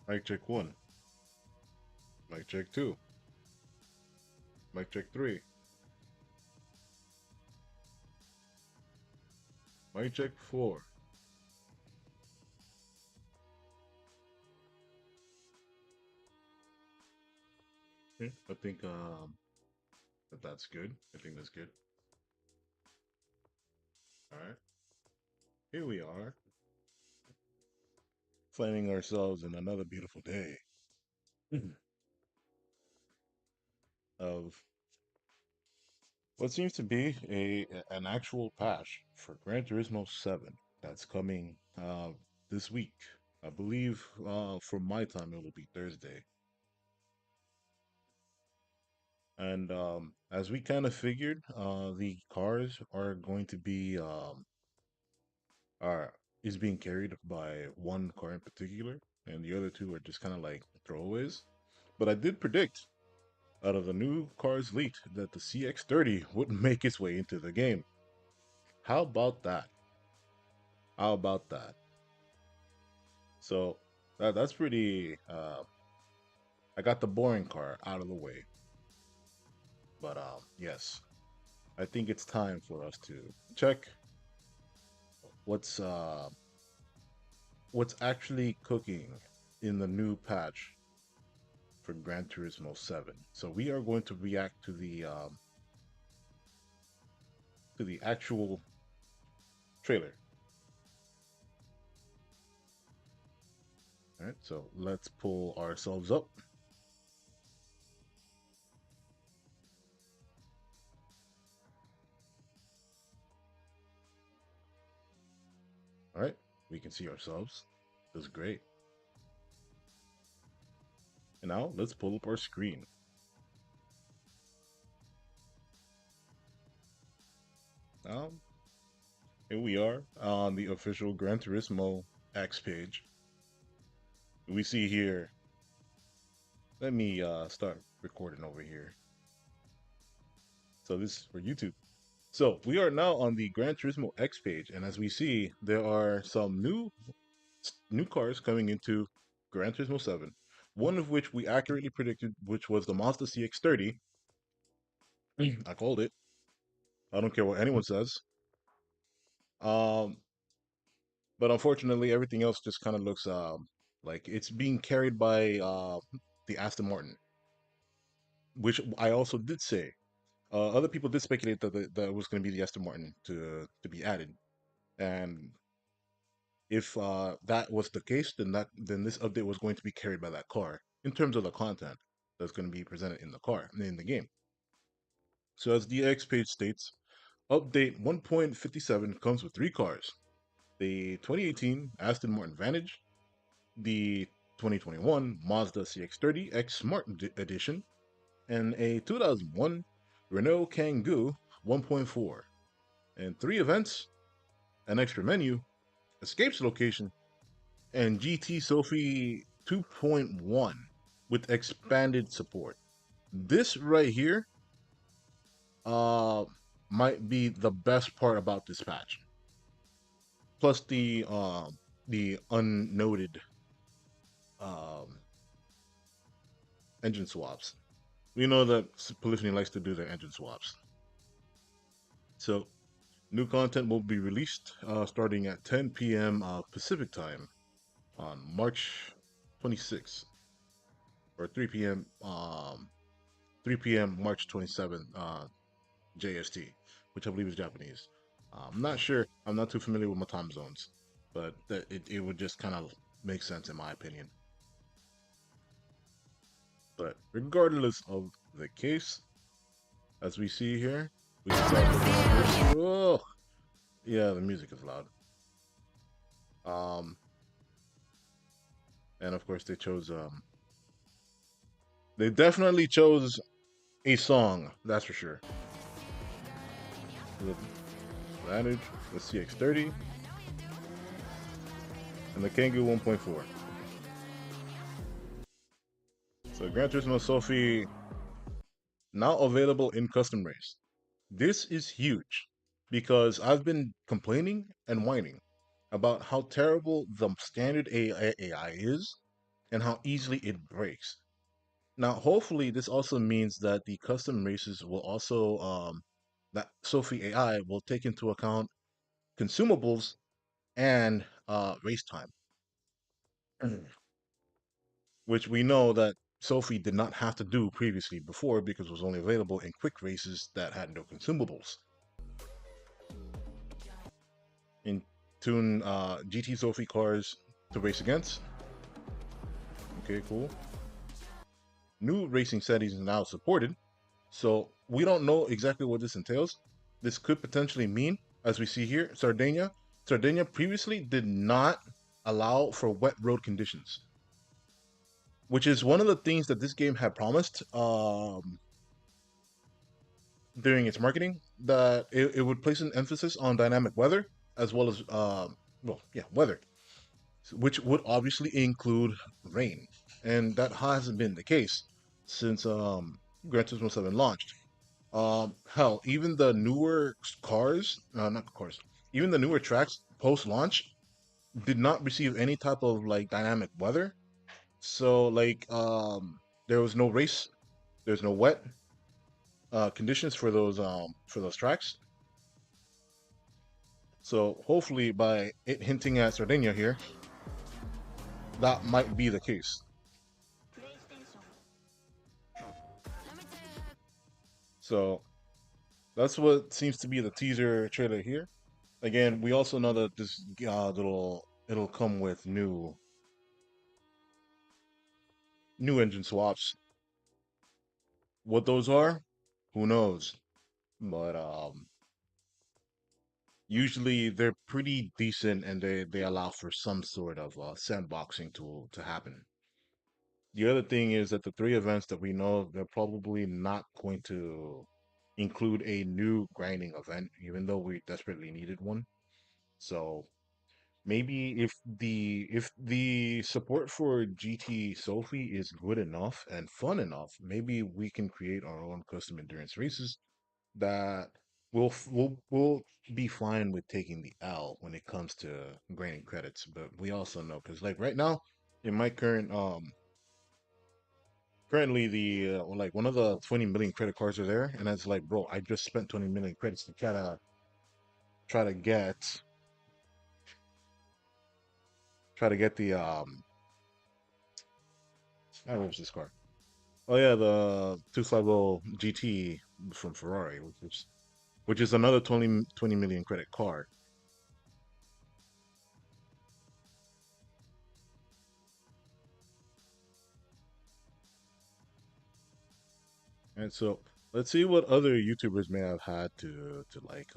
Mic check one. Mic check two. Mic check three. Mic check four. Okay, I think that's good. I think that's good. All right. Here we are, finding ourselves in another beautiful day of what seems to be an actual patch for Gran Turismo 7 that's coming this week. I believe for my time it will be Thursday. And as we kind of figured, the cars are going to be are is being carried by one car in particular, and the other two are just kind of like throwaways. But I did predict out of the new cars leaked that the CX-30 would make its way into the game. How about that? How about that? So that's pretty. I got the boring car out of the way, but yes, I think it's time for us to check what's uh, what's actually cooking in the new patch for Gran Turismo 7. So we are going to react to the actual trailer. All right, so let's pull ourselves up. All right, we can see ourselves. That's great. And now let's pull up our screen. Um, Here we are on the official Gran Turismo X page. We see here. Let me start recording over here. So this is for YouTube. So we are now on the Gran Turismo X page, and as we see, there are some new cars coming into Gran Turismo 7. One of which we accurately predicted, which was the Mazda CX-30. I called it. I don't care what anyone says. Um, but unfortunately, everything else just kind of looks like it's being carried by the Aston Martin, which I also did say. Other people did speculate that it was going to be the Aston Martin to be added, and if that was the case, then this update was going to be carried by that car in terms of the content that's going to be presented in the car in the game. So as the X page states, update 1.57 comes with three cars: the 2018 Aston Martin Vantage, the 2021 Mazda CX-30 X Smart Edition, and a 2001 Renault Kangoo 1.4, and three events: an extra menu, escapes location, and GT Sophie 2.1 with expanded support. This right here uh might be the best part about this patch. Plus the unnoted um engine swaps. We know that Polyphony likes to do their engine swaps. So new content will be released starting at 10 p.m. Pacific time on March 26th, or 3 p.m. 3 p.m. March 27th JST, which I believe is Japanese. I'm not sure. I'm not too familiar with my time zones, but it would just kind of make sense in my opinion. But regardless of the case, as we see here, we start with the first. Oh, yeah, the music is loud. Um, and of course they definitely chose a song, that's for sure. The Vantage, the CX-30, and the Kangoo 1.4. So Gran Turismo Sophie now available in custom race. This is huge because I've been complaining and whining about how terrible the standard AI is and how easily it breaks. Now, hopefully, this also means that the custom races will also that Sophie AI will take into account consumables and race time, which we know that Sophie did not have to do previously before because it was only available in quick races that had no consumables. In tune GT Sophie cars to race against. Okay, cool. New racing settings is now supported, so we don't know exactly what this entails. This could potentially mean, as we see here, Sardinia previously did not allow for wet road conditions, which is one of the things that this game had promised during its marketing, that it would place an emphasis on dynamic weather as well as weather, which would obviously include rain, and that hasn't been the case since Gran Turismo 7 launched. Hell, even the newer cars, not cars, even the newer tracks post launch did not receive any type of like dynamic weather. So like there was no race, there's no wet conditions for those tracks. So hopefully by it hinting at Sardinia here, that might be the case. So that's what seems to be the teaser trailer here. Again, we also know that this it'll come with new engine swaps. What those are, who knows? But usually they're pretty decent and they allow for some sort of sandboxing to happen. The other thing is that the three events that we know, they're probably not going to include a new grinding event, even though we desperately needed one. So maybe if the support for GT Sophie is good enough and fun enough, maybe we can create our own custom endurance races that will be fine with taking the L when it comes to granting credits. But we also know, because like right now in my currently the like one of the 20 million credit cards are there, and it's like, bro, I just spent 20 million credits to try to get the what was this car? Oh yeah, the 250 GT from Ferrari, which is another 20 million credit card. And so let's see what other YouTubers may have had to like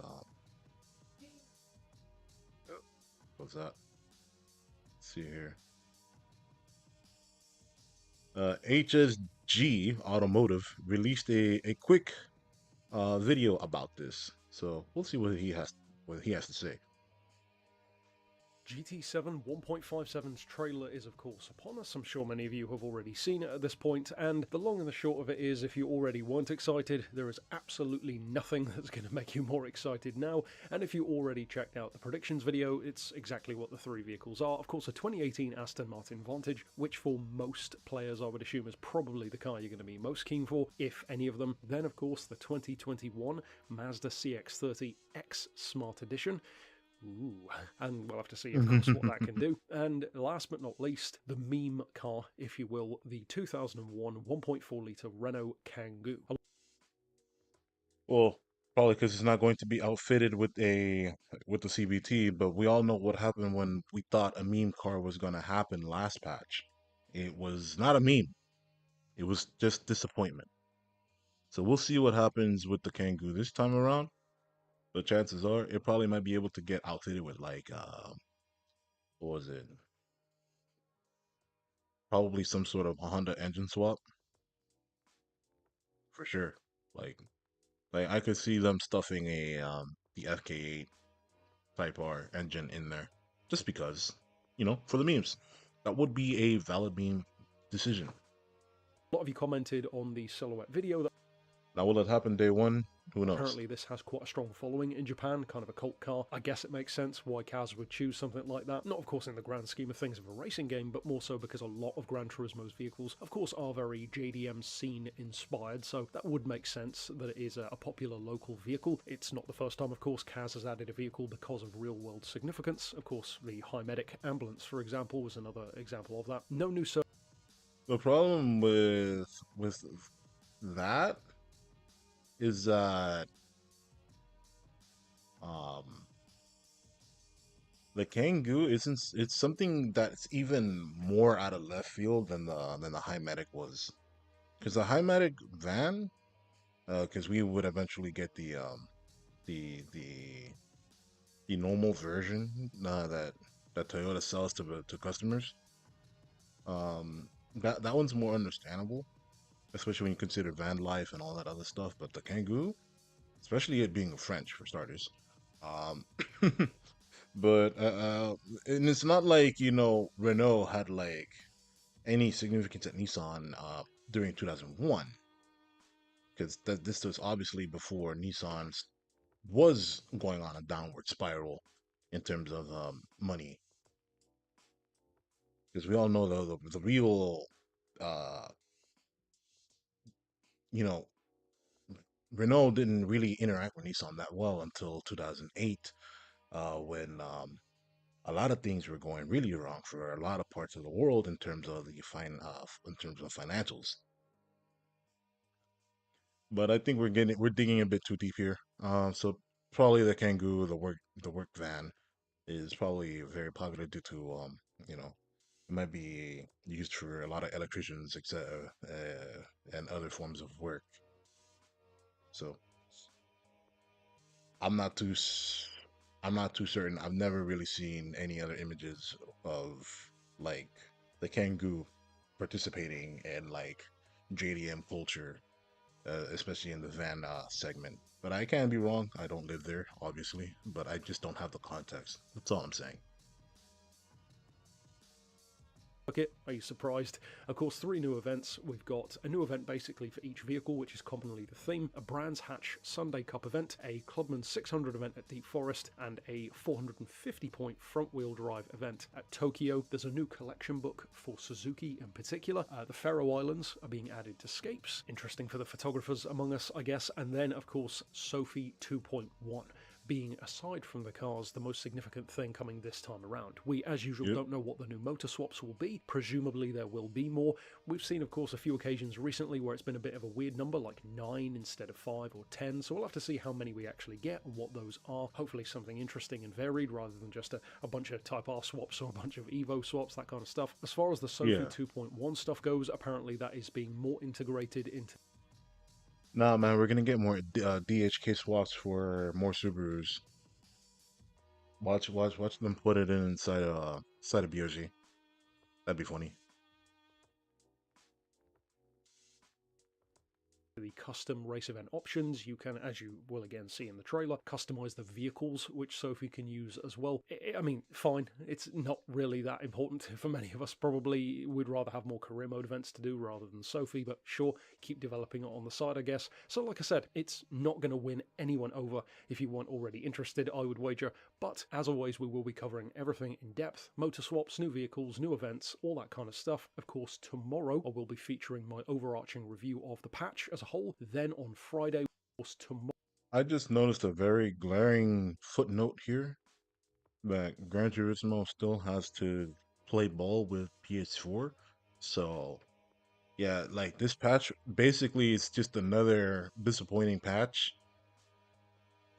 what's that? Let's see here. HSG Automotive released a quick video about this. So we'll see what he has to say. GT7 1.57's trailer is of course upon us. I'm sure many of you have already seen it at this point, and the long and the short of it is, if you already weren't excited, there is absolutely nothing that's going to make you more excited now. And if you already checked out the predictions video, it's exactly what the three vehicles are. Of course, a 2018 Aston Martin Vantage, which for most players I would assume is probably the car you're going to be most keen for, if any of them. Then of course the 2021 Mazda CX-30 X Smart Edition. Ooh, and we'll have to see, of course, what that can do. And last but not least, the meme car, if you will, the 2001 1.4 litre Renault Kangoo. Well, probably because it's not going to be outfitted with the CVT, but we all know what happened when we thought a meme car was going to happen last patch. It was not a meme. It was just disappointment. So we'll see what happens with the Kangoo this time around. But chances are it probably might be able to get outfitted with like what was it? Probably some sort of Honda engine swap for sure. Like I could see them stuffing a the FK8 Type R engine in there, just because, for the memes. That would be a valid meme decision. A lot of you commented on the silhouette video Now, will it happen day one? Who knows? Apparently, this has quite a strong following in Japan, kind of a cult car. I guess it makes sense why Kaz would choose something like that. Not, of course, in the grand scheme of things of a racing game, but more so because a lot of Gran Turismo's vehicles, of course, are very JDM scene inspired, so that would make sense that it is a popular local vehicle. It's not the first time, of course, Kaz has added a vehicle because of real world significance. Of course, the High Medic ambulance, for example, was another example of that. No new The problem with that is that um the Kangoo isn't it's something that's even more out of left field than the High Medic was. Because the High Medic van, because we would eventually get the the the normal version that Toyota sells to customers. That one's more understandable, especially when you consider van life and all that other stuff. But the Kangoo, especially it being French for starters, um, but and it's not like Renault had like any significance at Nissan during 2001 because this was obviously before Nissan was going on a downward spiral in terms of money because we all know the real uh you know Renault didn't really interact with Nissan that well until 2008 when a lot of things were going really wrong for a lot of parts of the world in terms of in terms of financials. But I think we're digging a bit too deep here. So probably the Kangoo, the work van is probably very popular due to you know it might be used for a lot of electricians, etc., and other forms of work. So I'm not too I'm not too certain. I've never really seen any other images of like the Kangoo participating in like JDM culture, especially in the van segment. But I can be wrong. I don't live there, obviously, but I just don't have the context. That's all I'm saying. It. Are you surprised? Of course, three new events. We've got a new event basically for each vehicle, which is commonly the theme, a Brands Hatch Sunday Cup event, a Clubman 600 event at Deep Forest, and a 450-point front-wheel drive event at Tokyo. There's a new collection book for Suzuki in particular. The Faroe Islands are being added to Scapes. Interesting for the photographers among us, I guess. And then, of course, Sophie 2.1. Being, aside from the cars, the most significant thing coming this time around. We, as usual, Yep. don't know what the new motor swaps will be. Presumably there will be more. We've seen, of course, a few occasions recently where it's been a bit of a weird number, like 9 instead of 5 or 10, so we'll have to see how many we actually get and what those are. Hopefully something interesting and varied rather than just a bunch of Type R swaps or a bunch of Evo swaps, that kind of stuff. As far as the Sophie Yeah. 2.1 stuff goes, apparently that is being more integrated into Nah, man, we're gonna get more DHK swaps for more Subarus. Watch them put it inside of BOG. That'd be funny. the custom race event options. You can, as you will again see in the trailer, customize the vehicles, which Sophie can use as well. I mean, fine, it's not really that important for many of us. Probably we'd rather have more career mode events to do rather than Sophie, but sure, keep developing it on the side, I guess. So like I said, it's not going to win anyone over. If you weren't already interested, I would wager. But as always, we will be covering everything in depth: motor swaps, new vehicles, new events, all that kind of stuff. Of course, tomorrow I will be featuring my overarching review of the patch as a whole. Then on Friday, tomorrow. I just noticed a very glaring footnote here that Gran Turismo still has to play ball with PS4. So, yeah, like this patch basically is just another disappointing patch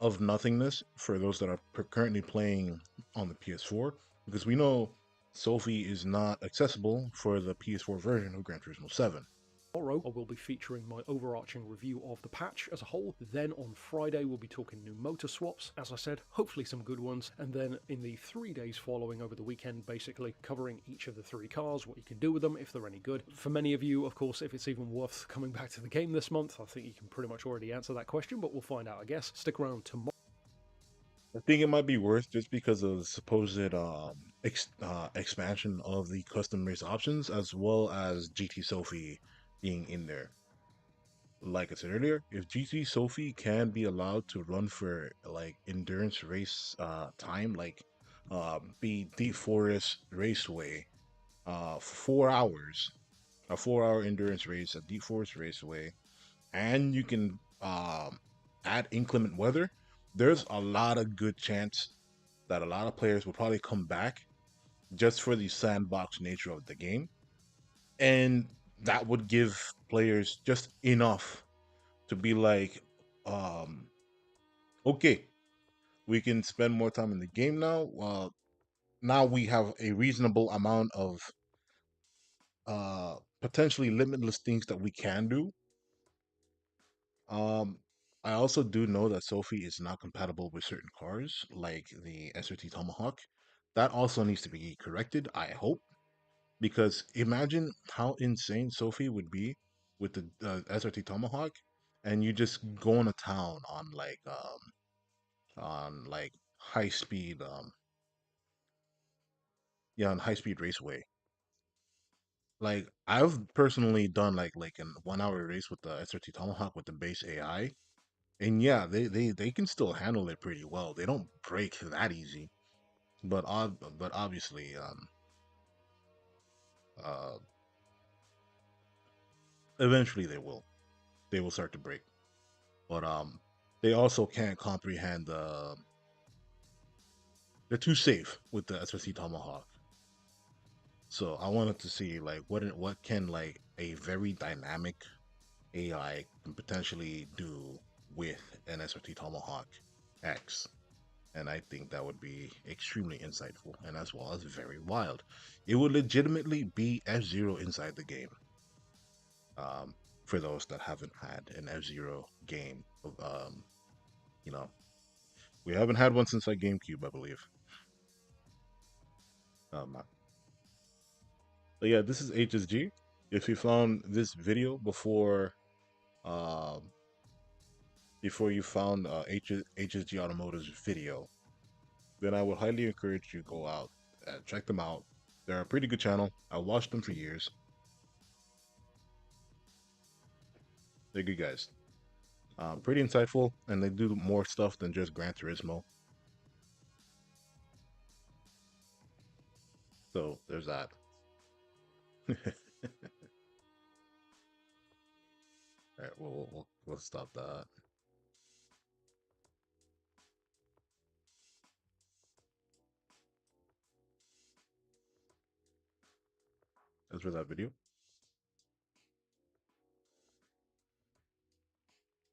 of nothingness for those that are currently playing on the PS4 because we know Sophie is not accessible for the PS4 version of Gran Turismo 7. Tomorrow, I will be featuring my overarching review of the patch as a whole. Then on Friday, we'll be talking new motor swaps. As I said, hopefully some good ones. And then in the 3 days following over the weekend, basically covering each of the 3 cars, what you can do with them, if they're any good. For many of you, of course, if it's even worth coming back to the game this month, I think you can pretty much already answer that question, but we'll find out, I guess. Stick around tomorrow. I think it might be worth just because of the supposed expansion of the custom race options as well as GT Sophie being in there. like I said earlier, if GT Sophie can be allowed to run for like endurance race time, like be Deep Forest Raceway, 4 hours, a 4 hour endurance race at Deep Forest Raceway, and you can add inclement weather, there's a lot of good chance that a lot of players will probably come back just for the sandbox nature of the game. And that would give players just enough to be like, um, okay, we can spend more time in the game now. Now we have a reasonable amount of potentially limitless things that we can do. Um, I also do know that Sophie is not compatible with certain cars, like the SRT Tomahawk. That also needs to be corrected, I hope, because imagine how insane Sophie would be with the SRT Tomahawk, and you just go on a town on like high speed yeah, on high speed raceway. Like I've personally done like an 1 hour race with the SRT Tomahawk with the base AI. And yeah, they can still handle it pretty well. They don't break that easy. But obviously uh eventually they will start to break. But they also can't comprehend they're too safe with the SRC Tomahawk. So I wanted to see like what can like a very dynamic AI can potentially do with an SRT Tomahawk X. And I think that would be extremely insightful and as well as very wild. It would legitimately be F Zero inside the game. Um, for those that haven't had an F Zero game, you know, we haven't had one since like GameCube, I believe. Um, but yeah, this is HSG. If you found this video um, before you found HSG Automotive's video, then I would highly encourage you to go out and check them out. They're a pretty good channel. I watched them for years. They're good guys. Pretty insightful, and they do more stuff than just Gran Turismo. So there's that. All right, we'll stop that. As for that video,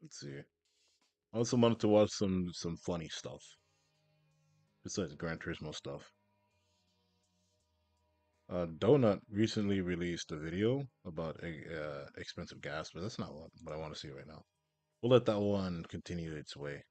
let's see. I also wanted to watch some funny stuff besides Gran Turismo stuff. Donut recently released a video about expensive gas, but that's not what I want to see right now. We'll let that one continue its way.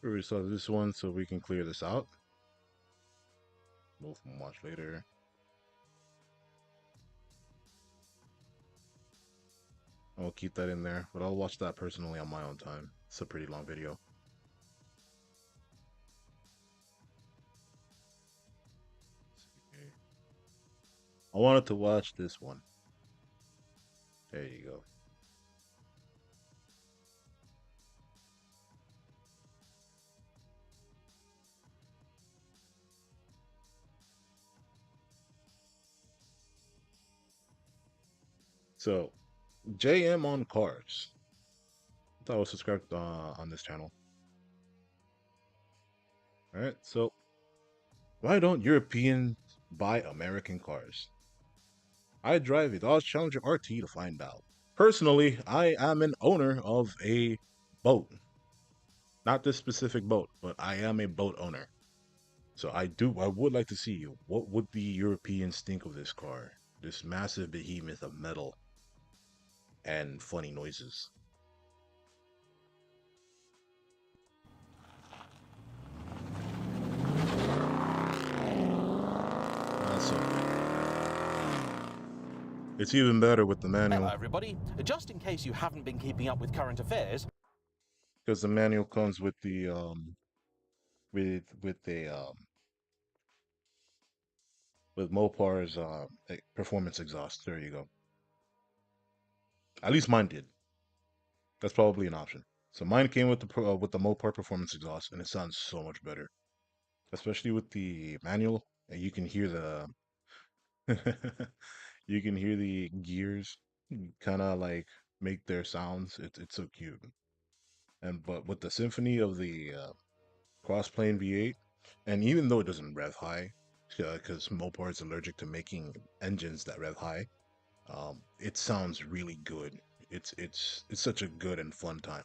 We already saw this one, so we can clear this out. Move and watch later. I'll keep that in there, but I'll watch that personally on my own time. It's a pretty long video. I wanted to watch this one. There you go. So, JM on cars. I thought I was subscribed on this channel. All right. So, why don't Europeans buy American cars? I drive a Dodge Challenger RT to find out. Personally, I am an owner of a boat. Not this specific boat, but I am a boat owner. So I would like to see what would the Europeans think of this car, this massive behemoth of metal and funny noises. So It's even better with the Hello manual, everybody. Just in case you haven't been keeping up with current affairs, because the manual comes with the with a with Mopar's performance exhaust. There you go. At least mine did. That's probably an option. So mine came with the Mopar performance exhaust, and it sounds so much better, especially with the manual. And you can hear the you can hear the gears kind of like make their sounds. It's so cute. And but with the symphony of the cross-plane V8, and even though it doesn't rev high, because Mopar is allergic to making engines that rev high, it sounds really good. It's such a good and fun time.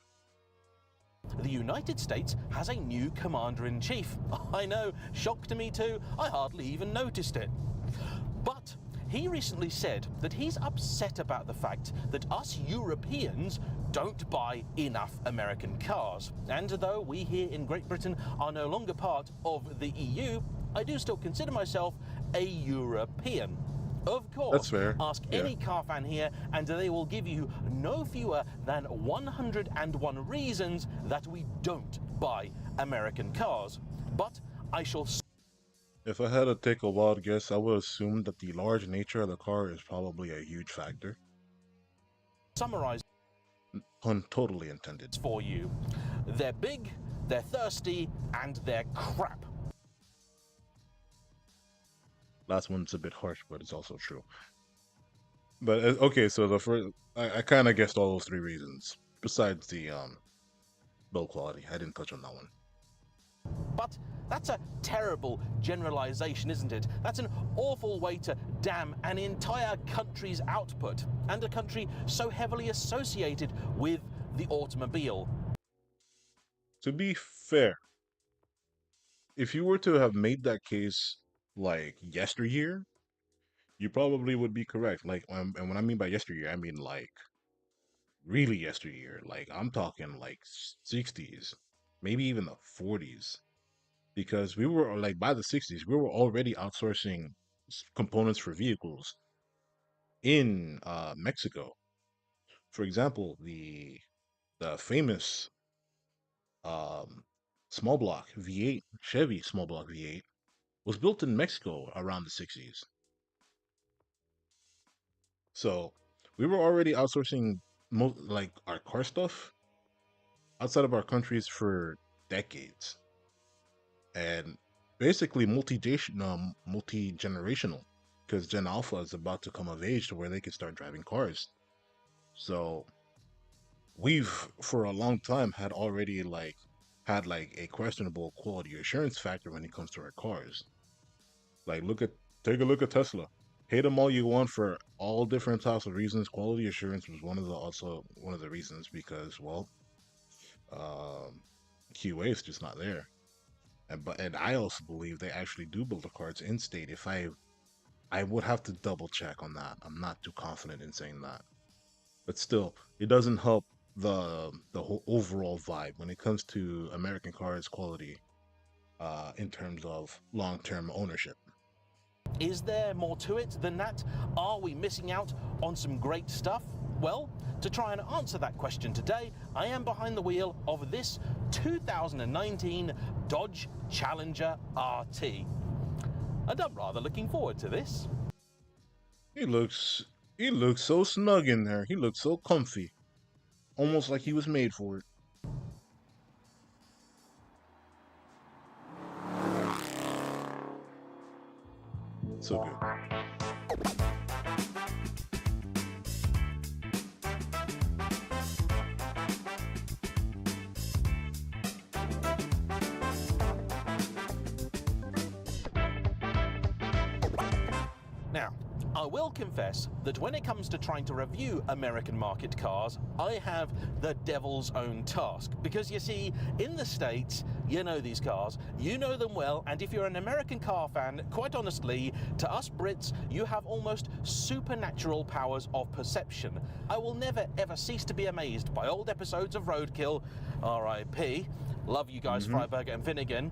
the United States has a new commander-in-chief. I know, shock to me too, I hardly even noticed it. But he recently said that he's upset about the fact that us Europeans don't buy enough American cars. And though we here in Great Britain are no longer part of the EU, I do still consider myself a European. Of course, That's fair. ask Yeah. any car fan here and they will give you no fewer than 101 reasons that we don't buy American cars. But I shall If I had to take a wild guess, I would assume that the large nature of the car is probably a huge factor. summarize Pun totally intended. for you. They're big, they're thirsty, and they're crap. Last one's a bit harsh, but it's also true. But okay, so the first, I kind of guessed all those three reasons. Besides the build quality, I didn't touch on that one. But that's a terrible generalization, isn't it? That's an awful way to damn an entire country's output, and a country so heavily associated with the automobile. To be fair, if you were to have made that case like yesteryear, you probably would be correct. Like, and when I mean by yesteryear, I mean like really yesteryear. Like I'm talking like 60s, maybe even the 40s, because we were like by the 60s, we were already outsourcing components for vehicles in Mexico. For example, the famous um, small block V8 Chevy small block V8 was built in Mexico around the 60s. So we were already outsourcing like our car stuff outside of our countries for decades, and basically multi-generational, because Gen Alpha is about to come of age to where they can start driving cars. So we've for a long time had like a questionable quality assurance factor when it comes to our cars. Like take a look at Tesla. Hate them all you want for all different types of reasons. Quality assurance was also one of the reasons because um, QA is just not there. And I also believe they actually do build the cards in state. If I would have to double check on that. I'm not too confident in saying that, but still, it doesn't help the whole overall vibe when it comes to American cars quality in terms of long-term ownership. Is there more to it than that? Are we missing out on some great stuff? Well, to try and answer that question today, I am behind the wheel of this 2019 Dodge Challenger RT. And I'm rather looking forward to this. He looks so snug in there. He looks so comfy, almost like he was made for it. So good. Now, I will confess that when it comes to trying to review American market cars, I have the devil's own task. Because you see, in the States, you know these cars, you know them well, and if you're an American car fan, quite honestly, to us Brits, you have almost supernatural powers of perception. I will never ever cease to be amazed by old episodes of Roadkill, RIP, love you guys, Freiberger and Finnegan.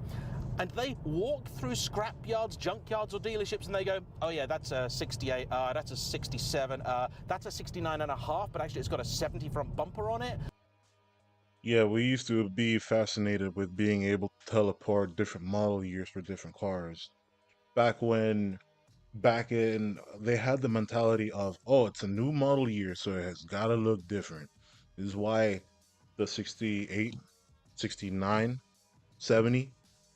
And they walk through scrapyards, junkyards, or dealerships, and they go, oh yeah, that's a 68, that's a 67, that's a 69 and a half, but actually it's got a 70 front bumper on it. Yeah, we used to be fascinated with being able to tell apart different model years for different cars. Back when, back in, they had the mentality of, oh, it's a new model year, so it has got to look different. This is why the 68, 69, 70,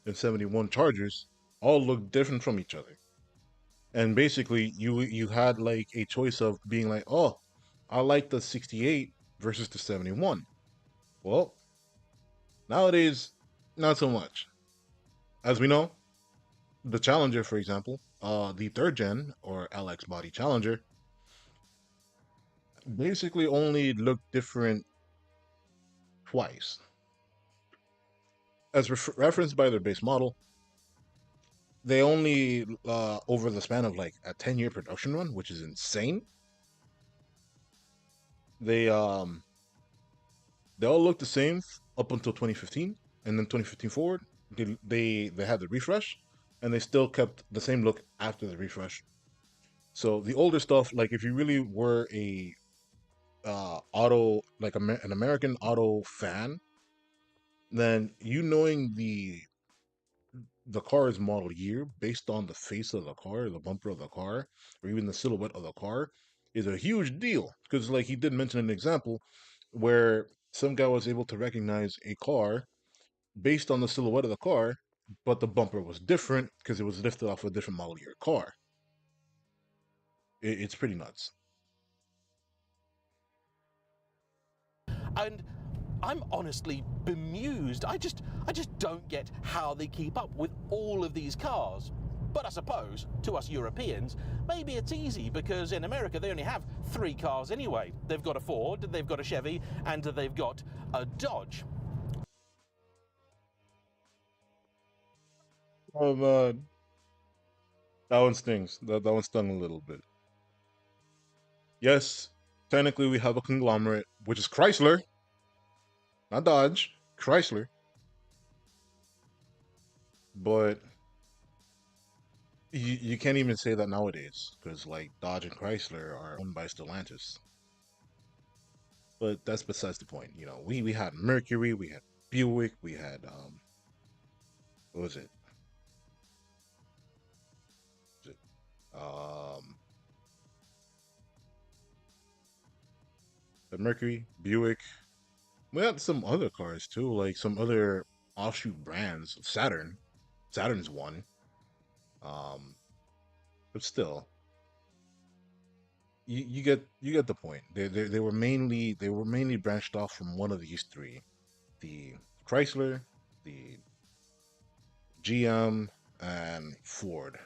and 71 Chargers all look different from each other. And basically, you had like a choice of being like, oh, I like the 68 versus the 71. Well, nowadays, not so much. As we know, the Challenger, for example, the third gen or LX body Challenger, basically only looked different twice. As referenced by their base model, they only over the span of like a 10-year production run, which is insane. They they all look the same up until 2015, and then 2015 forward, they had the refresh, and they still kept the same look after the refresh. So the older stuff, like if you really were a auto, like an American auto fan, then you knowing the car's model year based on the face of the car, the bumper of the car, or even the silhouette of the car is a huge deal. Because, like, he did mention an example where some guy was able to recognize a car based on the silhouette of the car, but the bumper was different because it was lifted off a different model year car. It's pretty nuts. And I'm honestly bemused. I just don't get how they keep up with all of these cars. But I suppose, to us Europeans, maybe it's easy because in America they only have 3 cars anyway. They've got a Ford, they've got a Chevy, and they've got a Dodge. Oh man, that one stings. That one stung a little bit. Yes, technically we have a conglomerate, which is Chrysler, not Dodge, Chrysler. But you can't even say that nowadays because like Dodge and Chrysler are owned by Stellantis. But that's besides the point. You know, we had Mercury, we had Buick, we had what was it? Was it the Mercury, Buick. We had some other cars too, like some other offshoot brands. Saturn, Saturn's one. Um, but still, you get the point. They were mainly branched off from one of these three: the Chrysler, the GM, and Ford.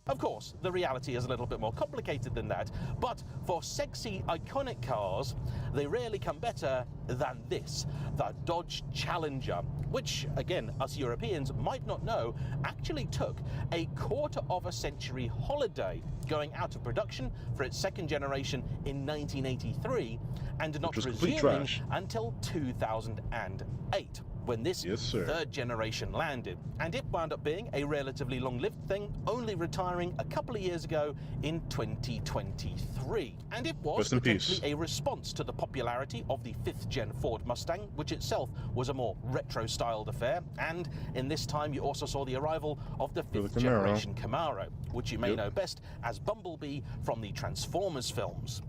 Of course, the reality is a little bit more complicated than that, but for sexy, iconic cars, they rarely come better than this, the Dodge Challenger, which, again, us Europeans might not know, actually took a quarter of a century holiday, going out of production for its second generation in 1983, and not resuming until 2008. When this third generation landed, and it wound up being a relatively long-lived thing, only retiring a couple of years ago in 2023. And it was potentially a response to the popularity of the 5th gen Ford Mustang, which itself was a more retro-styled affair, and in this time you also saw the arrival of the 5th generation Camaro, which you may know best as Bumblebee from the Transformers films.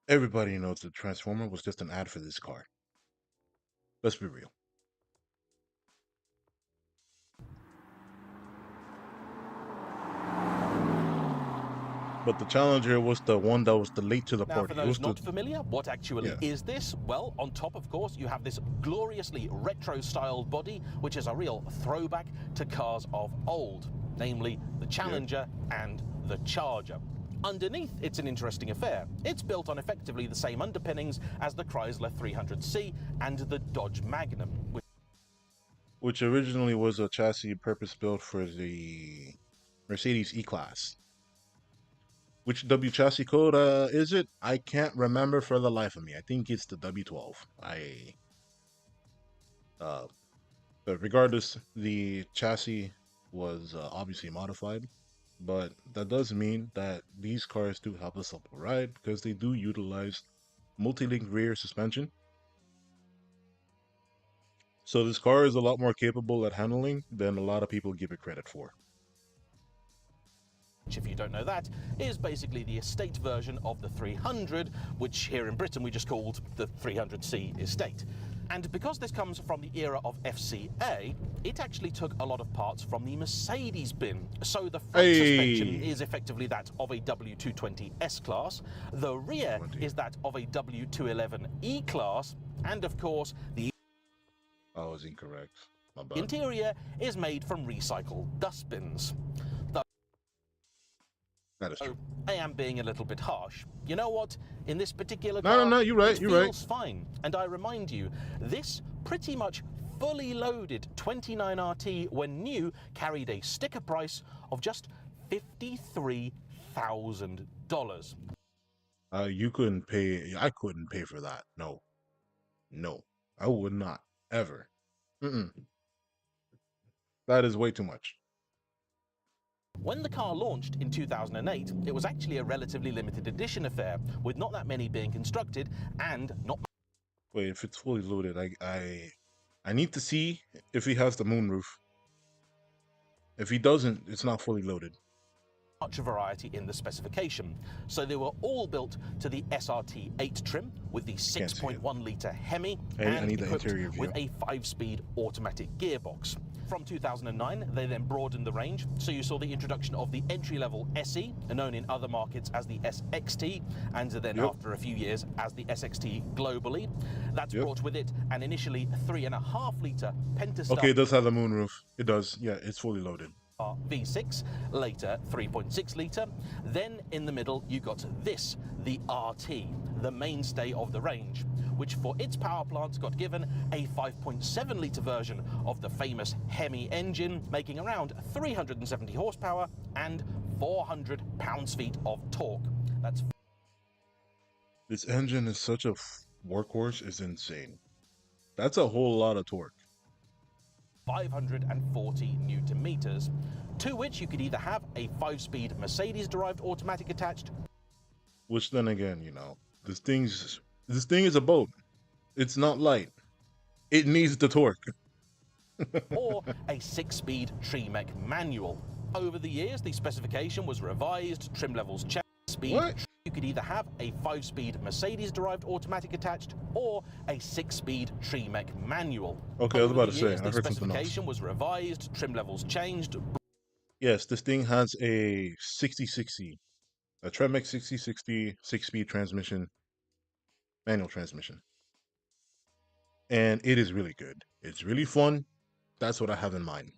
Everybody knows the Transformer was just an ad for this car. Let's be real. But the Challenger was the one that was the late to the party. Now, for those not familiar, what actually is this? Well, on top, of course, you have this gloriously retro-styled body, which is a real throwback to cars of old, namely the Challenger and the Charger. Underneath, it's an interesting affair. It's built on effectively the same underpinnings as the Chrysler 300C and the Dodge Magnum. Which originally was a chassis purpose-built for the Mercedes E-Class. Which W chassis code is it? I can't remember for the life of me. I think it's the W12. Uh, but regardless, the chassis was obviously modified, but that does mean that these cars do have a supple ride because they do utilize multi-link rear suspension. So this car is a lot more capable at handling than a lot of people give it credit for. Which, if you don't know that, is basically the estate version of the 300, which here in Britain we just called the 300C estate. And because this comes from the era of FCA, it actually took a lot of parts from the Mercedes bin. So the front suspension is effectively that of a W220 S-Class, the rear is that of a W211 E-Class, and of course the I was incorrect. My bad. interior is made from recycled dustbins. That is true. I am being a little bit harsh. You know what? In this particular No, car, you're right, it you're right. feels fine. And I remind you, this pretty much fully loaded 29RT, when new, carried a sticker price of just $53,000. You couldn't pay. I couldn't pay for that. No, I would not ever. That is way too much. When the car launched in 2008, it was actually a relatively limited edition affair, with not that many being constructed and not Wait, if it's fully loaded, I need to see if he has the moonroof. If he doesn't, it's not fully loaded. much variety in the specification. So they were all built to the SRT8 trim with the 6.1 litre Hemi and equipped with a 5-speed automatic gearbox. From 2009, they then broadened the range, so you saw the introduction of the entry-level SE, known in other markets as the SXT, and then after a few years as the SXT globally. That's brought with it an initially 3.5 litre Pentastar. Okay, it does have the moonroof. It does. Yeah, it's fully loaded. V6, later 3.6 litre. Then in the middle you got this, the RT, the mainstay of the range, which for its power plant got given a 5.7 litre version of the famous Hemi engine, making around 370 horsepower and 400 pounds-feet of torque. That's this engine is such a workhorse, is insane. That's a whole lot of torque. 540 newton meters, to which you could either have a 5-speed Mercedes-derived automatic attached, which then again, you know, this thing is a boat. It's not light. It needs the torque. or a 6-speed Tremec manual. Over the years, the specification was revised, trim levels changed, speed. You could either have a 5-speed Mercedes-derived automatic attached or a 6-speed Tremec manual. Okay, I was about to say, I heard something else. The specification was revised, trim levels changed. Yes, this thing has a 6060, a Tremec 6060 6-speed transmission, manual transmission. And it is really good. It's really fun. That's what I have in mind.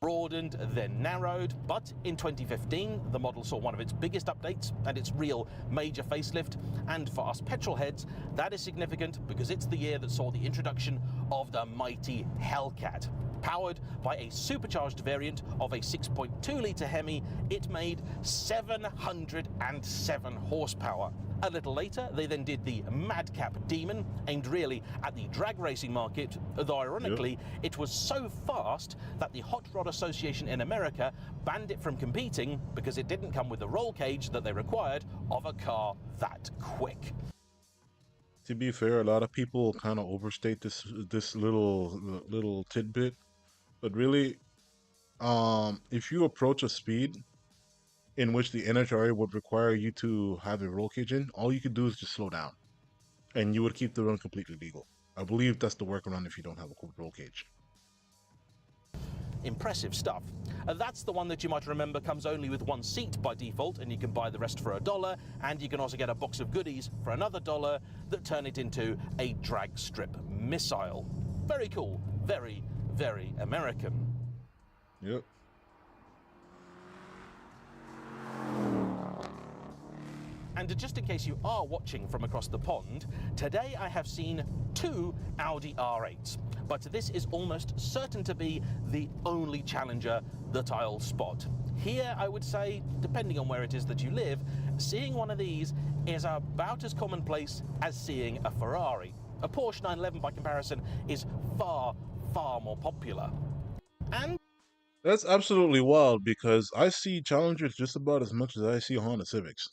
Broadened, then narrowed, but in 2015 the model saw one of its biggest updates and its real major facelift, and for us petrol heads that is significant because it's the year that saw the introduction of the mighty Hellcat. Powered by a supercharged variant of a 6.2 litre Hemi, it made 707 horsepower. A little later, they then did the Madcap Demon, aimed really at the drag racing market, though ironically, it was so fast that the Hot Rod Association in America banned it from competing because it didn't come with the roll cage that they required of a car that quick. To be fair, a lot of people kind of overstate this little tidbit, but really, if you approach a speed in which the NHRA would require you to have a roll cage in, all you could do is just slow down, and you would keep the run completely legal. I believe that's the workaround if you don't have a roll cage. Impressive stuff. That's the one that you might remember comes only with one seat by default, and you can buy the rest for $1, and you can also get a box of goodies for another $1 that turn it into a drag strip missile. Very cool. Very, very American. Yep. And just in case you are watching from across the pond, today I have seen 2 Audi R8s, but this is almost certain to be the only challenger that I'll spot. Here, I would say, depending on where it is that you live, seeing one of these is about as commonplace as seeing a Ferrari. A Porsche 911, by comparison, is far, far more popular. And That's absolutely wild because I see Challengers just about as much as I see Honda Civics.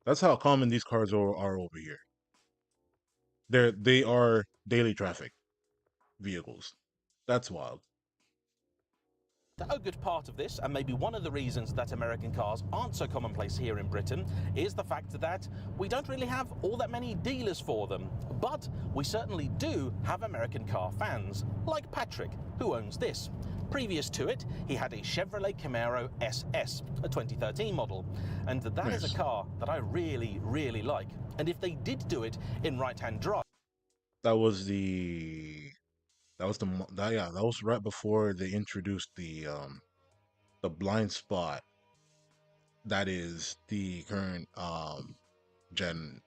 That's how common these cars are over here. They are daily traffic vehicles. That's wild. a good part of this, and maybe one of the reasons that American cars aren't so commonplace here in Britain, is the fact that we don't really have all that many dealers for them. But we certainly do have American car fans, like Patrick, who owns this. Previous to it, he had a Chevrolet Camaro SS, a 2013 model, and that is Nice. a car that I really, really like. And if they did do it in right-hand drive, That was that was right before they introduced the blind spot. That is the current gen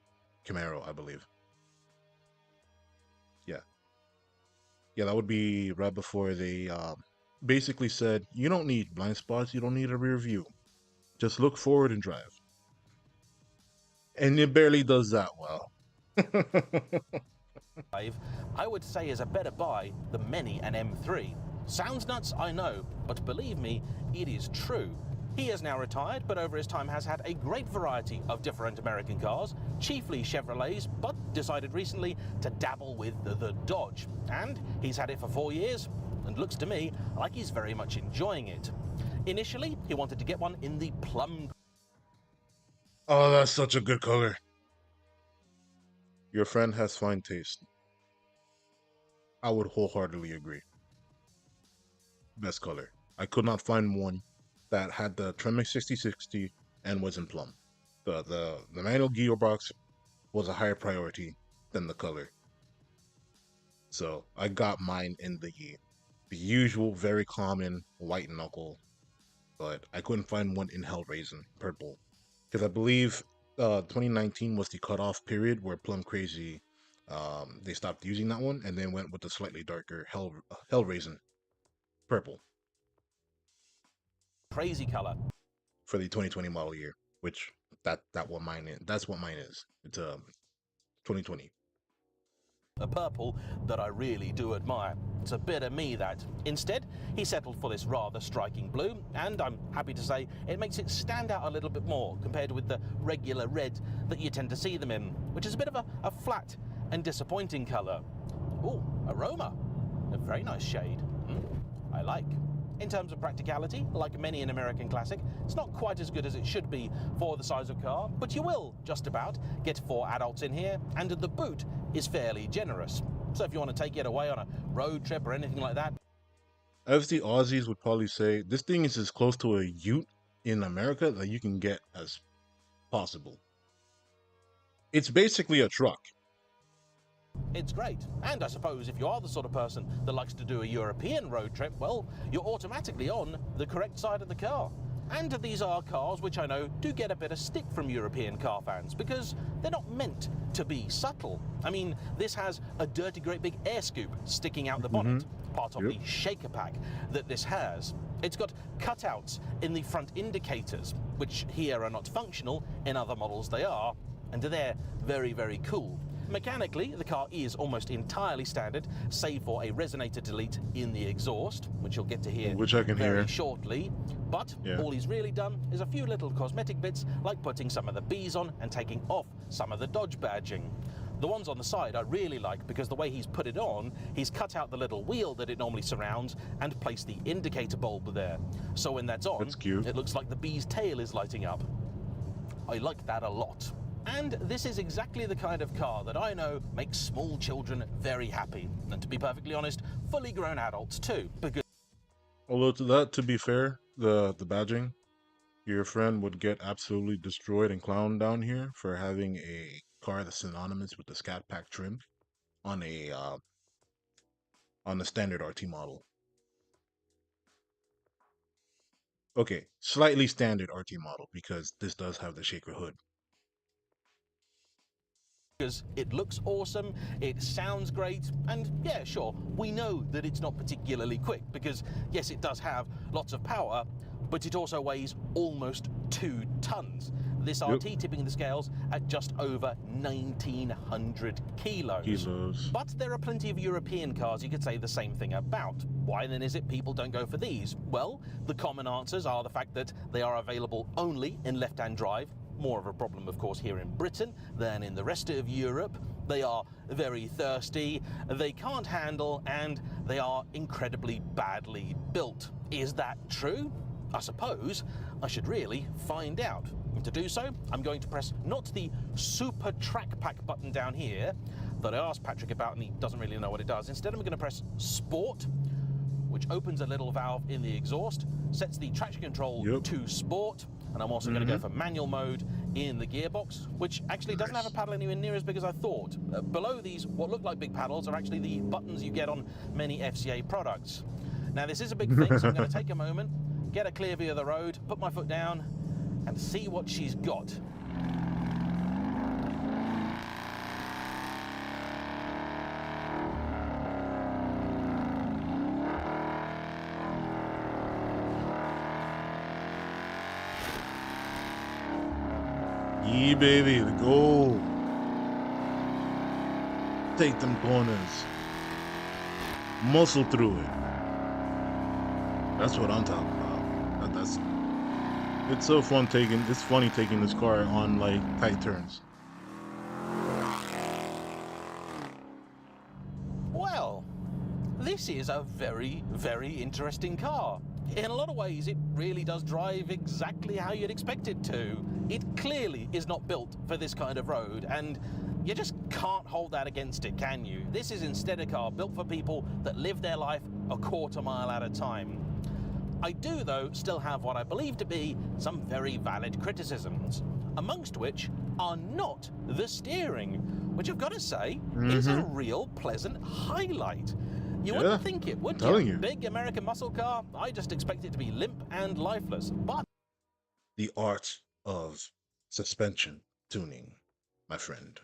Camaro, I believe. Yeah, that would be right before they basically said you don't need blind spots, you don't need a rear view, just look forward and drive. And it barely does that well. I would say is a better buy than many an M3. Sounds nuts, I know, but believe me, it is true. He is now retired, but over his time has had a great variety of different American cars, chiefly Chevrolets, but decided recently to dabble with the Dodge. And he's had it for 4 years, and looks to me like he's very much enjoying it. Initially, he wanted to get one in the plum. Oh, that's such a good color. Your friend has fine taste. I would wholeheartedly agree. Best color. I could not find one that had the Tremec 6060 and was in plum. The manual gearbox was a higher priority than the color. So I got mine in the usual, very common white knuckle, but I couldn't find one in Hellraisin purple because I believe 2019 was the cutoff period where Plum Crazy they stopped using that one and then went with the slightly darker Hellraisin purple Crazy color. for the 2020 model year, which that's what mine is. It's 2020. A purple that I really do admire. It's a bit of me that. Instead, he settled for this rather striking blue, and I'm happy to say it makes it stand out a little bit more compared with the regular red that you tend to see them in, which is a bit of a flat and disappointing colour. Ooh, aroma. A very nice shade. I like. In terms of practicality, like many an American classic, it's not quite as good as it should be for the size of car, but you will, just about, get 4 adults in here, and the boot is fairly generous. So if you want to take it away on a road trip or anything like that, As the Aussies would probably say, this thing is as close to a Ute in America that you can get as possible. It's basically a truck. it's great. And I suppose if you are the sort of person that likes to do a European road trip, well, you're automatically on the correct side of the car. And these are cars which I know do get a bit of stick from European car fans because they're not meant to be subtle. I mean, this has a dirty great big air scoop sticking out the bonnet, part of the shaker pack that this has. It's got cutouts in the front indicators, which here are not functional, in other models they are, and they're very, very cool. Mechanically, the car is almost entirely standard, save for a resonator delete in the exhaust, which you'll get to hear Which I can very hear. shortly. But all he's really done is a few little cosmetic bits, like putting some of the B's on and taking off some of the Dodge badging. The ones on the side I really like because the way he's put it on, he's cut out the little wheel that it normally surrounds and placed the indicator bulb there. So when that's on, That's cute. it looks like the bee's tail is lighting up. I like that a lot. And this is exactly the kind of car that I know makes small children very happy. And to be perfectly honest, fully grown adults too. Because Although to be fair, the badging, your friend would get absolutely destroyed and clowned down here for having a car that's synonymous with the Scat Pack trim on a standard RT model. Okay, slightly standard RT model because this does have the shaker hood. it looks awesome, it sounds great, and yeah, sure, we know that it's not particularly quick because, yes, it does have lots of power, but it also weighs almost 2 tons. this Yep. RT tipping the scales at just over 1,900 kilos. But there are plenty of European cars you could say the same thing about. Why then is it people don't go for these? Well, the common answers are the fact that they are available only in left-hand drive. More of a problem, of course, here in Britain than in the rest of Europe. They are very thirsty, they can't handle, and they are incredibly badly built. Is that true? I suppose I should really find out. And to do so, I'm going to press not the Super Track Pack button down here that I asked Patrick about and he doesn't really know what it does. Instead, I'm going to press Sport, which opens a little valve in the exhaust, sets the traction control to Sport, and I'm also going to go for manual mode in the gearbox, which actually doesn't have a paddle anywhere near as big as I thought. Below these, what look like big paddles are actually the buttons you get on many FCA products. Now, this is a big thing, so I'm going to take a moment, get a clear view of the road, put my foot down, and see what she's got. Yeah, baby, the goal. Take them corners. Muscle through it. That's what I'm talking about. It's so fun it's funny taking this car on like tight turns. Well, this is a very, very interesting car. In a lot of ways, it really does drive exactly how you'd expect it to. It clearly is not built for this kind of road, and you just can't hold that against it, can you? This is instead a car built for people that live their life a quarter mile at a time. I do, though, still have what I believe to be some very valid criticisms, amongst which are not the steering, which I've got to say is a real pleasant highlight. You wouldn't think it, would you? Big American muscle car, I just expect it to be limp and lifeless, but... The art of suspension tuning, my friend.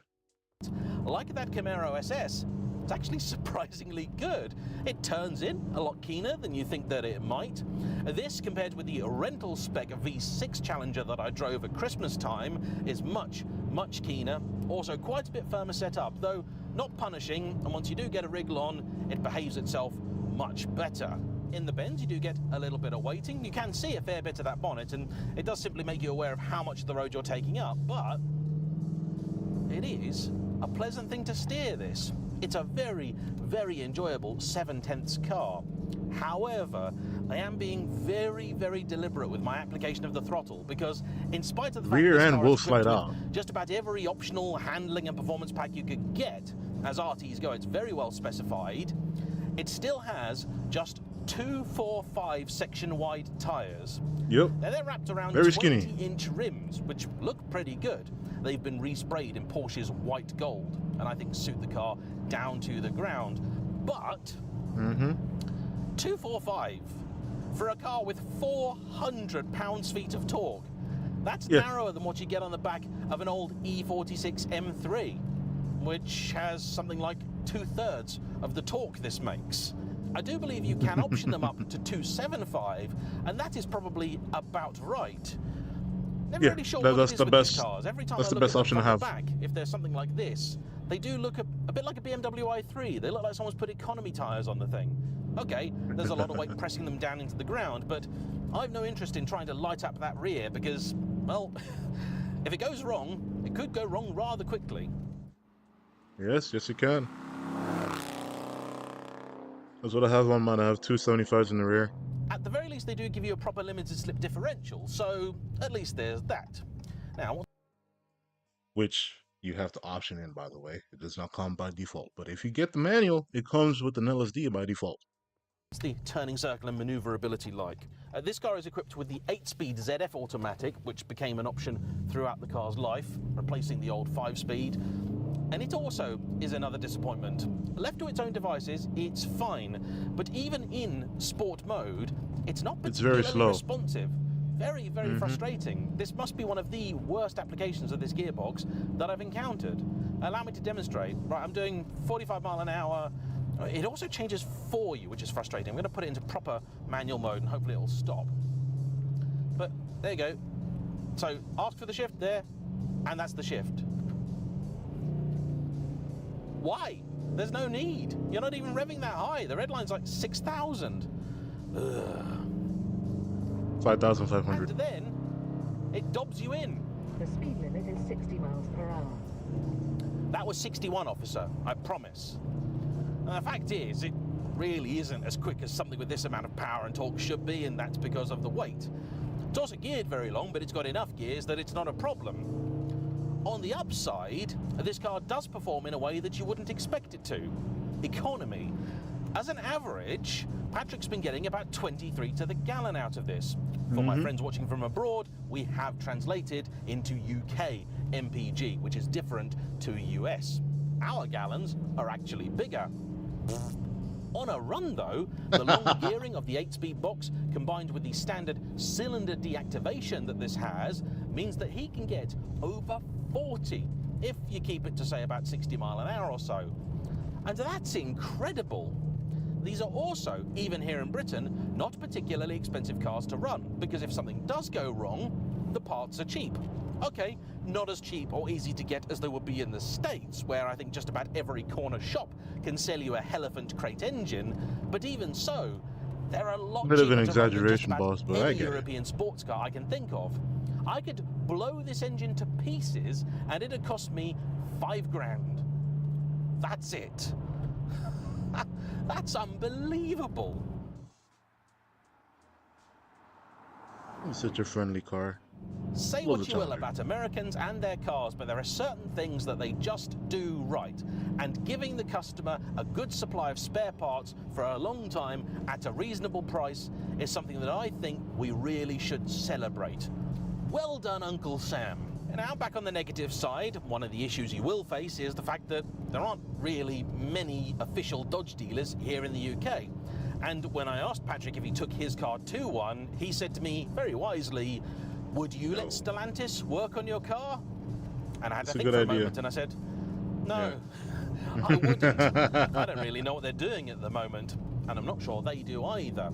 Like that Camaro SS, it's actually surprisingly good. It turns in a lot keener than you think that it might. This, compared with the rental spec V6 Challenger that I drove at Christmas time, is much, much keener. Also quite a bit firmer set up, though not punishing, and once you do get a wriggle on, it behaves itself much better. In the bends, you do get a little bit of weighting. You can see a fair bit of that bonnet, and it does simply make you aware of how much of the road you're taking up, but it is a pleasant thing to steer this. It's a very, very enjoyable 7/10 car. However, I am being very, very deliberate with my application of the throttle because in spite of the fact rear this end car will is slide equipped out. with just about every optional handling and performance pack you could get, as RTs go, it's very well specified, it still has just 245 section wide tyres. Yep. Now they're wrapped around Very 20-inch rims, which look pretty good. They've been resprayed in Porsche's white gold, and I think suit the car down to the ground. But 245 for a car with 400 pounds-feet of torque. That's narrower than what you get on the back of an old E46 M3, which has something like 2/3 of the torque this makes. I do believe you can option them up to 275, and that is probably about right. Never really sure what it is with these cars. Every time I look at them from the back, if there's something like this, they do look a bit like a BMW i3. They look like someone's put economy tyres on the thing. Okay, there's a lot of weight pressing them down into the ground, but I've no interest in trying to light up that rear because, well, if it goes wrong, it could go wrong rather quickly. Yes, yes it can. That's what I have on mine. I have 275s in the rear. At the very least, they do give you a proper limited slip differential, so at least there's that. Now, which you have to option in, by the way. It does not come by default. But if you get the manual, it comes with an LSD by default. what's the turning circle and maneuverability like? This car is equipped with the 8-speed ZF automatic, which became an option throughout the car's life, replacing the old 5-speed. And it also is another disappointment. Left to its own devices, it's fine, but even in sport mode, it's not particularly responsive. Very, very frustrating. This must be one of the worst applications of this gearbox that I've encountered. Allow me to demonstrate. Right, I'm doing 45 mile an hour. It also changes for you, which is frustrating. I'm going to put it into proper manual mode and hopefully it'll stop. But there you go. So ask for the shift there, and that's the shift. Why? There's no need. You're not even revving that high. The red line's like 6,000. 5,500. And then it dobs you in. The speed limit is 60 miles per hour. That was 61, officer, I promise. And the fact is, it really isn't as quick as something with this amount of power and torque should be, and that's because of the weight. It's also geared very long, but it's got enough gears that it's not a problem. On the upside, this car does perform in a way that you wouldn't expect it to. Economy. As an average, Patrick's been getting about 23 to the gallon out of this. For my friends watching from abroad, we have translated into UK MPG, which is different to US. Our gallons are actually bigger. On a run though, the long gearing of the 8-speed box combined with the standard cylinder deactivation that this has means that he can get over 40 if you keep it to say about 60 mile an hour or so. And that's incredible. These are also, even here in Britain, not particularly expensive cars to run, because if something does go wrong, the parts are cheap. Okay, not as cheap or easy to get as they would be in the States, where I think just about every corner shop can sell you a Helephant crate engine, but even so, there are a lot Bit of an cheaper to run than just exaggeration, about boss, but I any get it. European sports car I can think of. I could blow this engine to pieces and it'd cost me 5 grand. That's it. That's unbelievable. It's such a friendly car. Say Love what the you will Challenger. about Americans and their cars, but there are certain things that they just do right. And giving the customer a good supply of spare parts for a long time at a reasonable price is something that I think we really should celebrate. Well done, Uncle Sam. Now, back on the negative side, one of the issues you will face is the fact that there aren't really many official Dodge dealers here in the UK. And when I asked Patrick if he took his car to one, he said to me, very wisely, would you let Stellantis work on your car? And I had That's to a think good for a idea. moment, and I said, no, I wouldn't. I don't really know what they're doing at the moment, and I'm not sure they do either.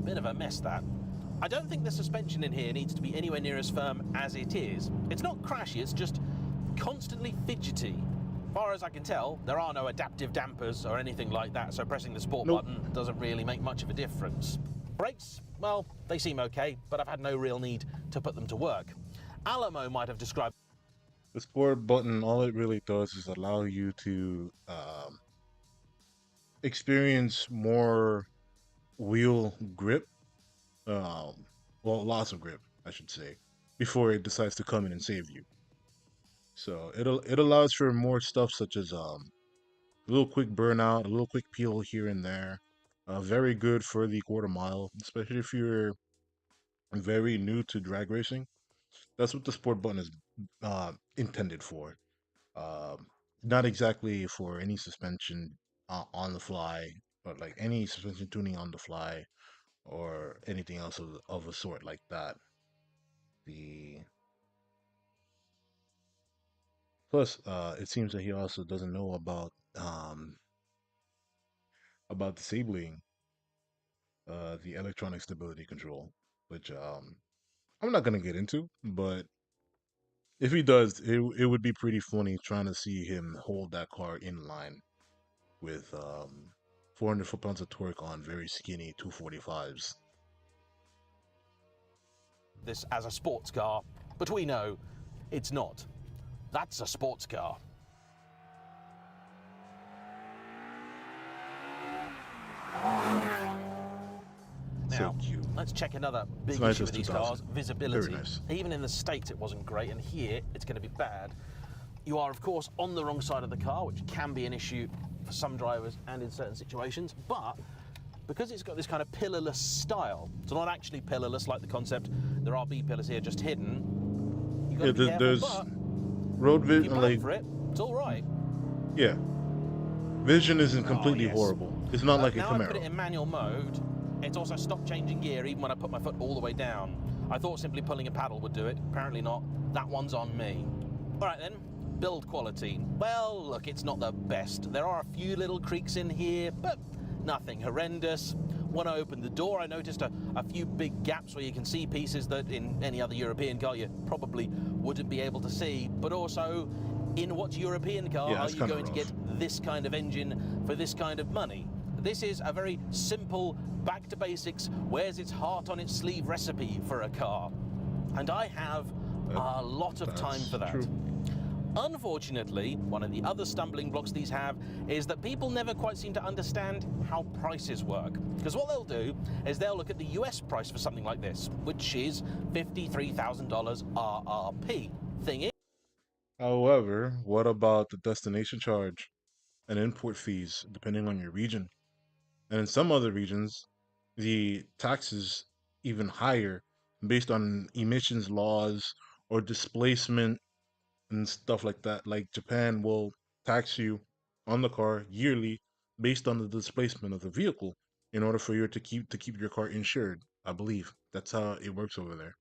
Bit of a mess, that. I don't think the suspension in here needs to be anywhere near as firm as it is. It's not crashy, it's just constantly fidgety. As far as I can tell, there are no adaptive dampers or anything like that, so pressing the sport button doesn't really make much of a difference. Brakes, well, they seem okay, but I've had no real need to put them to work. Alamo might have described The sport button, all it really does is allow you to experience more wheel grip. Well, lots of grip, I should say, before it decides to come in and save you. So it allows for more stuff such as a little quick burnout, a little quick peel here and there. Very good for the quarter mile, especially if you're very new to drag racing. That's what the sport button is intended for. Not exactly for any suspension on the fly, but like any suspension tuning on the fly or anything else of a sort like that. The plus, it seems that he also doesn't know about disabling the electronic stability control, which I'm not gonna get into, but if he does, it would be pretty funny trying to see him hold that car in line with 400 foot-pounds of torque on very skinny 245s. this as a sports car, but we know it's not. That's a sports car. So Now, cute. let's check another big nice issue as with these 2000. cars, visibility. Very nice. Even in the States it wasn't great, and here it's going to be bad. You are, of course, on the wrong side of the car, which can be an issue for some drivers and in certain situations, but because it's got this kind of pillarless style, it's not actually pillarless like the concept, there are B-pillars here just hidden. You've got to be careful, There's but road if you vision, plan like, for it, it's all right. yeah. Vision isn't completely yes. horrible. It's not like a now I put it Camaro. in manual mode. It's also stopped changing gear even when I put my foot all the way down. I thought simply pulling a paddle would do it. Apparently not. That one's on me. All right then, build quality. Well, look, it's not the best. There are a few little creaks in here, but nothing horrendous. when I opened the door, I noticed a few big gaps where you can see pieces that in any other European car you probably wouldn't be able to see. But also, in what European car are you going to get this kind of engine for this kind of money? This is a very simple, back to basics, wears its heart on its sleeve recipe for a car. And I have a lot of time for that. True. Unfortunately, one of the other stumbling blocks these have is that people never quite seem to understand how prices work. Because what they'll do is they'll look at the US price for something like this, which is $53,000 RRP. Thing is, However, what about the destination charge and import fees, depending on your region? And in some other regions, the taxes even higher based on emissions laws or displacement and stuff like that. Like Japan will tax you on the car yearly based on the displacement of the vehicle in order for you to keep your car insured. I believe that's how it works over there.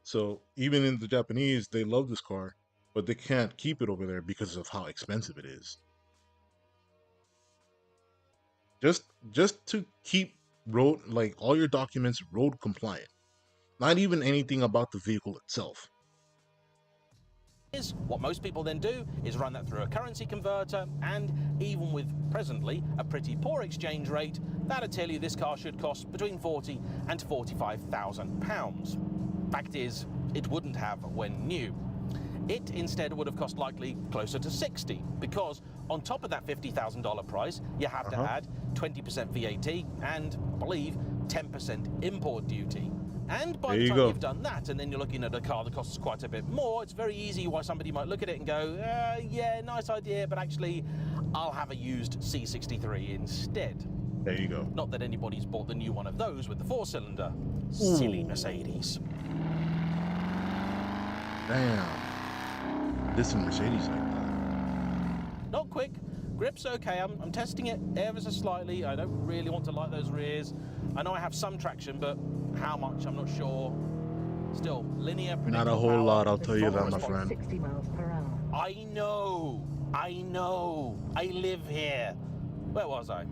So even in the Japanese, they love this car, but they can't keep it over there because of how expensive it is. Just to keep road, like, all your documents road compliant, not even anything about the vehicle itself. what most people then do is run that through a currency converter, and even with presently a pretty poor exchange rate, that'll tell you this car should cost between £40,000 and £45,000. Fact is, it wouldn't have when new. It instead would have cost likely closer to 60, because on top of that $50,000 price, you have to add 20% VAT and, I believe, 10% import duty. And by the time you've done that, and then you're looking at a car that costs quite a bit more, it's very easy why somebody might look at it and go, yeah, nice idea, but actually, I'll have a used C63 instead. There you go. Not that anybody's bought the new one of those with the 4-cylinder. Silly Mercedes. Damn. This and Mercedes like that. Not quick. Grip's okay. I'm testing it ever so slightly. I don't really want to light those rears. I know I have some traction, but how much, I'm not sure. Still, linear, not a whole lot, I'll tell you that, my friend. 60 miles per hour. I know. I live here. Where was I?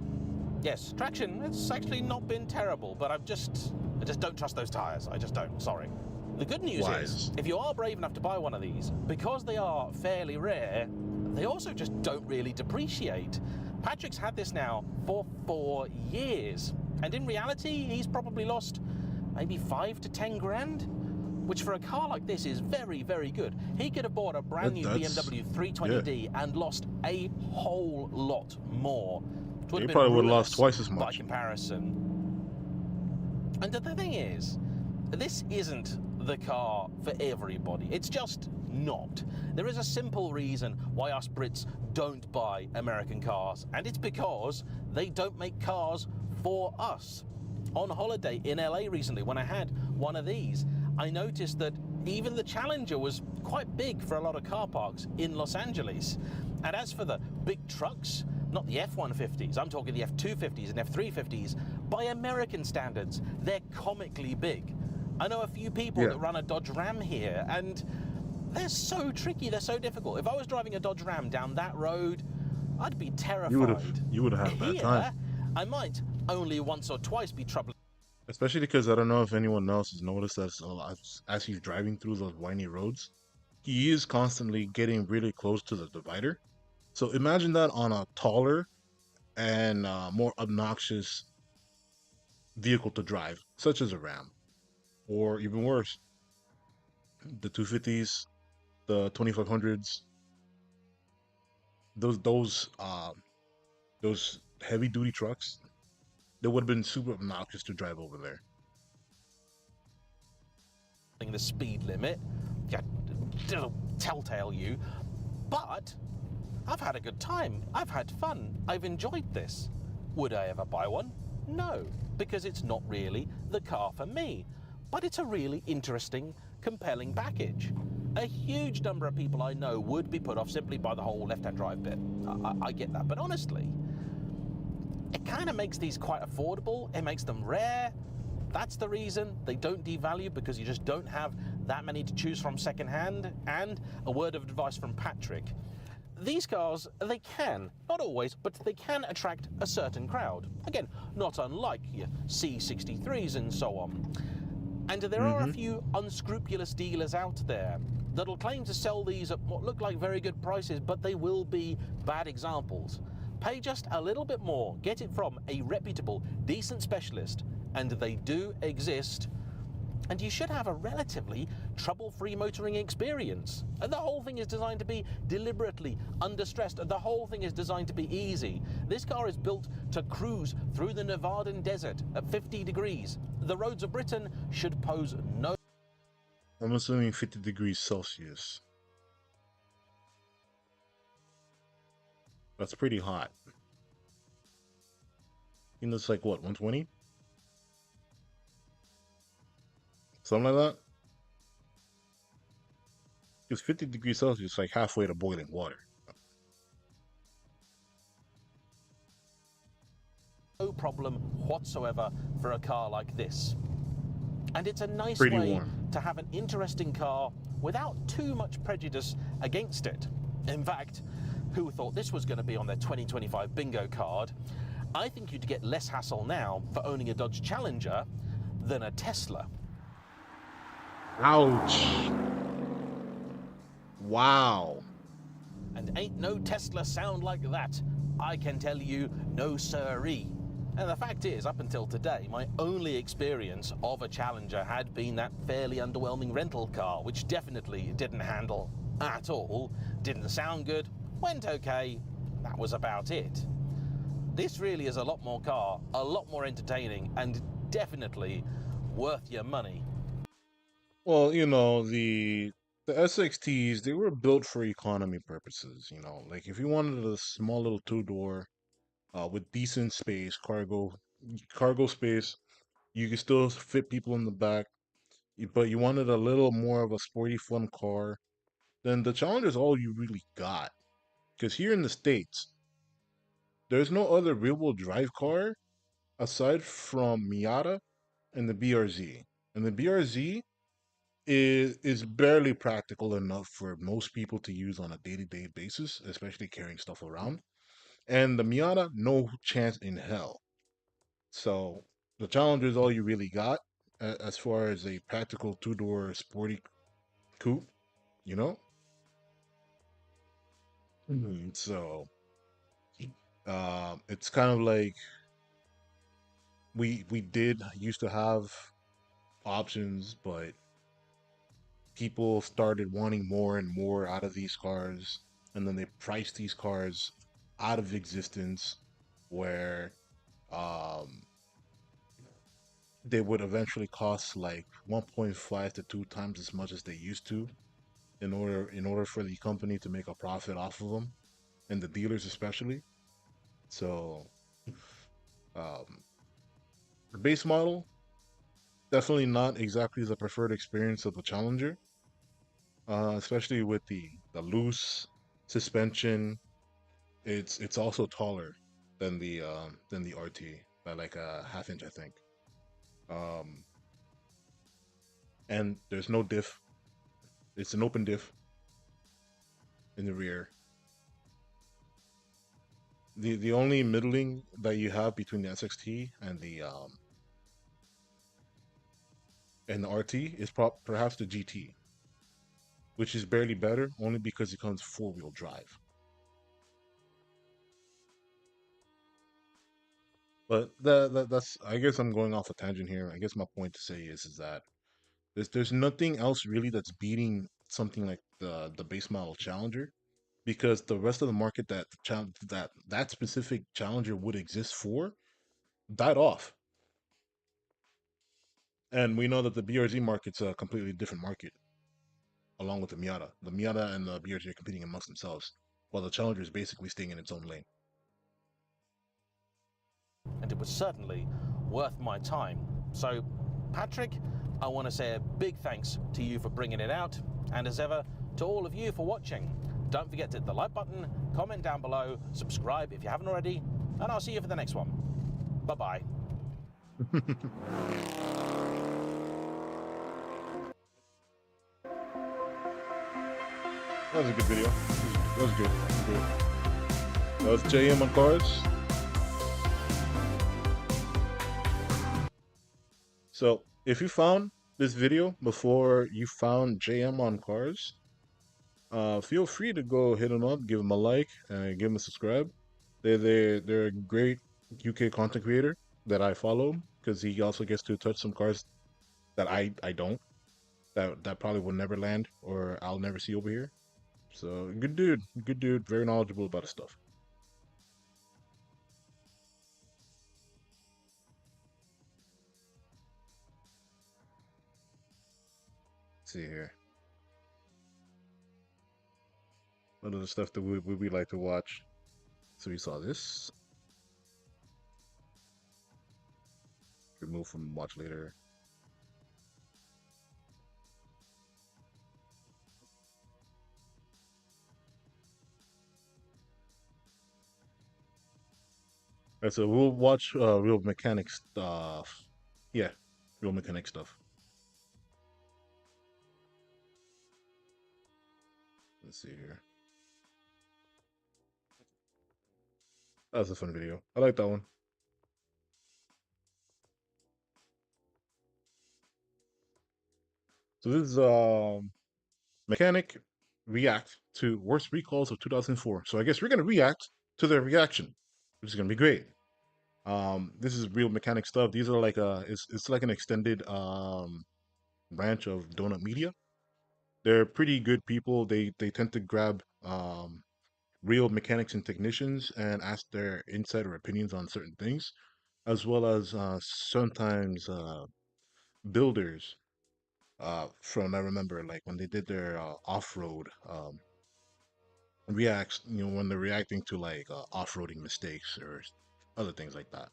Yes, traction. It's actually not been terrible, but I just don't trust those tires. I just don't. Sorry. The good news is, if you are brave enough to buy one of these, because they are fairly rare, they also just don't really depreciate. Patrick's had this now for 4 years, and in reality, he's probably lost maybe 5 to 10 grand, which for a car like this is very, very good. He could have bought a brand new BMW 320D and lost a whole lot more. He probably would have lost twice as much by comparison. And the thing is, this isn't the car for everybody. It's just not. There is a simple reason why us Brits don't buy American cars, and it's because they don't make cars for us. On holiday in LA recently, when I had one of these, I noticed that even the Challenger was quite big for a lot of car parks in Los Angeles. And as for the big trucks, not the F-150s, I'm talking the F-250s and F-350s, by American standards, they're comically big. I know a few people that run a Dodge Ram here, and they're so tricky, they're so difficult. If I was driving a Dodge Ram down that road, I'd be terrified. You would have had a bad time. I might only once or twice be troubled. Especially because I don't know if anyone else has noticed as he's driving through those windy roads, he is constantly getting really close to the divider. So imagine that on a taller and more obnoxious vehicle to drive, such as a Ram. Or even worse, the 250s, the 2500s, those heavy duty trucks, that would have been super obnoxious to drive over there. The speed limit, telltale you, but I've had a good time. I've had fun. I've enjoyed this. Would I ever buy one? No, because it's not really the car for me. But it's a really interesting, compelling package. A huge number of people I know would be put off simply by the whole left-hand drive bit. I get that, but honestly, it kind of makes these quite affordable. It makes them rare. That's the reason they don't devalue, because you just don't have that many to choose from second-hand. And a word of advice from Patrick, these cars, they can, not always, but they can attract a certain crowd. Again, not unlike your C63s and so on. And there are a few unscrupulous dealers out there that'll claim to sell these at what look like very good prices, but they will be bad examples. Pay just a little bit more, get it from a reputable, decent specialist, and they do exist. And you should have a relatively trouble-free motoring experience. And the whole thing is designed to be deliberately understressed. The whole thing is designed to be easy. This car is built to cruise through the Nevadan desert at 50 degrees. The roads of Britain should pose no... I'm assuming 50 degrees Celsius. That's pretty hot. I think that's like what, 120? Something like that? Because 50 degrees Celsius is like halfway to boiling water. No problem whatsoever for a car like this. And it's a nice Pretty way warm. to have an interesting car without too much prejudice against it. In fact, who thought this was going to be on their 2025 bingo card? I think you'd get less hassle now for owning a Dodge Challenger than a Tesla. Ouch. Wow. And ain't no Tesla sound like that. I can tell you, no siree. And the fact is, up until today, my only experience of a Challenger had been that fairly underwhelming rental car, which definitely didn't handle at all, didn't sound good, went okay, that was about it. This really is a lot more car, a lot more entertaining, and definitely worth your money. Well, you know, the SXTs, they were built for economy purposes, you know. Like if you wanted a small little two-door with decent space, cargo space, you could still fit people in the back, but you wanted a little more of a sporty fun car, then the Challenger is all you really got. Because here in the States, there's no other rear-wheel drive car aside from Miata and the BRZ. And the BRZ is barely practical enough for most people to use on a day-to-day basis, especially carrying stuff around. And the Miata, no chance in hell. So the Challenger is all you really got as far as a practical two-door sporty coupe, you know? So it's kind of like we did used to have options, but people started wanting more and more out of these cars, and then they priced these cars out of existence, where um, they would eventually cost like 1.5 to 2 times as much as they used to, in order for the company to make a profit off of them, and the dealers especially. So um, the base model, definitely not exactly the preferred experience of the Challenger, especially with the loose suspension. It's also taller than the RT by like a half inch, I think. Um, and there's no diff. It's an open diff in the rear. The only middling that you have between the SXT and the RT is perhaps the GT, which is barely better only because it comes four-wheel drive. But that's, I guess I'm going off a tangent here. I guess my point to say is that there's nothing else really that's beating something like the base model Challenger, because the rest of the market that specific Challenger would exist for died off. And we know that the BRZ market's a completely different market, along with the Miata. The Miata and the BRZ are competing amongst themselves, while the Challenger is basically staying in its own lane. And it was certainly worth my time. So, Patrick, I want to say a big thanks to you for bringing it out, and as ever, to all of you for watching. Don't forget to hit the like button, comment down below, subscribe if you haven't already, and I'll see you for the next one. Bye-bye. That was a good video. was good. Good. That was JM on cars. So if you found this video before you found JM on cars, feel free to go hit them up, give them a like, and give them a subscribe. They're a great UK content creator that I follow because he also gets to touch some cars that I don't, that probably will never land or I'll never see over here. So good dude, very knowledgeable about his stuff. Let's see here. What other stuff that we like to watch? So we saw this. Remove from watch later. Alright, so we'll watch real mechanic stuff. Yeah, real mechanic stuff. Let's see here. That was a fun video. I like that one. So this is mechanic react to worst recalls of 2004. So I guess we're gonna react to their reaction, which is gonna be great. This is real mechanic stuff. These are like it's like an extended branch of Donut Media. They're pretty good people. They tend to grab real mechanics and technicians and ask their insight or opinions on certain things, as well as sometimes builders. From I remember like when they did their off-road reacts, when they're reacting to like off-roading mistakes or other things like that.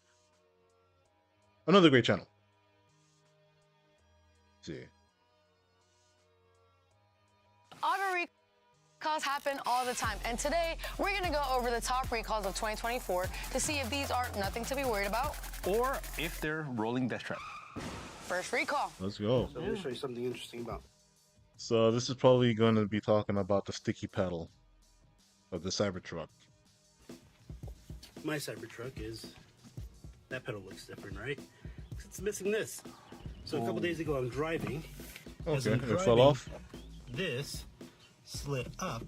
Another great channel. Let's see. Auto recalls happen all the time, and today we're going to go over the top recalls of 2024 to see if these are nothing to be worried about, Or if they're rolling death trap. First recall. Let's go. So I'm going to show you something interesting about. So this is probably going to be talking about the sticky pedal of the Cybertruck. My Cybertruck is, that pedal looks different, right? It's missing this. So a couple days ago I'm driving. As Okay, I'm it fell driving, off. This slid up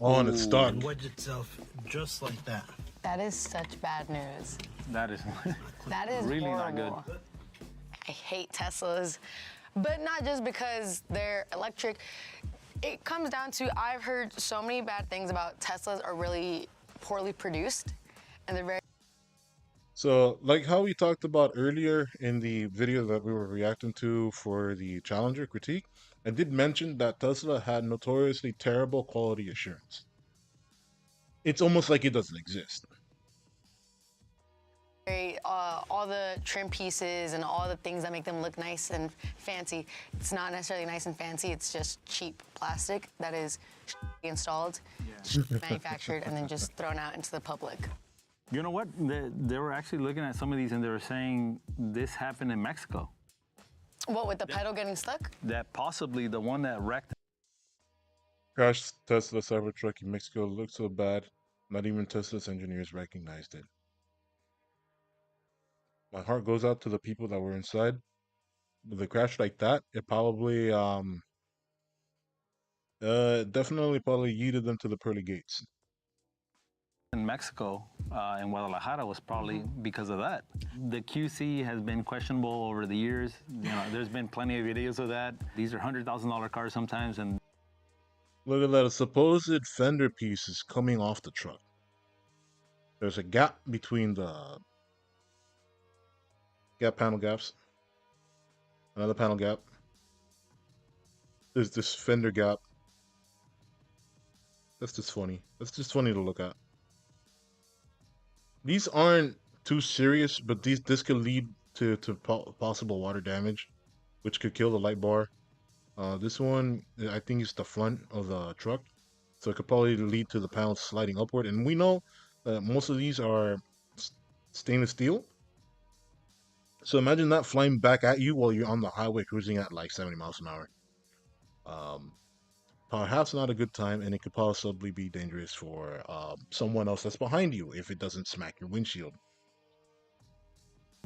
Oh, and it's stuck. and wedged itself just like that. That is such bad news. That is That is really horrible. not good. I hate Teslas, but not just because they're electric. It comes down to I've heard so many bad things about Teslas are really poorly produced, and they're very So, like how we talked about earlier in the video that we were reacting to for the Challenger critique, I did mention that Tesla had notoriously terrible quality assurance. It's almost like it doesn't exist. all the trim pieces and all the things that make them look nice and fancy. It's not necessarily nice and fancy, it's just cheap plastic that is installed, manufactured, and then just thrown out into the public. You know what? They were actually looking at some of these and they were saying this happened in Mexico. What, with the pedal getting stuck? That possibly the one that wrecked. Crashed Tesla Cybertruck in Mexico looked so bad, not even Tesla's engineers recognized it. My heart goes out to the people that were inside. With a crash like that, it probably definitely probably yeeted them to the pearly gates. In Mexico, in Guadalajara, was probably because of that. The QC has been questionable over the years. You know, there's been plenty of videos of that. These are $100,000 cars sometimes, and Look at that, a supposed fender piece is coming off the truck. There's a gap between the panel gaps. Another panel gap. There's this fender gap. That's just funny. That's just funny to look at. These aren't too serious, but this could lead to possible water damage, which could kill the light bar. This one, I think, is the front of the truck, so it could probably lead to the panels sliding upward. And we know that most of these are stainless steel. So imagine that flying back at you while you're on the highway cruising at like 70 miles an hour. perhaps not a good time, and it could possibly be dangerous for someone else that's behind you if it doesn't smack your windshield.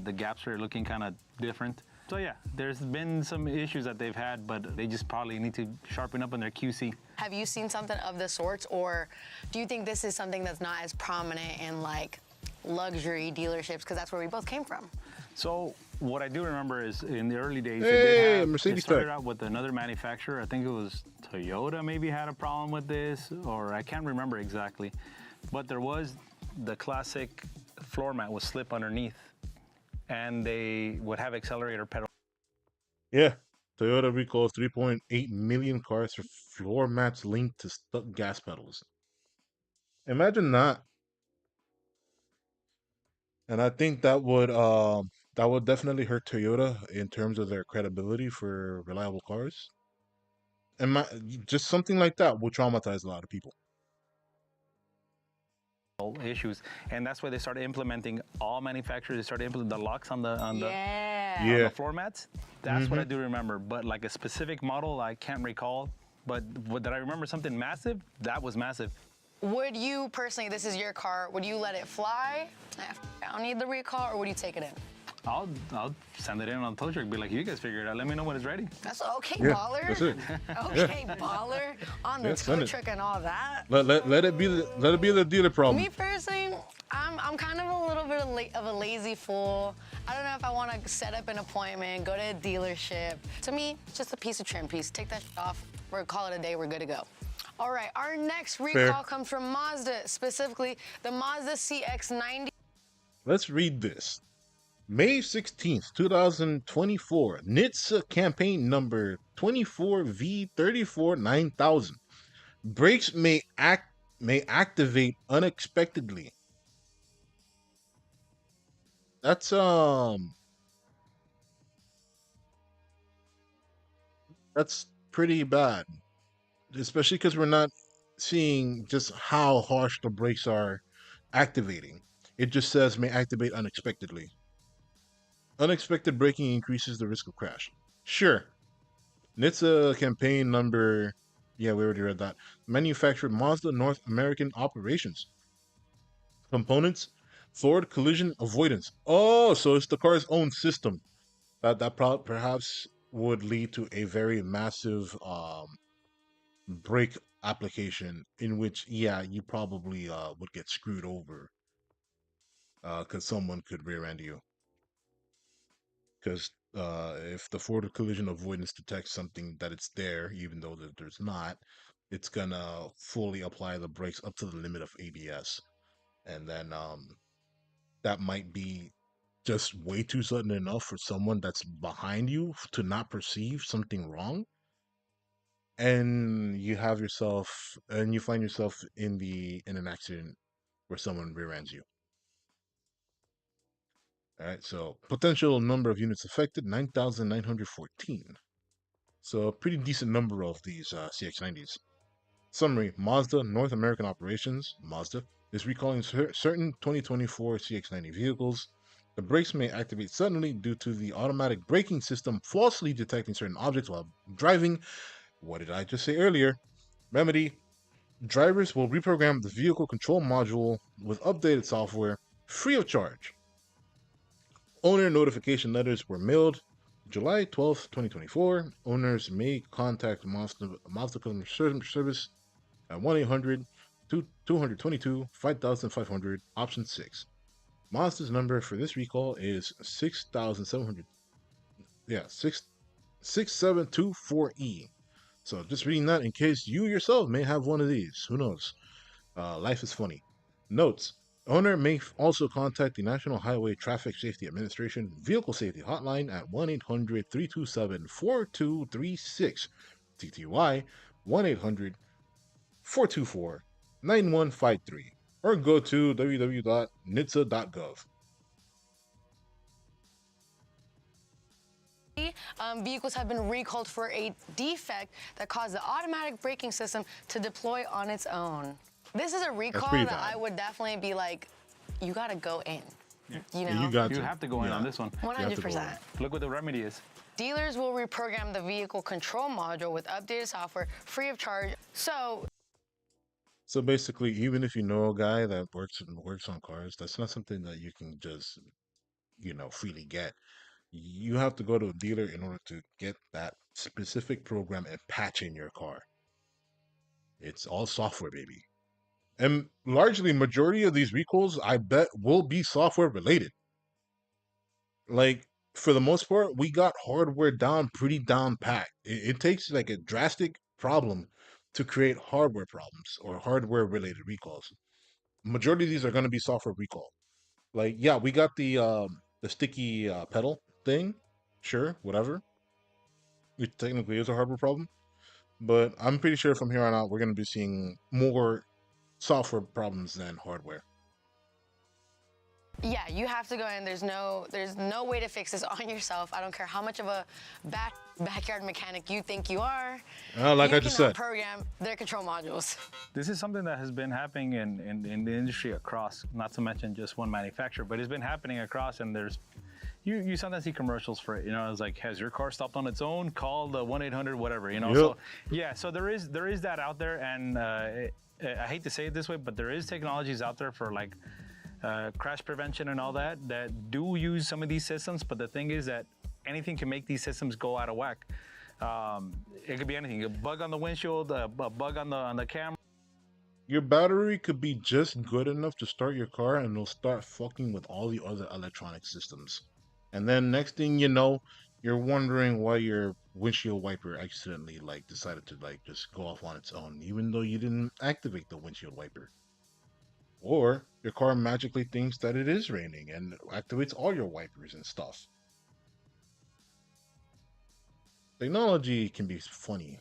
The gaps are looking kind of different. So yeah, there's been some issues that they've had, but they just probably need to sharpen up on their QC. Have you seen something of the sorts, or do you think this is something that's not as prominent in like luxury dealerships? Because that's where we both came from. So what I do remember is in the early days, Hey, they Mercedes started tech. out with another manufacturer. I think it was Toyota maybe had a problem with this, or I can't remember exactly. But there was the classic floor mat would slip underneath, and they would have accelerator pedal. Yeah, Toyota recalls 3.8 million cars for floor mats linked to stuck gas pedals. Imagine that. And I think that would definitely hurt Toyota in terms of their credibility for reliable cars. And just something like that would traumatize a lot of people. Issues, and that's why they started implementing, all manufacturers, they started implementing the locks on the Yeah. floor mats. That's what I do remember, but like a specific model I can't recall. But did I remember something massive? That was massive. Would you personally, this is your car, would you let it fly? I don't need the recall, or would you take it in? I'll send it in on the tow truck, be like, you guys figure it out, let me know when it's ready. That's okay, Yeah, baller. that's it. Okay, baller. On the Yeah, tow send it. truck and all that. Let it be the dealer problem. Me personally, I'm kind of a little bit of a lazy fool. I don't know if I want to set up an appointment, go to a dealership. To me, just a piece of trim piece. Take that off. We're call it a day. We're good to go. All right, our next recall comes from Mazda, specifically the Mazda CX-90. Let's read this. May 16th, 2024, NHTSA campaign number 24V349000. Brakes may activate unexpectedly. That's pretty bad, especially because we're not seeing just how harsh the brakes are activating. It just says may activate unexpectedly. Unexpected braking increases the risk of crash. Sure. NHTSA campaign number, yeah, we already read that. Manufactured Mazda North American operations. Components, Ford collision avoidance. Oh, so it's the car's own system. That perhaps would lead to a very massive brake application in which, yeah, you probably would get screwed over because someone could rear end you. Because if the Ford collision avoidance detects something that it's there, even though there's not, it's gonna fully apply the brakes up to the limit of ABS, and then that might be just way too sudden enough for someone that's behind you to not perceive something wrong, and you find yourself in an accident where someone rear ends you. All right, so potential number of units affected, 9,914. So a pretty decent number of these CX-90s. Summary, Mazda North American operations, Mazda, is recalling certain 2024 CX-90 vehicles. The brakes may activate suddenly due to the automatic braking system falsely detecting certain objects while driving. What did I just say earlier? Remedy, drivers will reprogram the vehicle control module with updated software free of charge. Owner notification letters were mailed July 12th, 2024. Owners may contact Mazda customer service at 1-800-222-5500, option 6. Mazda's number for this recall is 6724E. Yeah, 6724E. So just reading that in case you yourself may have one of these. Who knows? Life is funny. Notes. Owner may also contact the National Highway Traffic Safety Administration Vehicle Safety Hotline at 1-800-327-4236, TTY 1-800-424-9153, or go to www.nhtsa.gov. Vehicles have been recalled for a defect that caused the automatic braking system to deploy on its own. This is a recall that bad. I would definitely be like, you gotta go in. You know? You You have to go in on this one. 100%. Look what the remedy is. Dealers will reprogram the vehicle control module with updated software free of charge. So basically, even if you know a guy that works on cars, that's not something that you can just, freely get. You have to go to a dealer in order to get that specific program and patch in your car. It's all software, baby. And largely, majority of these recalls, I bet, will be software related. Like, for the most part, we got hardware down pretty down packed. It takes like a drastic problem to create hardware problems or hardware related recalls. Majority of these are going to be software recall. Like, yeah, we got the sticky pedal thing. Sure, whatever. It technically is a hardware problem, but I'm pretty sure from here on out we're going to be seeing more software problems than hardware. yeah, you have to go in. There's no way to fix this on yourself. I don't care how much of a backyard mechanic you think you are. Like you I just cannot said, program their control modules. This is something that has been happening in the industry across, not to mention just one manufacturer, but it's been happening across, and there's you sometimes see commercials for it. It's like, has your car stopped on its own? Call the 1-800 whatever. Yep. So yeah, so there is that out there, and I hate to say it this way, but there is technologies out there for like crash prevention and all that do use some of these systems. But the thing is that anything can make these systems go out of whack. It could be anything: a bug on the windshield, a bug on the camera. your battery could be just good enough to start your car, and it'll start fucking with all the other electronic systems. And then next thing you know, you're wondering why your windshield wiper accidentally decided to just go off on its own, even though you didn't activate the windshield wiper. Or your car magically thinks that it is raining and activates all your wipers and stuff. Technology can be funny,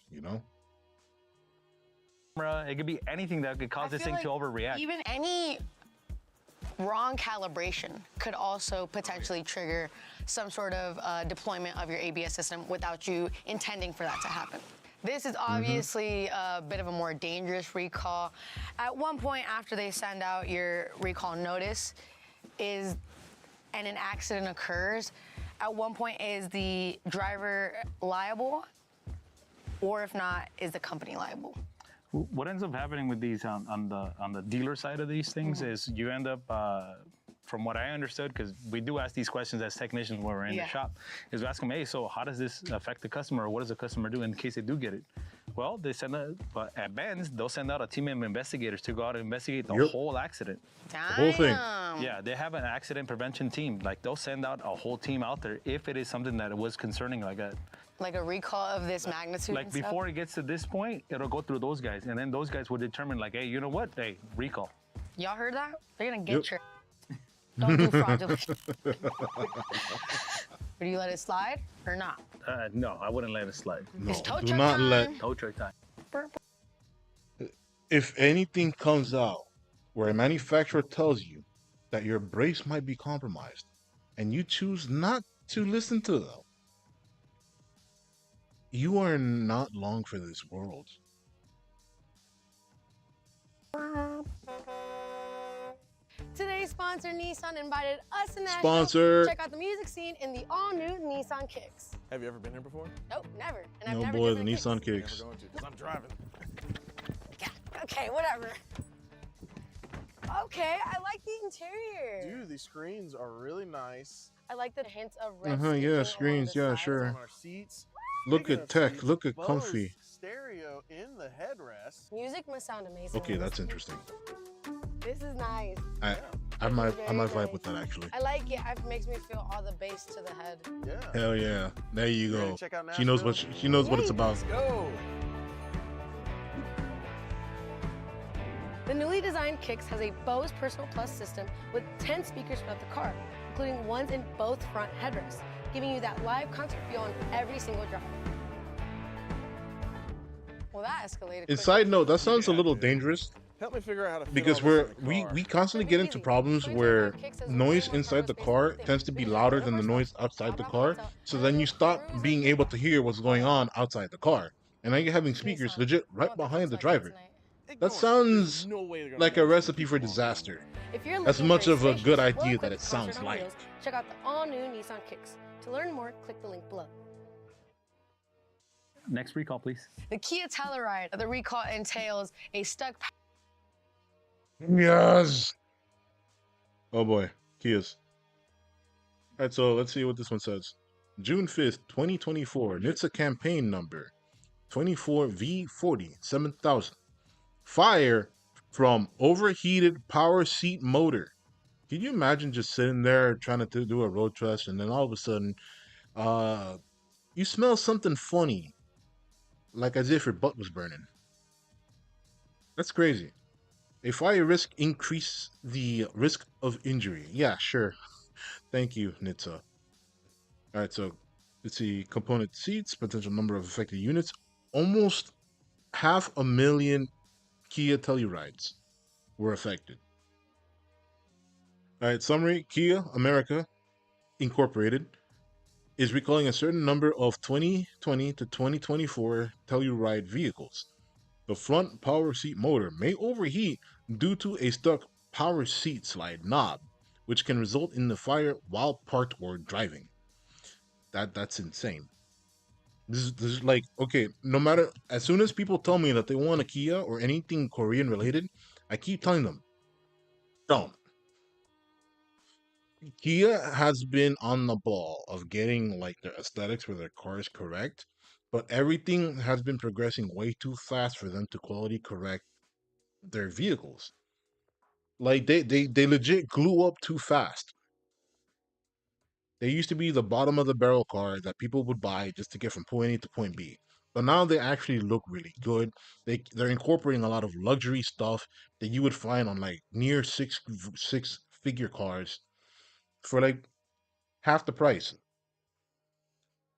It could be anything that could cause I this feel thing to like overreact. Even any wrong calibration could also potentially trigger some sort of deployment of your ABS system without you intending for that to happen. This is obviously a bit of a more dangerous recall. At one point after they send out your recall notice and an accident occurs, at one point is the driver liable, or if not, is the company liable? What ends up happening with these on the dealer side of these things is you end up, from what I understood, because we do ask these questions as technicians when we're in the shop, is we ask them, hey, so how does this affect the customer, or what does the customer do in case they do get it? Well, they send at Benz, they'll send out a team of investigators to go out and investigate the whole accident. Damn. The whole thing. Yeah, they have an accident prevention team. Like, they'll send out a whole team out there if it is something that was concerning, like a recall of this magnitude. like before it gets to this point, it'll go through those guys, and then those guys will determine, like, hey, you know what? Hey, recall. Y'all heard that? They're gonna get your. Don't do fraudulent. Would you let it slide or not? No, I wouldn't let it slide. No, It's tow do truck not time. let. Tow truck time. If anything comes out where a manufacturer tells you that your brakes might be compromised, and you choose not to listen to them, you are not long for this world. Today's sponsor, Nissan, invited us in Nashville Sponsor. to check out the music scene in the all-new Nissan Kicks. Have you ever been here before? Nope, never. And I've No never boy, the driven a Nissan Kicks. Kicks. Never going to, because I'm driving. Yeah, okay, whatever. Okay, I like the interior. Dude, these screens are really nice. I like the hints of red. Yeah, stitching along screens, the yeah, sides. sure. On our seats. Look Speaking at of tech, seats, look at Bose comfy. Stereo in the headrest. Music must sound amazing. Okay, on that's this. interesting. This is nice. I might Very vibe nice. with that actually. I like it. It makes me feel all the bass to the head. Yeah. Hell yeah, there you Ready go. to check out She knows what Nashville? she knows what it's Yay. about. Let's go. The newly designed Kicks has a Bose Personal Plus system with 10 speakers throughout the car, including ones in both front headrests, giving you that live concert feel on every single drive. Well, that escalated. And quickly. side note, that sounds a Yeah, little dude. dangerous Help me figure out how to fit because all this in the we car. constantly get into problems where noise inside the car tends to be louder than the noise outside the car. So then you stop being able to hear what's going on outside the car, and now you're having speakers legit right behind the driver. That sounds No way they're gonna like let a us recipe keep for walking. disaster. If you're As looking much for of a spacious, good idea well-equipped that it sounds concert on like. wheels, check out the all-new Nissan Kicks. To learn more, click the link below. Next recall, please. The Kia Telluride, the recall entails a stuck Yes. Oh boy, Kias. All right, so let's see what this one says. June 5th, 2024. NHTSA campaign number 24V40 7000. Fire from overheated power seat motor. Can you imagine just sitting there trying to do a road test and then all of a sudden, you smell something funny, like as if your butt was burning? That's crazy. A fire risk increase the risk of injury. Yeah, sure. Thank you, NHTSA. All right, so let's see. Component seats, potential number of affected units. Almost 500,000 Kia Tellurides were affected. All right, summary. Kia America Incorporated is recalling a certain number of 2020 to 2024 Telluride vehicles. The front power seat motor may overheat due to a stuck power seat slide knob, which can result in the fire while parked or driving. That's insane. This is like, okay, no matter, as soon as people tell me that they want a Kia or anything Korean related, I keep telling them, don't. Kia has been on the ball of getting like their aesthetics for their cars correct, but everything has been progressing way too fast for them to quality correct their vehicles. Like they legit glue up too fast. They used to be the bottom of the barrel car that people would buy just to get from point A to point B. But now they actually look really good. They're incorporating a lot of luxury stuff that you would find on like near six figure cars for like half the price.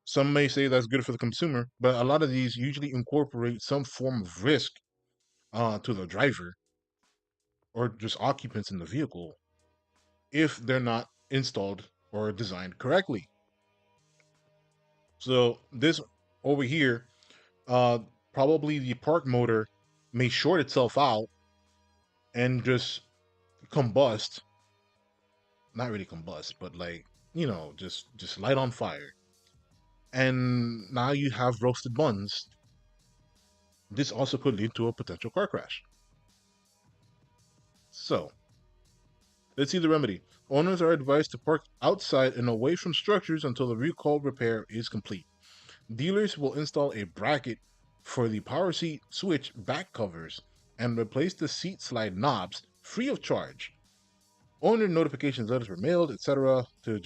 Some may say that's good for the consumer, but a lot of these usually incorporate some form of risk to the driver or just occupants in the vehicle if they're not installed or designed correctly. So this over here, uh, probably the park motor may short itself out and just combust. Not really combust, but like, just light on fire. And now you have roasted buns. This also could lead to a potential car crash. So, let's see the remedy. Owners are advised to park outside and away from structures until the recall repair is complete. Dealers will install a bracket for the power seat switch back covers and replace the seat slide knobs free of charge. Owner notifications letters were mailed, etc. to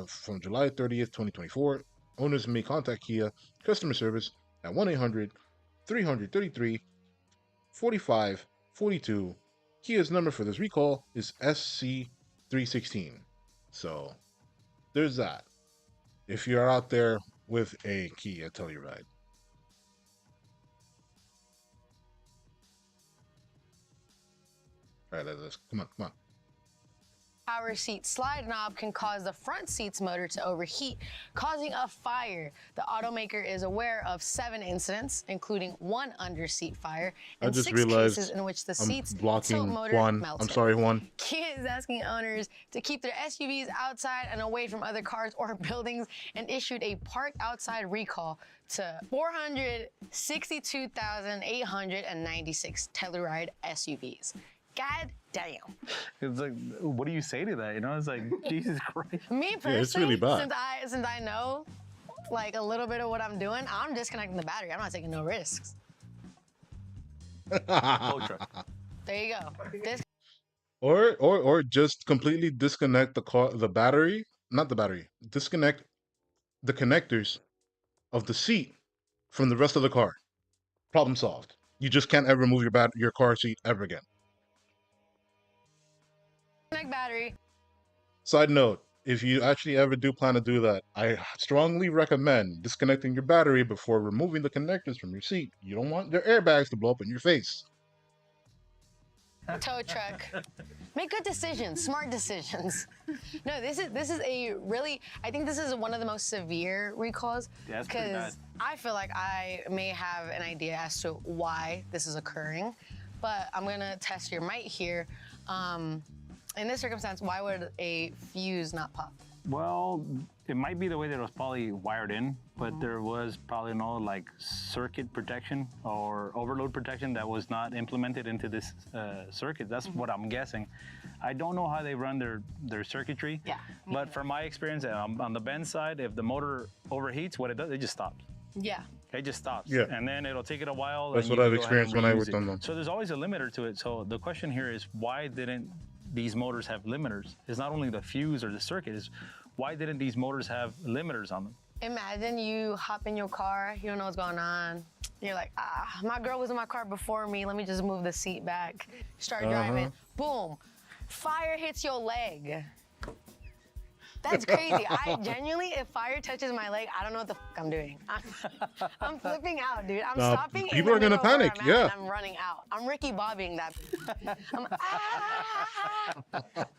from July 30th, 2024. Owners may contact Kia customer service at 1-800-333-4542. Kia's number for this recall is SC316. So, there's that. If you're out there with a Kia Telluride. All right, let's come on. power seat slide knob can cause the front seat's motor to overheat, causing a fire. The automaker is aware of 7 incidents, including 1 underseat fire, and 6 cases in which the seat's tilt motor melted. I'm sorry, Juan. Kia is asking owners to keep their SUVs outside and away from other cars or buildings, and issued a park outside recall to 462,896 Telluride SUVs. God damn. It's like, what do you say to that? You know, it's like, Jesus Christ. Me personally, it's really bad. Since I know like a little bit of what I'm doing, I'm disconnecting the battery. I'm not taking no risks. Ultra. There you go. Or just completely disconnect the battery, not the battery. Disconnect the connectors of the seat from the rest of the car. Problem solved. You just can't ever move your car seat ever again. Disconnect battery. Side note, if you actually ever do plan to do that, I strongly recommend disconnecting your battery before removing the connectors from your seat. You don't want your airbags to blow up in your face. Tow truck. Make good decisions, smart decisions. No, this is a really, I think this is one of the most severe recalls, because I feel like I may have an idea as to why this is occurring, but I'm gonna test your might here. In this circumstance, why would a fuse not pop? Well, it might be the way that it was probably wired in, but there was probably no like circuit protection or overload protection that was not implemented into this circuit. That's what I'm guessing. I don't know how they run their circuitry. Yeah. But from my experience on the Benz side, if the motor overheats, what it does, it just stops. Yeah. It just stops. Yeah. And then it'll take it a while. That's and what you I've can go ahead and experienced when I reuse worked it. on them. So there's always a limiter to it. So the question here is, why didn't these motors have limiters? It's not only the fuse or the circuit, is why didn't these motors have limiters on them? Imagine you hop in your car, you don't know what's going on. You're like, my girl was in my car before me, let me just move the seat back. Start driving, boom, fire hits your leg. That's crazy. I genuinely, if fire touches my leg, I don't know what the fuck I'm doing. I'm flipping out, dude. I'm stopping. People are gonna panic, yeah. And I'm running out. I'm Ricky Bobbying that.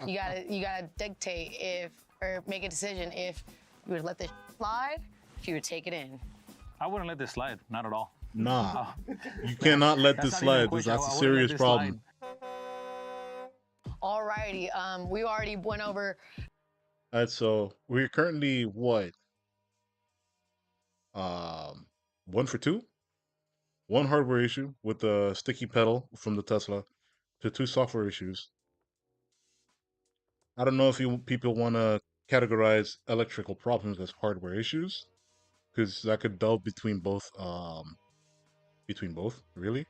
You gotta dictate or make a decision if you would let this slide, if you would take it in. I wouldn't let this slide, not at all. Nah, you cannot let this slide. That's a serious problem. Alrighty, we already went over. All right, so we're currently what? 1 for 2. One hardware issue with the sticky pedal from the Tesla, to 2 software issues. I don't know if people want to categorize electrical problems as hardware issues, because that could delve between both. Really.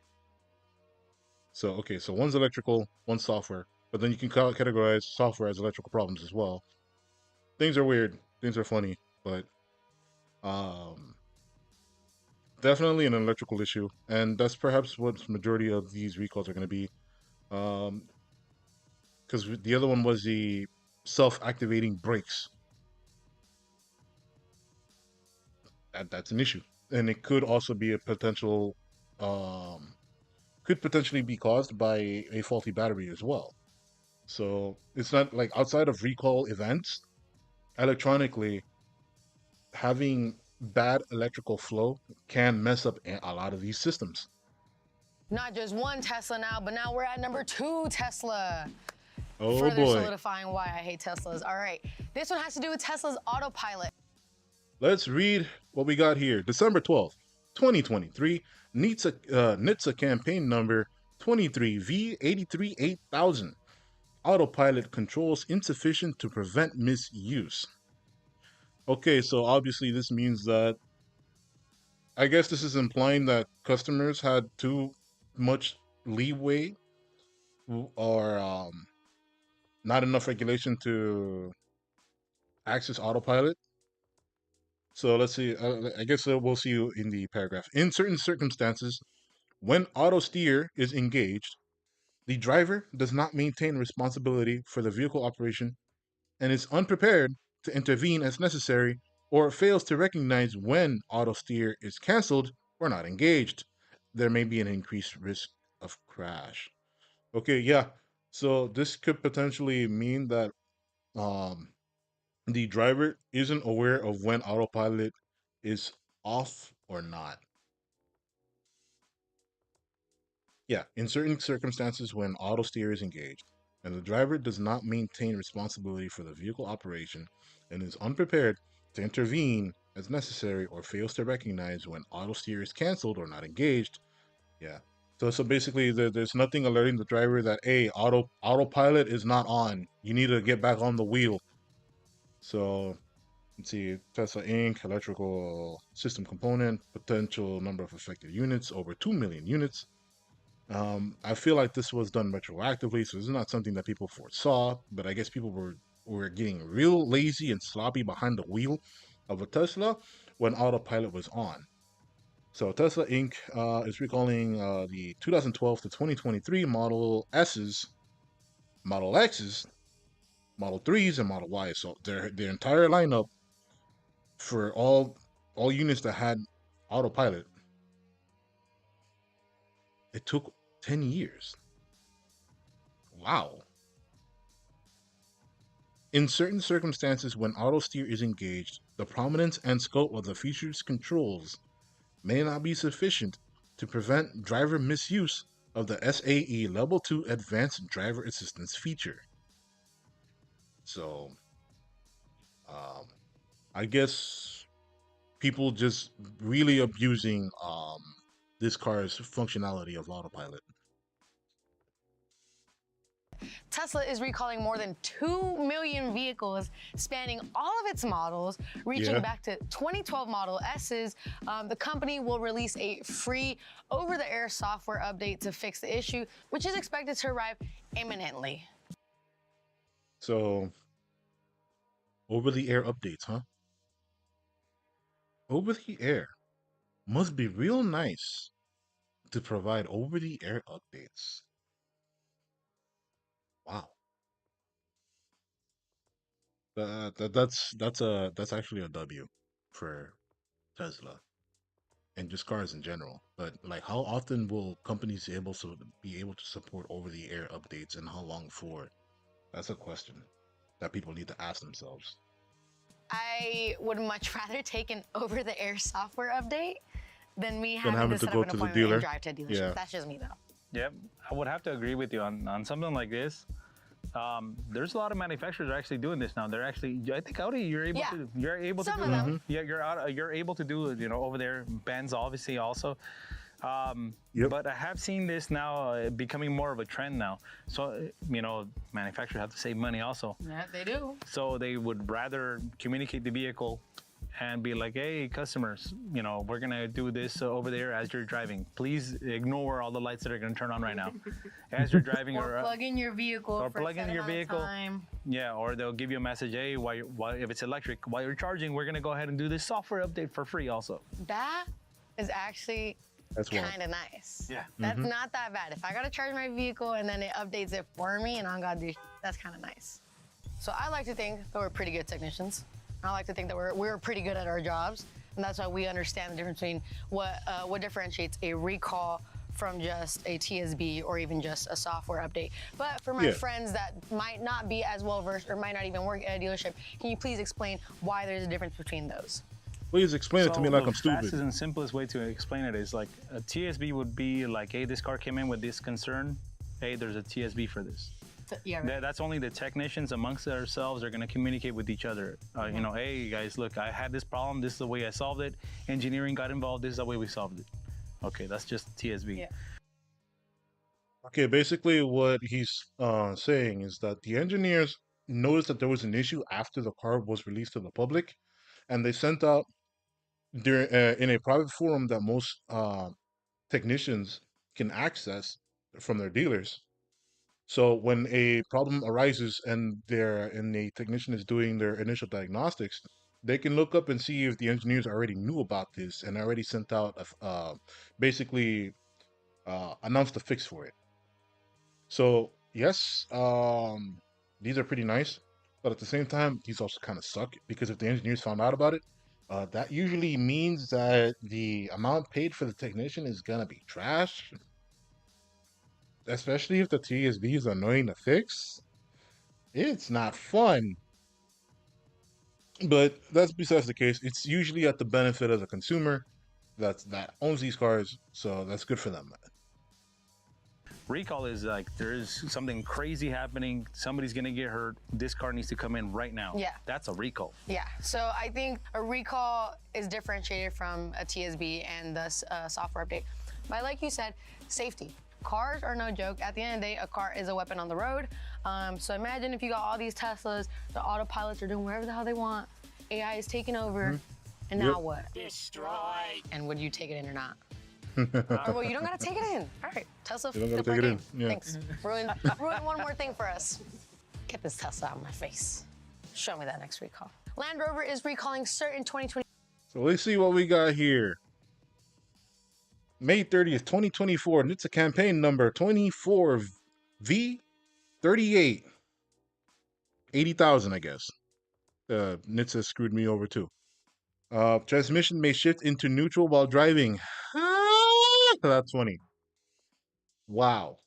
So okay, so one's electrical, one's software, but then you can categorize software as electrical problems as well. Things are weird, things are funny, but definitely an electrical issue, and that's perhaps what the majority of these recalls are going to be. Because the other one was the self-activating brakes. That's an issue, and it could also be a potential, could potentially be caused by a faulty battery as well. So it's not like outside of recall events, electronically having bad electrical flow can mess up a lot of these systems. Not just one Tesla now, but now we're at number 2 Tesla. Oh Further boy. solidifying why I hate Teslas. All right, this one has to do with Tesla's autopilot. Let's read what we got here. December 12th, 2023, NHTSA campaign number 23V838000. Autopilot controls insufficient to prevent misuse. Okay, so obviously this means that, I guess this is implying that customers had too much leeway or not enough regulation to access autopilot. So let's see. I guess we'll see you in the paragraph. In certain circumstances, when auto steer is engaged, the driver does not maintain responsibility for the vehicle operation and is unprepared to intervene as necessary, or fails to recognize when auto steer is canceled or not engaged. There may be an increased risk of crash. Okay, yeah. So this could potentially mean that the driver isn't aware of when autopilot is off or not. Yeah, in certain circumstances when auto steer is engaged and the driver does not maintain responsibility for the vehicle operation and is unprepared to intervene as necessary, or fails to recognize when auto steer is canceled or not engaged. Yeah. So basically there's nothing alerting the driver that, hey, autopilot is not on. You need to get back on the wheel. So let's see, Tesla Inc., electrical system component, potential number of affected units, over 2 million units. I feel like this was done retroactively, so this is not something that people foresaw, but I guess people were getting real lazy and sloppy behind the wheel of a Tesla when autopilot was on. So Tesla Inc. Is recalling the 2012 to 2023 Model S's, Model X's, Model 3s, and Model Ys. So their entire lineup for all units that had autopilot. It took 10 years. Wow. In certain circumstances, when auto steer is engaged, the prominence and scope of the feature's controls may not be sufficient to prevent driver misuse of the SAE Level 2 Advanced Driver Assistance feature. So, I guess people just really abusing this car's functionality of autopilot. Tesla is recalling more than 2 million vehicles spanning all of its models, reaching back to 2012 Model S's. The company will release a free over-the-air software update to fix the issue, which is expected to arrive imminently. So, over-the-air updates, huh? Over-the-air must be real nice to provide over-the-air updates. Wow. That's actually a W for Tesla and just cars in general. But like, how often will companies be able to support over-the-air updates, and how long for? That's a question that people need to ask themselves. I would much rather take an over-the-air software update than me Than having having to to set go up an to the appointment dealer. and drive to a dealership. Yeah. That's just me, though. Yep, I would have to agree with you on something like this. There's a lot of manufacturers are actually doing this now. They're actually, I think Audi, you're able to Some do of them. Yeah, you're able to do, over there. Benz obviously also. Yep. But I have seen this now becoming more of a trend now. So, manufacturers have to save money also. Yeah, they do. So they would rather communicate the vehicle and be like, hey, customers, we're going to do this over there as you're driving. Please ignore all the lights that are going to turn on right now as you're driving. Or plug in your vehicle or for plug in your vehicle. Time. Yeah, or they'll give you a message, hey, if it's electric, while you're charging, we're going to go ahead and do this software update for free also. That is actually kind of nice. Yeah. That's not that bad. If I got to charge my vehicle and then it updates it for me and I don't got to do that's kind of nice. So I like to think that we're pretty good technicians. I like to think that we're pretty good at our jobs, and that's why we understand the difference between what differentiates a recall from just a TSB or even just a software update. But for my friends that might not be as well versed or might not even work at a dealership, can you please explain why there's a difference between those? Please explain it to me like I'm stupid. The fastest and simplest way to explain it is like a TSB would be like, hey, this car came in with this concern. Hey, there's a TSB for this. Yeah, right. That's only the technicians amongst ourselves are going to communicate with each other. Hey guys, look, I had this problem. This is the way I solved it. Engineering got involved. This is the way we solved it. Okay, that's just TSB. Yeah. Okay, basically what he's saying is that the engineers noticed that there was an issue after the car was released to the public, and they sent out in a private forum that most technicians can access from their dealers. So when a problem arises and a technician is doing their initial diagnostics, they can look up and see if the engineers already knew about this and already sent out basically announced a fix for it. So yes, these are pretty nice, but at the same time, these also kind of suck because if the engineers found out about it, that usually means that the amount paid for the technician is gonna be trash. Especially if the TSB is annoying to fix. It's not fun. But that's besides the case. It's usually at the benefit of the consumer that owns these cars, so that's good for them. Recall is like there's something crazy happening. Somebody's gonna get hurt. This car needs to come in right now. Yeah. That's a recall. Yeah. So I think a recall is differentiated from a TSB and the software update. But like you said, safety. Cars are no joke. At the end of the day, a car is a weapon on the road. So imagine if you got all these Teslas, the autopilots are doing whatever the hell they want. AI is taking over, and now what? Destroy. And would you take it in or not? Or well, you don't gotta take it in. All right, Tesla. You don't gotta take it in. Yeah. Thanks. Ruin one more thing for us. Get this Tesla out of my face. Show me that next recall. Land Rover is recalling certain 2020. So let's see what we got here. May 30th, 2024. And it's a campaign number 24V38. 80,000, I guess. NHTSA screwed me over too. Transmission may shift into neutral while driving. That's funny. Wow.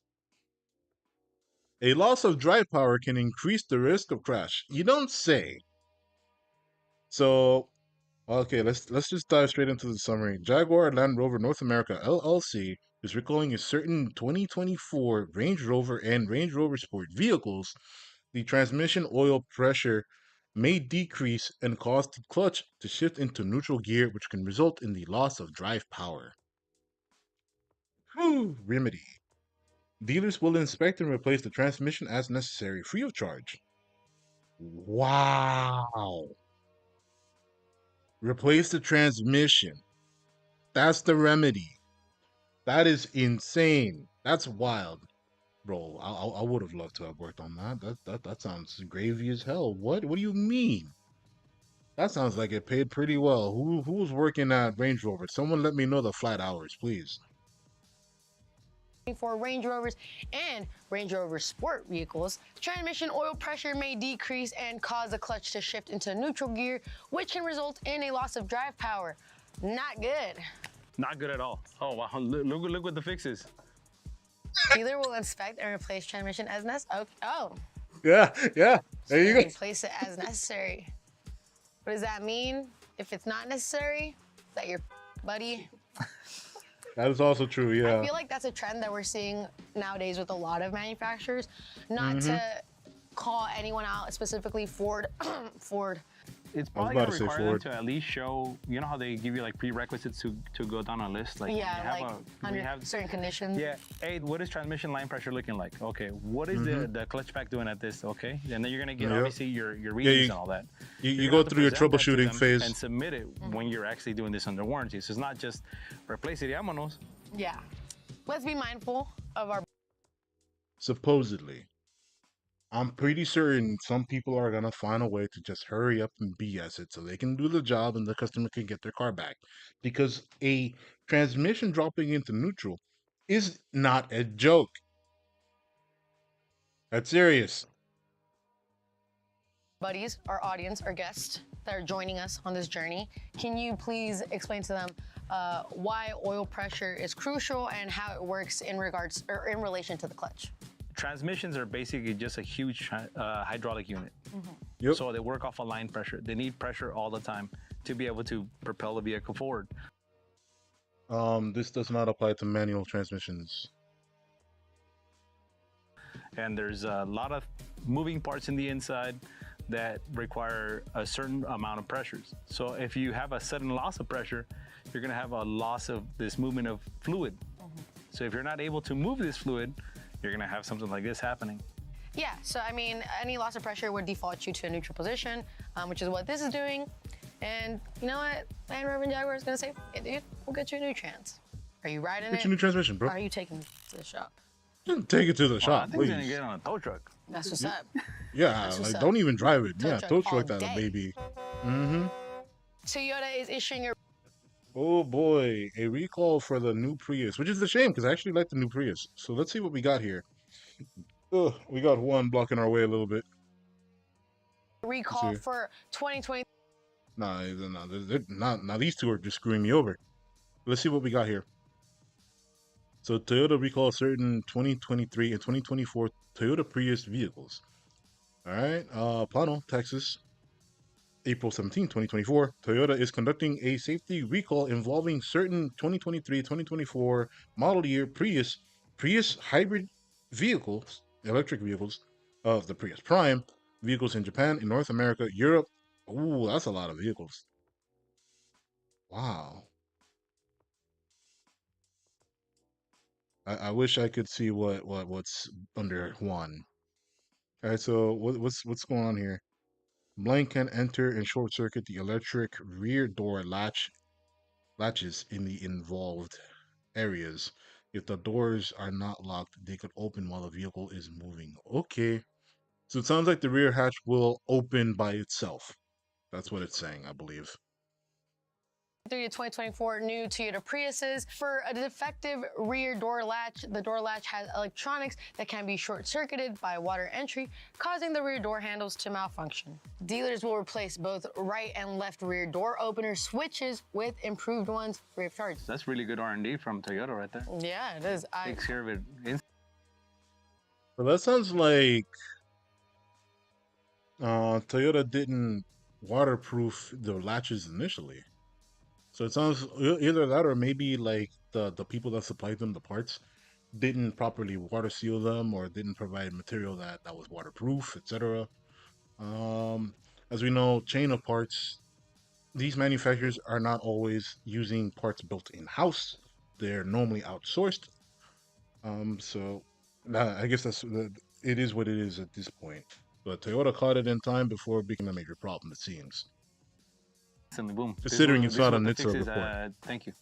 A loss of drive power can increase the risk of crash. You don't say. So, okay, let's just dive straight into the summary. Jaguar Land Rover North America LLC is recalling a certain 2024 Range Rover and Range Rover Sport vehicles. The transmission oil pressure may decrease and cause the clutch to shift into neutral gear, which can result in the loss of drive power. Whew, remedy. Dealers will inspect and replace the transmission as necessary, free of charge. Wow. Replace the transmission. That's the remedy. That is insane. That's wild. Bro, I would have loved to have worked on that. That sounds gravy as hell. What do you mean? That sounds like it paid pretty well. Who was working at Range Rover? Someone let me know the flat hours, please. For Range Rovers and Range Rover sport vehicles, transmission oil pressure may decrease and cause the clutch to shift into neutral gear, which can result in a loss of drive power. Not good. Not good at all. Oh, wow. Look what the fix is. Dealer will inspect and replace transmission as necessary. Oh. Yeah. There you go. Replace it as necessary. What does that mean? If it's not necessary, is that your buddy? That is also true, yeah. I feel like that's a trend that we're seeing nowadays with a lot of manufacturers. Not to call anyone out, specifically Ford. Ford. It's probably going to require them to at least show, you know how they give you like prerequisites to go down a list? Like, yeah, like under certain conditions. Yeah, hey, what is transmission line pressure looking like? Okay, what is the clutch pack doing at this? Okay, and then you're going to get obviously your readings and all that. You go through your troubleshooting phase. And submit it when you're actually doing this under warranty. So it's not just replace it, vámonos. Yeah. Let's be mindful of our... Supposedly. I'm pretty certain some people are going to find a way to just hurry up and BS it so they can do the job and the customer can get their car back. Because a transmission dropping into neutral is not a joke. That's serious. Buddies, our audience, our guests that are joining us on this journey, can you please explain to them why oil pressure is crucial and how it works in regards or in relation to the clutch? Transmissions are basically just a huge hydraulic unit. Yep. So they work off a line pressure. They need pressure all the time to be able to propel the vehicle forward. This does not apply to manual transmissions. And there's a lot of moving parts in the inside that require a certain amount of pressures. So if you have a sudden loss of pressure, you're gonna have a loss of this movement of fluid. So if you're not able to move this fluid, you're gonna have something like this happening. Yeah, so I mean, any loss of pressure would default you to a neutral position, which is what this is doing. And you know what? Land Rover and Jaguar is gonna say, hey, dude, we'll get you a new trans. Are you riding it? Get your new transmission, bro. Or are you taking it to the shop? Take it to the shop, I think please. we're gonna get it on a tow truck. That's what's up. Yeah, like don't even drive it. Yeah, tow truck all that day. baby. Toyota is issuing a... Oh boy, a recall for the new Prius, which is a shame because I actually like the new Prius. So let's see what we got here. We got one blocking our way a little bit. recall for 2020. Now these two are just screwing me over. Let's see what we got here. So Toyota recalls certain 2023 and 2024 Toyota Prius vehicles. All right, Plano, Texas, April 17, 2024. Toyota is conducting a safety recall involving certain 2023-2024 model year Prius hybrid vehicles, electric vehicles of the Prius Prime, vehicles in Japan, in North America, Europe. Ooh, that's a lot of vehicles. Wow. I wish I could see what's under one. All right, so what's going on here? Blank can enter and short circuit the electric rear door latches in the involved areas. If the doors are not locked, they could open while the vehicle is moving. Okay. So it sounds like the rear hatch will open by itself. That's what it's saying, I believe. 2024 new Toyota Priuses. For a defective rear door latch, the door latch has electronics that can be short-circuited by water entry, causing the rear door handles to malfunction. Dealers will replace both right and left rear door opener switches with improved ones free of charge. That's really good R&D from Toyota right there. Yeah, it is. Takes care of it. Well, that sounds like Toyota didn't waterproof the latches initially. So it sounds either that or maybe like the people that supplied them the parts didn't properly water seal them or didn't provide material that was waterproof, etc. as we know, chain of parts. These manufacturers are not always using parts built in house. They're normally outsourced. So I guess it is what it is at this point. But Toyota caught it in time before it became a major problem, it seems. Instantly, boom. Considering this it's not is a what the NHTSA fix is. report. Thank you.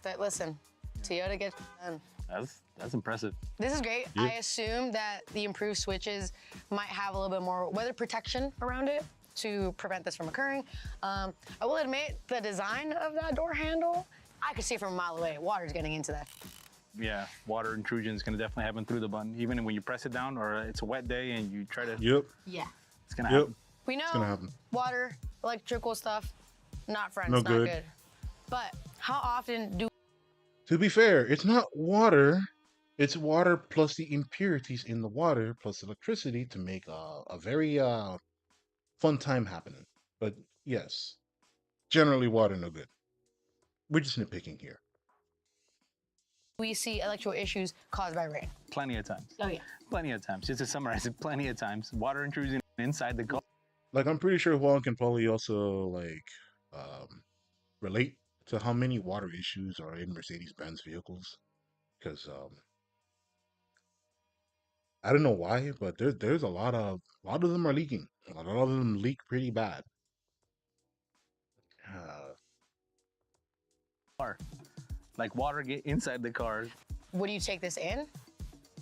But listen, Toyota gets done. That's impressive. This is great. Yeah. I assume that the improved switches might have a little bit more weather protection around it to prevent this from occurring. I will admit, the design of that door handle, I could see it from a mile away. Water's getting into that. Yeah, water intrusion is going to definitely happen through the button. Even when you press it down or it's a wet day and you try to, Yep. Yeah. it's going to Yep. happen. We know gonna happen. water, electrical stuff, not friends, No not good. good. But how often do To be fair, it's not water. It's water plus the impurities in the water plus electricity to make a very fun time happen. But yes, generally water no good. We're just nitpicking here. we see electrical issues caused by rain? Plenty of times. Oh, yeah. Plenty of times. Just to summarize it, plenty of times. Water intrusion inside the car. Like I'm pretty sure Juan can probably also like relate to how many water issues are in Mercedes-Benz vehicles, because I don't know why, but there's a lot of them are leaking. A lot of them leak pretty bad. Like water get inside the car. Would you take this in?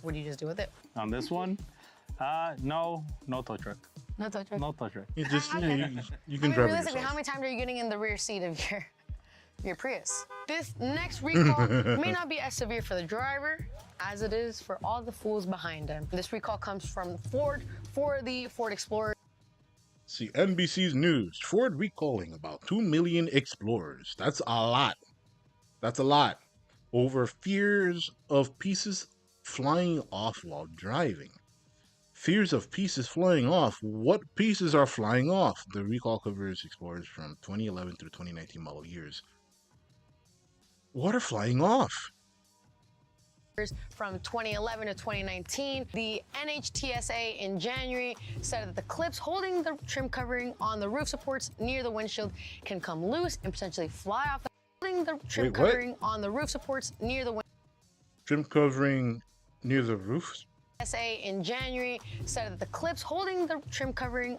What do you just do with it? On this one, no tow truck. No touch. No tow truck. You just you, you I can mean, drive it realistically, yourself. how many times are you getting in the rear seat of your Prius? This next recall may not be as severe for the driver as it is for all the fools behind him. This recall comes from Ford for the Ford Explorer. See, NBC's news: Ford recalling about 2 million Explorers. That's a lot. That's a lot. Over fears of pieces flying off while driving. Fears of pieces flying off. What pieces are flying off? The recall covers Explorers from 2011 through 2019 model years. What are flying off? From 2011 to 2019, the NHTSA in January said that the clips holding the trim covering on the roof supports near the windshield can come loose and potentially fly off. Holding the trim Wait, what? covering on the roof supports near the Trim covering near the roof? NHTSA in January said that the clips holding the trim covering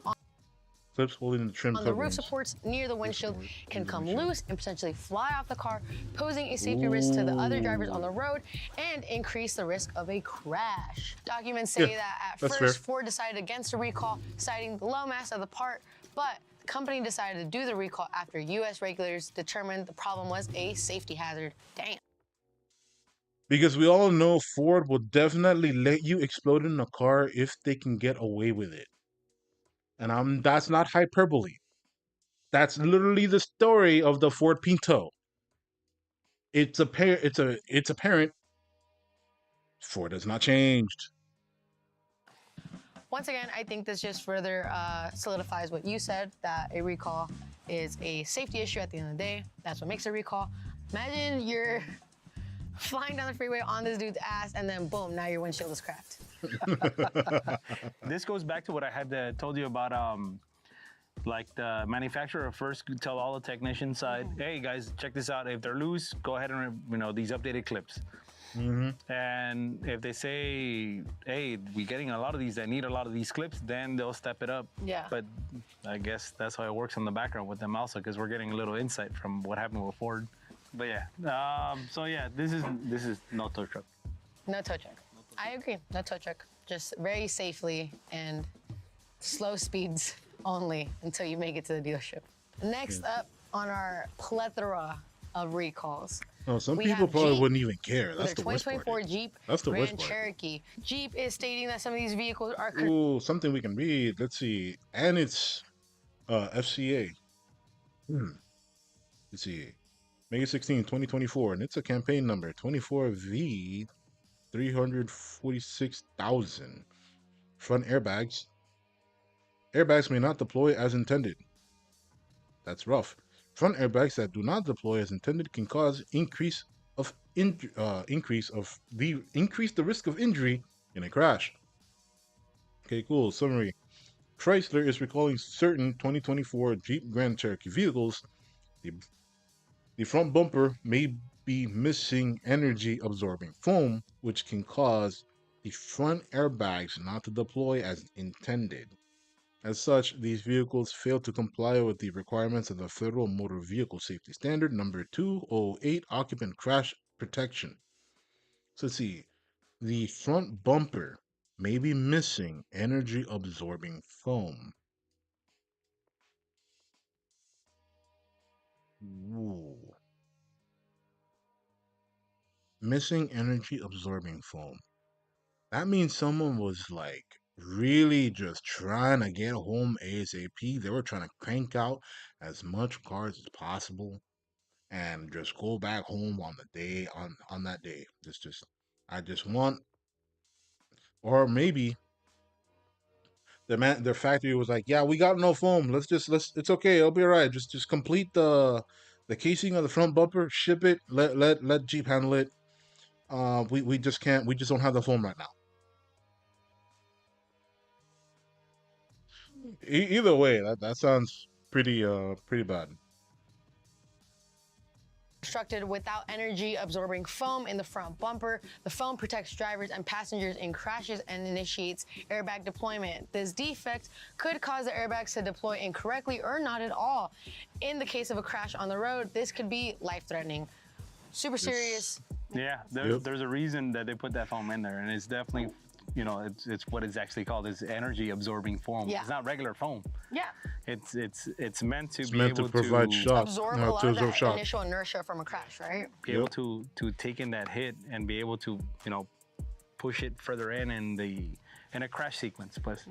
Clips holding the trim on the roof coverings. supports near the windshield supports can near the come windshield. loose and potentially fly off the car, posing a safety risk to the other drivers on the road and increase the risk of a crash. Documents say Yeah, that at that's first fair. Ford decided against a recall, citing the low mass of the part, but the company decided to do the recall after U.S. regulators determined the problem was a safety hazard. Damn. Because we all know Ford will definitely let you explode in a car if they can get away with it. And that's not hyperbole. That's literally the story of the Ford Pinto. It's apparent Ford has not changed. Once again, I think this just further solidifies what you said, that a recall is a safety issue at the end of the day. That's what makes a recall. Imagine you're flying down the freeway on this dude's ass, and then boom, now your windshield is cracked. This goes back to what I had told you about, like the manufacturer first could tell all the technician side, hey guys, check this out. If they're loose, go ahead and these updated clips. And if they say, hey, we're getting a lot of these, I need a lot of these clips, then they'll step it up. Yeah. But I guess that's how it works on the background with them also, because we're getting a little insight from what happened with Ford. But yeah, so yeah, this is no tow truck. No tow truck. I agree, no tow truck. Just very safely and slow speeds only until you make it to the dealership. Next up on our plethora of recalls. Oh, some we people have probably Jeep. wouldn't even care. That's Their the worst part. 2024 Jeep That's the worst Grand part. Cherokee. Jeep is stating that some of these vehicles are Ooh, something we can read. Let's see. And it's FCA. Let's see. May 16, 2024. And it's a campaign number 24V 346,000. Front airbags. Airbags may not deploy as intended. That's rough. Front airbags that do not deploy as intended can cause increase the risk of injury in a crash. Okay, cool. Summary. Chrysler is recalling certain 2024 Jeep Grand Cherokee vehicles. The front bumper may be missing energy absorbing foam, which can cause the front airbags not to deploy as intended. As such, these vehicles fail to comply with the requirements of the Federal Motor Vehicle Safety Standard number 208 occupant crash protection. So let's see. The front bumper may be missing energy absorbing foam. Ooh. Missing energy absorbing foam. That means someone was like really just trying to get home ASAP. They were trying to crank out as much cars as possible and just go back home on the day on that day. Just I just want, or maybe their factory was like, yeah, we got no foam. Let's it's okay, it'll be all right. Just complete the casing of the front bumper, ship it, let Jeep handle it. We just can't, we just don't have the foam right now. Either way, that sounds pretty bad. Constructed without energy absorbing foam in the front bumper. The foam protects drivers and passengers in crashes and initiates airbag deployment. This defect could cause the airbags to deploy incorrectly or not at all. In the case of a crash on the road, this could be life-threatening. Super serious. Yeah, there's a reason that they put that foam in there, and it's definitely, you know, it's what it's actually called. It's energy absorbing foam. Yeah. It's not regular foam. Yeah. It's meant to It's be meant able to provide shock, Absorb no, a lot to of absorb that shock. initial inertia from a crash, right? be able to take in that hit and be able to, you know, push it further in a crash sequence. Plus,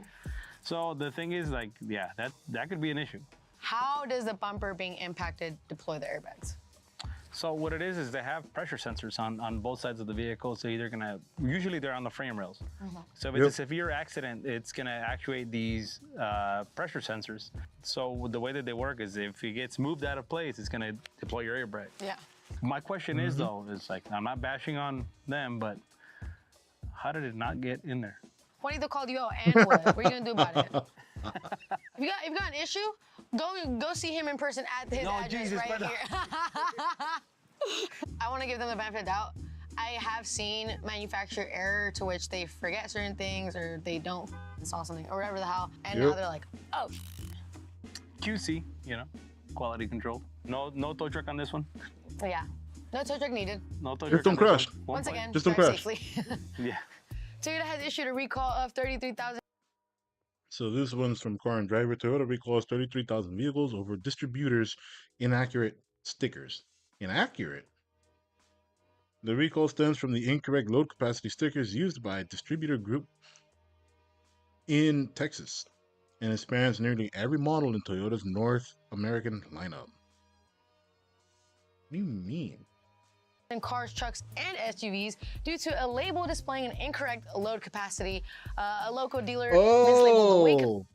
so the thing is, like, yeah, that could be an issue. How does the bumper being impacted deploy the airbags? So what it is they have pressure sensors on both sides of the vehicle. So usually they're on the frame rails. So if it's a severe accident, it's gonna actuate these pressure sensors. So the way that they work is if it gets moved out of place, it's gonna deploy your airbag. Yeah. My question is though, is like, I'm not bashing on them, but how did it not get in there? Juanito called you out, and what? What are you gonna do about it? If you got an issue, go see him in person at his address right here. I want to give them the benefit of the doubt. I have seen manufacturer error to which they forget certain things or they don't install something or whatever the hell, and now they're like, oh. QC, you know, quality control. No tow truck on this one. Yeah, no tow truck needed. No tow Just truck. don't on crash. this one. Once again, Just don't drive crash. safely. Yeah. Toyota has issued a recall of 33,000. So this one's from Car and Driver. Toyota recalls 33,000 vehicles over distributors' inaccurate stickers. Inaccurate? The recall stems from the incorrect load capacity stickers used by a distributor group in Texas, and it spans nearly every model in Toyota's North American lineup. What do you mean? In cars, trucks, and SUVs due to a label displaying an incorrect load capacity. A local dealer mislabeled the weight.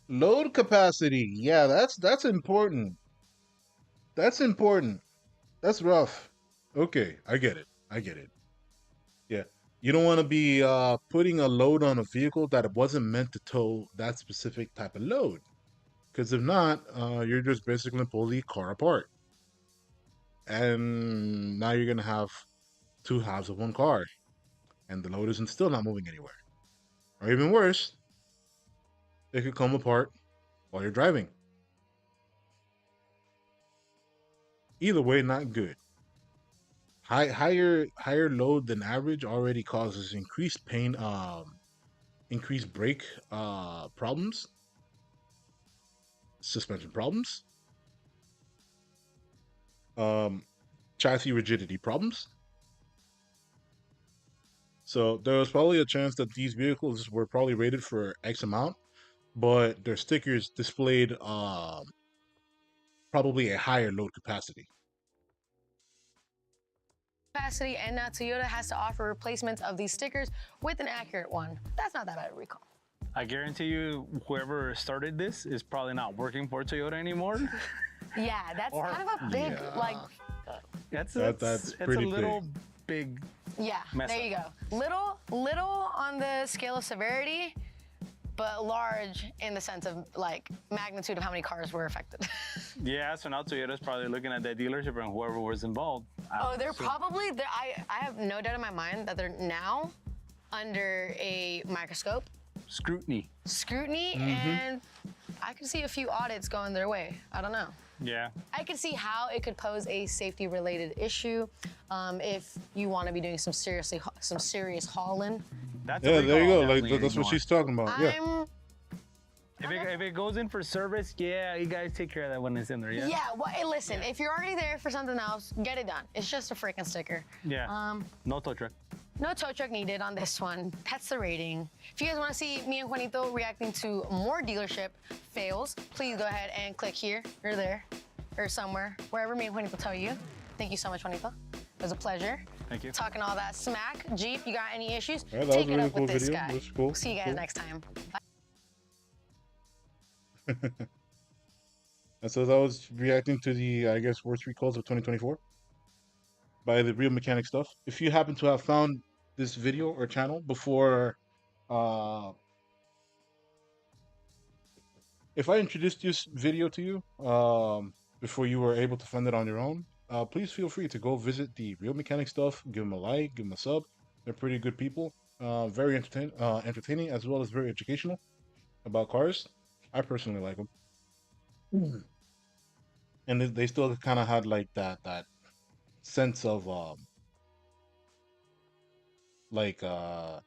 Load capacity. Yeah, that's important. That's important. That's rough. Okay, I get it. Yeah, you don't want to be putting a load on a vehicle that it wasn't meant to tow that specific type of load. Because if not, you're just basically pulling the car apart. And now you're going to have two halves of one car. And the load isn't still not moving anywhere. Or even worse, it could come apart while you're driving. Either way, not good. Higher load than average already causes increased pain, increased brake problems, suspension problems, chassis rigidity problems. So there was probably a chance that these vehicles were probably rated for X amount, but their stickers displayed probably a higher load capacity. And now Toyota has to offer replacements of these stickers with an accurate one. That's not that bad a recall. I guarantee you, whoever started this is probably not working for Toyota anymore. Yeah, that's kind of a big, like... That's pretty a little big. Yeah, there you go. Little on the scale of severity, but large in the sense of like magnitude of how many cars were affected. Yeah, so now Toyota's probably looking at that dealership and whoever was involved. Oh, they're probably, I have no doubt in my mind that they're now under a microscope. Scrutiny. And I could see a few audits going their way. I don't know. Yeah. I could see how it could pose a safety-related issue if you want to be doing some serious hauling. That's Yeah, there you go. Like that's what she's talking about. Yeah. If it goes in for service, yeah, you guys take care of that when it's in there, yeah? Yeah, well, hey, listen, if you're already there for something else, get it done. It's just a freaking sticker. Yeah. No tow truck. No tow truck needed on this one. That's the rating. If you guys want to see me and Juanito reacting to more dealership fails, please go ahead and click here or there or somewhere, wherever me and Juanito tell you. Thank you so much, Juanito. It was a pleasure. Thank you. Talking all that smack. Jeep, you got any issues? Yeah, that Take was a it really up cool with this video. guy. It was cool. See you guys Cool. next time. Bye. And so that was reacting to the, I guess, worst recalls of 2024 by the Real Mechanic Stuff. If you happen to have found this video or channel before, if I introduced this video to you before you were able to find it on your own, please feel free to go visit the Real Mechanic Stuff. Give them a like, give them a sub. They're pretty good people. Very entertaining as well as very educational about cars. I personally like them. And they still kind of had like that sense of like I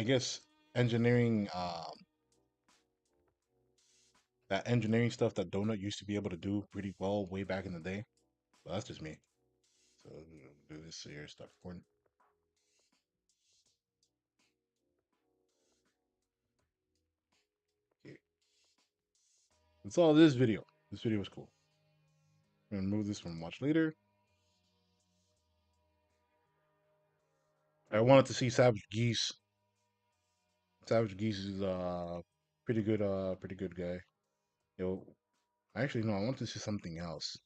guess engineering that engineering stuff that Donut used to be able to do pretty well way back in the day. But that's just me. So do this here, start recording. Okay. That's all this video. This video was cool. I'm gonna remove this from watch later. I wanted to see Savage Geese. Savage Geese is pretty good guy. Yo, actually no, I want to see something else.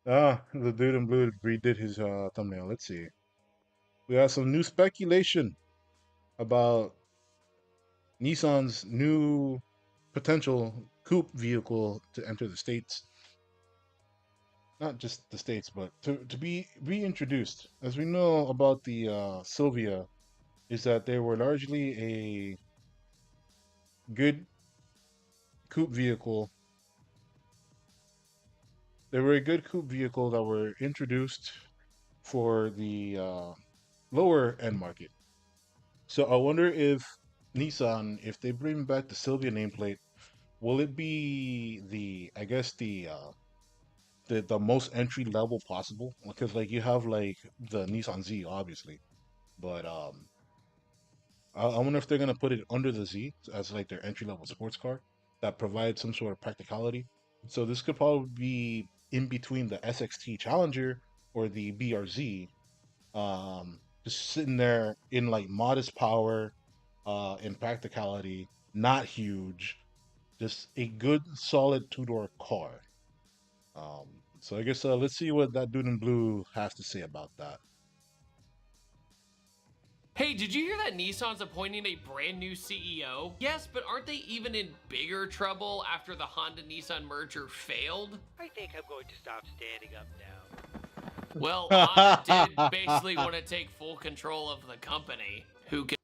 The dude in blue redid his thumbnail. Let's see. We have some new speculation about Nissan's new potential coupe vehicle to enter the States. Not just the States, but to be reintroduced. As we know about the Sylvia, is that they were largely a good coupe vehicle. They were a good coupe vehicle that were introduced for the lower end market. So I wonder if Nissan, if they bring back the Sylvia nameplate, will it be the, I guess the most entry level possible? Because like you have like the Nissan Z, obviously, but I wonder if they're gonna put it under the Z as like their entry level sports car that provides some sort of practicality. So this could probably be in between the SXT Challenger or the BRZ, just sitting there in like modest power, in practicality, not huge, just a good solid two-door car. So I guess let's see what that dude in blue has to say about that. Hey, did you hear that Nissan's appointing a brand new CEO? Yes, but aren't they even in bigger trouble after the Honda-Nissan merger failed? I think I'm going to stop standing up now. Well, Honda did basically want to take full control of the company. Who can...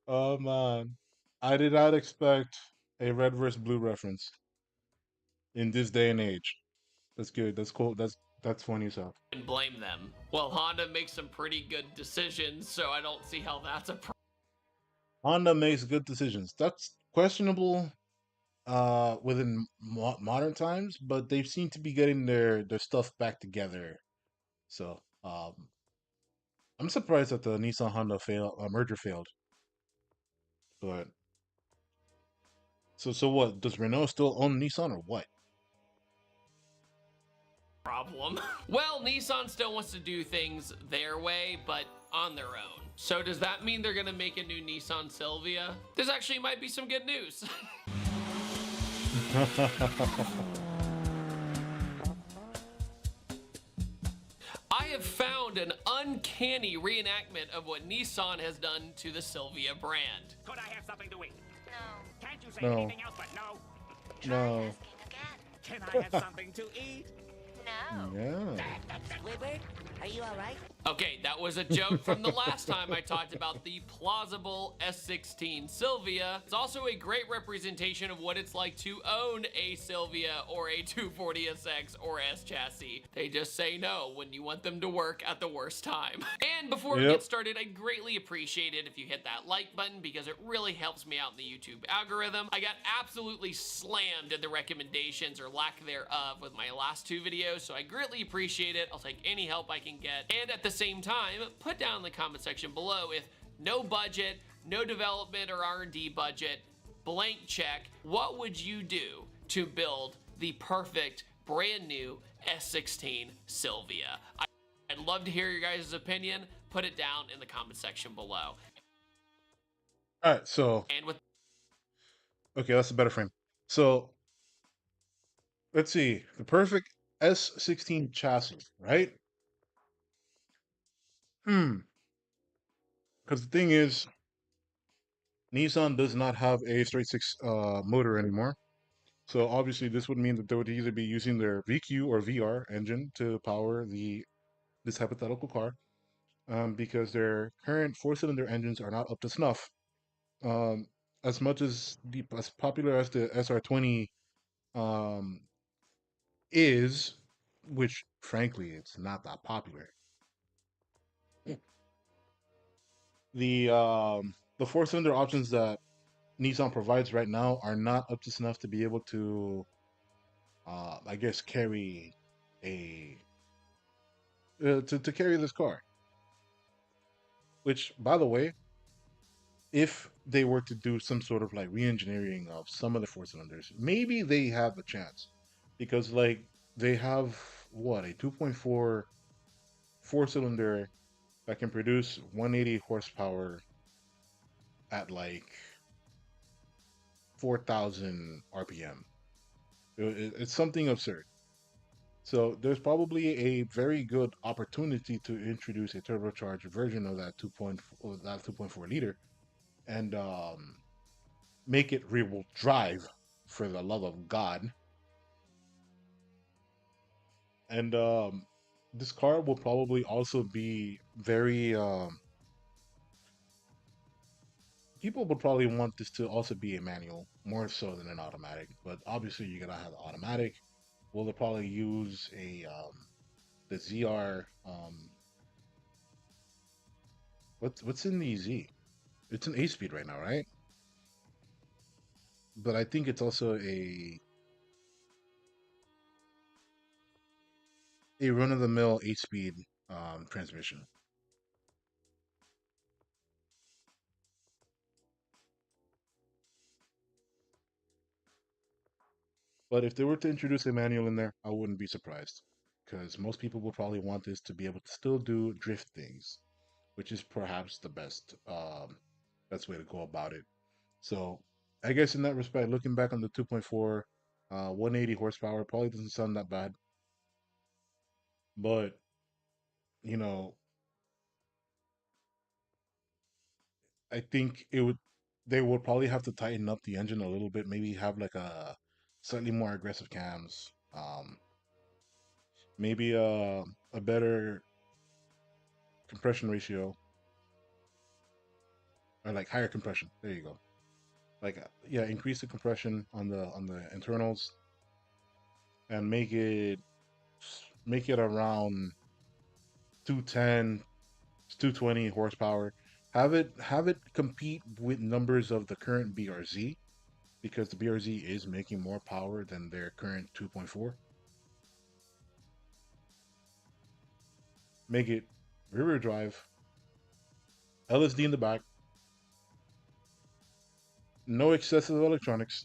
Oh man, I did not expect a red versus blue reference in this day and age. That's good. That's cool. That's funny as hell. can blame them? Well, Honda makes some pretty good decisions, so I don't see how that's a problem. Honda makes good decisions. That's questionable within modern times, but they seem to be getting their stuff back together. So I'm surprised that the Nissan Honda merger failed. But so what? Does Renault still own Nissan or what? Problem. Well, Nissan still wants to do things their way, but on their own. So does that mean they're gonna make a new Nissan Silvia? This actually might be some good news. I have found found an uncanny reenactment of what Nissan has done to the Silvia brand. Could I have something to eat? No. Can't you say No. anything else but no? No. Asking again. Can I have something to eat? No. Yeah. Squidward, are you alright? Okay, that was a joke from the last time I talked about the plausible S16 Silvia. It's also a great representation of what it's like to own a Silvia or a 240SX or S chassis. They just say no when you want them to work at the worst time. And before we Yep. get started, I'd greatly appreciate it if you hit that like button because it really helps me out in the YouTube algorithm. I got absolutely slammed in the recommendations or lack thereof with my last two videos, so I greatly appreciate it. I'll take any help I can get. And at the same time, put down in the comment section below if no budget, no development or R&D budget, blank check, what would you do to build the perfect brand new S16 Silvia? I'd love to hear your guys' opinion. Put it down in the comment section below. All right. So, And with okay, that's a better frame. So, let's see. The perfect S16 chassis, right? Because the thing is, Nissan does not have a straight six motor anymore. So obviously, this would mean that they would either be using their VQ or VR engine to power this hypothetical car, because their current four-cylinder engines are not up to snuff. Um, as much as popular as the SR20 um, is, which frankly it's not that popular. The four-cylinder options that Nissan provides right now are not up to snuff to be able to, I guess, carry a to carry this car. Which, by the way, if they were to do some sort of like re-engineering of some of the four cylinders, maybe they have a chance, because like they have what, a 2.4 four-cylinder that can produce 180 horsepower at like 4,000 RPM. It's something absurd. So there's probably a very good opportunity to introduce a turbocharged version of that 2.4 liter and make it real drive, for the love of God. And this car will probably also be very people would probably want this to also be a manual more so than an automatic, but obviously you're gonna have the automatic. Will they probably use a the ZR what's in the Z? It's an 8-speed right now, right? But I think it's also a run-of-the-mill 8-speed transmission. But if they were to introduce a manual in there, I wouldn't be surprised, because most people will probably want this to be able to still do drift things, which is perhaps the best way to go about it. So I guess in that respect, looking back on the 2.4, 180 horsepower probably doesn't sound that bad. But you know, I think they would probably have to tighten up the engine a little bit, maybe have like a slightly more aggressive cams, maybe a better compression ratio, or like higher compression. There you go. Like yeah, increase the compression on the internals and make it around 210, 220 horsepower. Have it compete with numbers of the current BRZ, because the BRZ is making more power than their current 2.4. Make it rear drive, LSD in the back, no excessive electronics.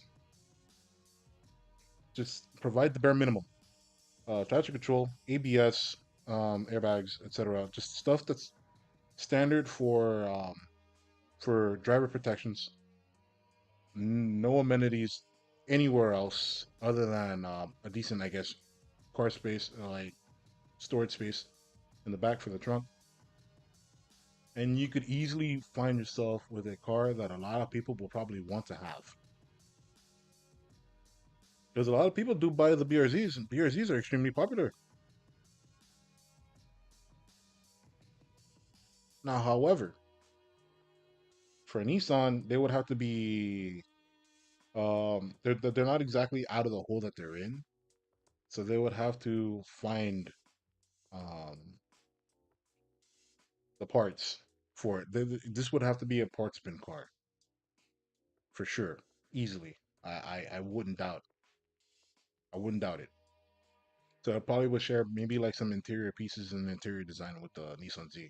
Just provide the bare minimum: traction control, ABS, airbags, etc. Just stuff that's standard for driver protections. No amenities anywhere else other than a decent, I guess, car space, like storage space in the back for the trunk. And you could easily find yourself with a car that a lot of people will probably want to have. Because a lot of people do buy the BRZs, and BRZs are extremely popular. Now, however, for Nissan, they would have to be they're not exactly out of the hole that they're in. So they would have to find um the parts for it. This would have to be a parts bin car for sure, easily. I wouldn't doubt. I wouldn't doubt it. So I probably would share maybe like some interior pieces and interior design with the Nissan Z.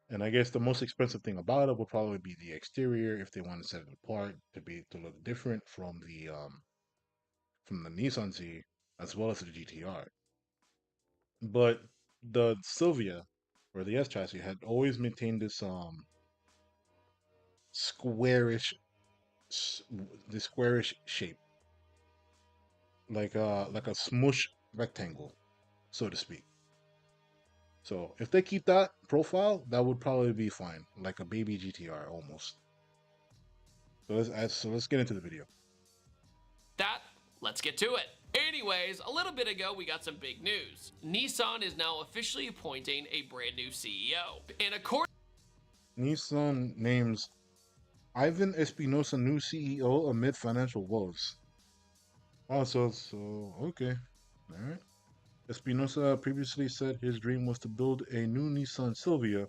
And I guess the most expensive thing about it would probably be the exterior if they want to set it apart to be to look different from the Nissan Z as well as the GTR. But the Sylvia or the S chassis had always maintained this squarish this squarish shape, like a smush rectangle, so to speak. So if they keep that profile, that would probably be fine, like a baby GTR almost. So let's get into the video. That, let's get to it. Anyways, a little bit ago we got some big news. Nissan is now officially appointing a brand new CEO. And according Nissan names Ivan Espinosa new CEO amid financial woes. Oh, so okay, all right. Espinosa previously said his dream was to build a new Nissan Silvia,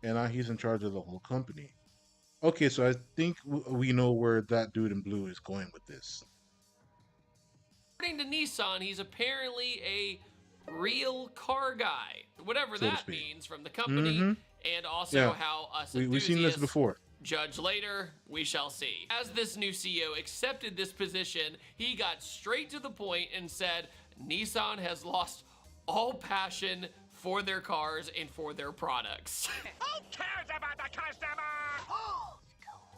and now he's in charge of the whole company. Okay, so I think we know where that dude in blue is going with this. to Nissan, he's apparently a real car guy, whatever So to that speak. means from the company, Mm-hmm. and also Yeah. how us We've seen this enthusiasts before. judge later, we shall see. As this new CEO accepted this position, he got straight to the point and said Nissan has lost all passion for their cars and for their products. Who cares about the customer?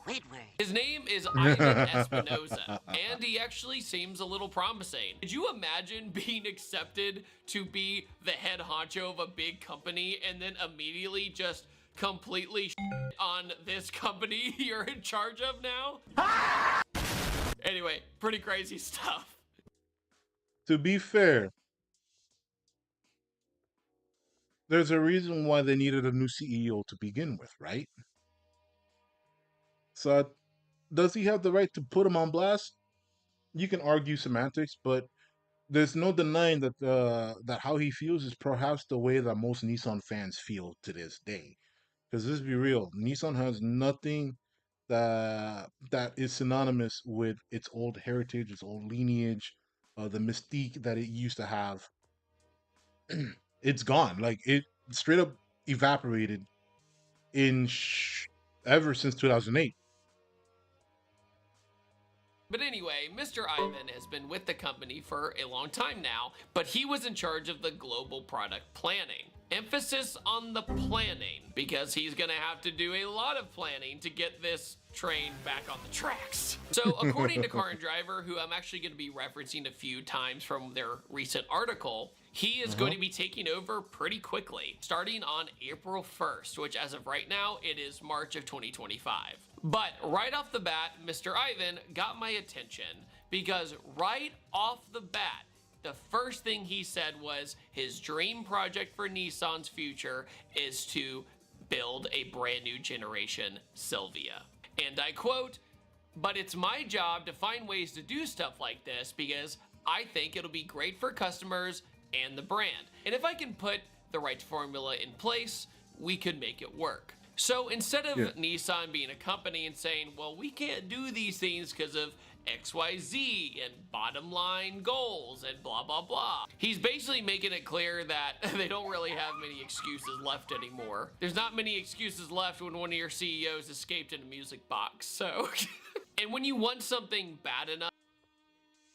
Wait, wait. His name is Ivan Espinosa, and he actually seems a little promising. Could you imagine being accepted to be the head honcho of a big company and then immediately just completely on this company you're in charge of now? Anyway, pretty crazy stuff. To be fair, there's a reason why they needed a new CEO to begin with, right? So, does he have the right to put him on blast? You can argue semantics, but there's no denying that how he feels is perhaps the way that most Nissan fans feel to this day. Because let's be real, Nissan has nothing that is synonymous with its old heritage, its old lineage, the mystique that it used to have. It's gone. Like it straight up evaporated ever since 2008. But anyway, Mr. Ivan has been with the company for a long time now, but he was in charge of the global product planning. Emphasis on the planning, because he's gonna have to do a lot of planning to get this train back on the tracks. So according to Car and Driver, who I'm actually gonna be referencing a few times from their recent article, he is going to be taking over pretty quickly, starting on April 1st, which as of right now, it is March of 2025. But right off the bat, Mr. Ivan got my attention because right off the bat, the first thing he said was his dream project for Nissan's future is to build a brand new generation Silvia. And I quote, "But it's my job to find ways to do stuff like this because I think it'll be great for customers and the brand. And if I can put the right formula in place, we could make it work." So instead of Nissan being a company and saying, well, we can't do these things because of XYZ and bottom line goals and blah, blah, blah, he's basically making it clear that they don't really have many excuses left anymore. There's not many excuses left when one of your CEOs escaped in a music box. So, and when you want something bad enough,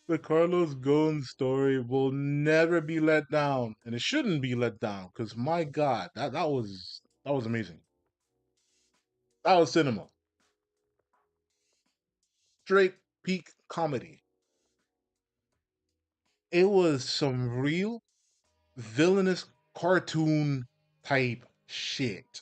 The Carlos Ghosn story will never be let down, and it shouldn't be let down because my God, that was amazing. That was cinema, straight peak comedy. It was some real villainous cartoon type shit.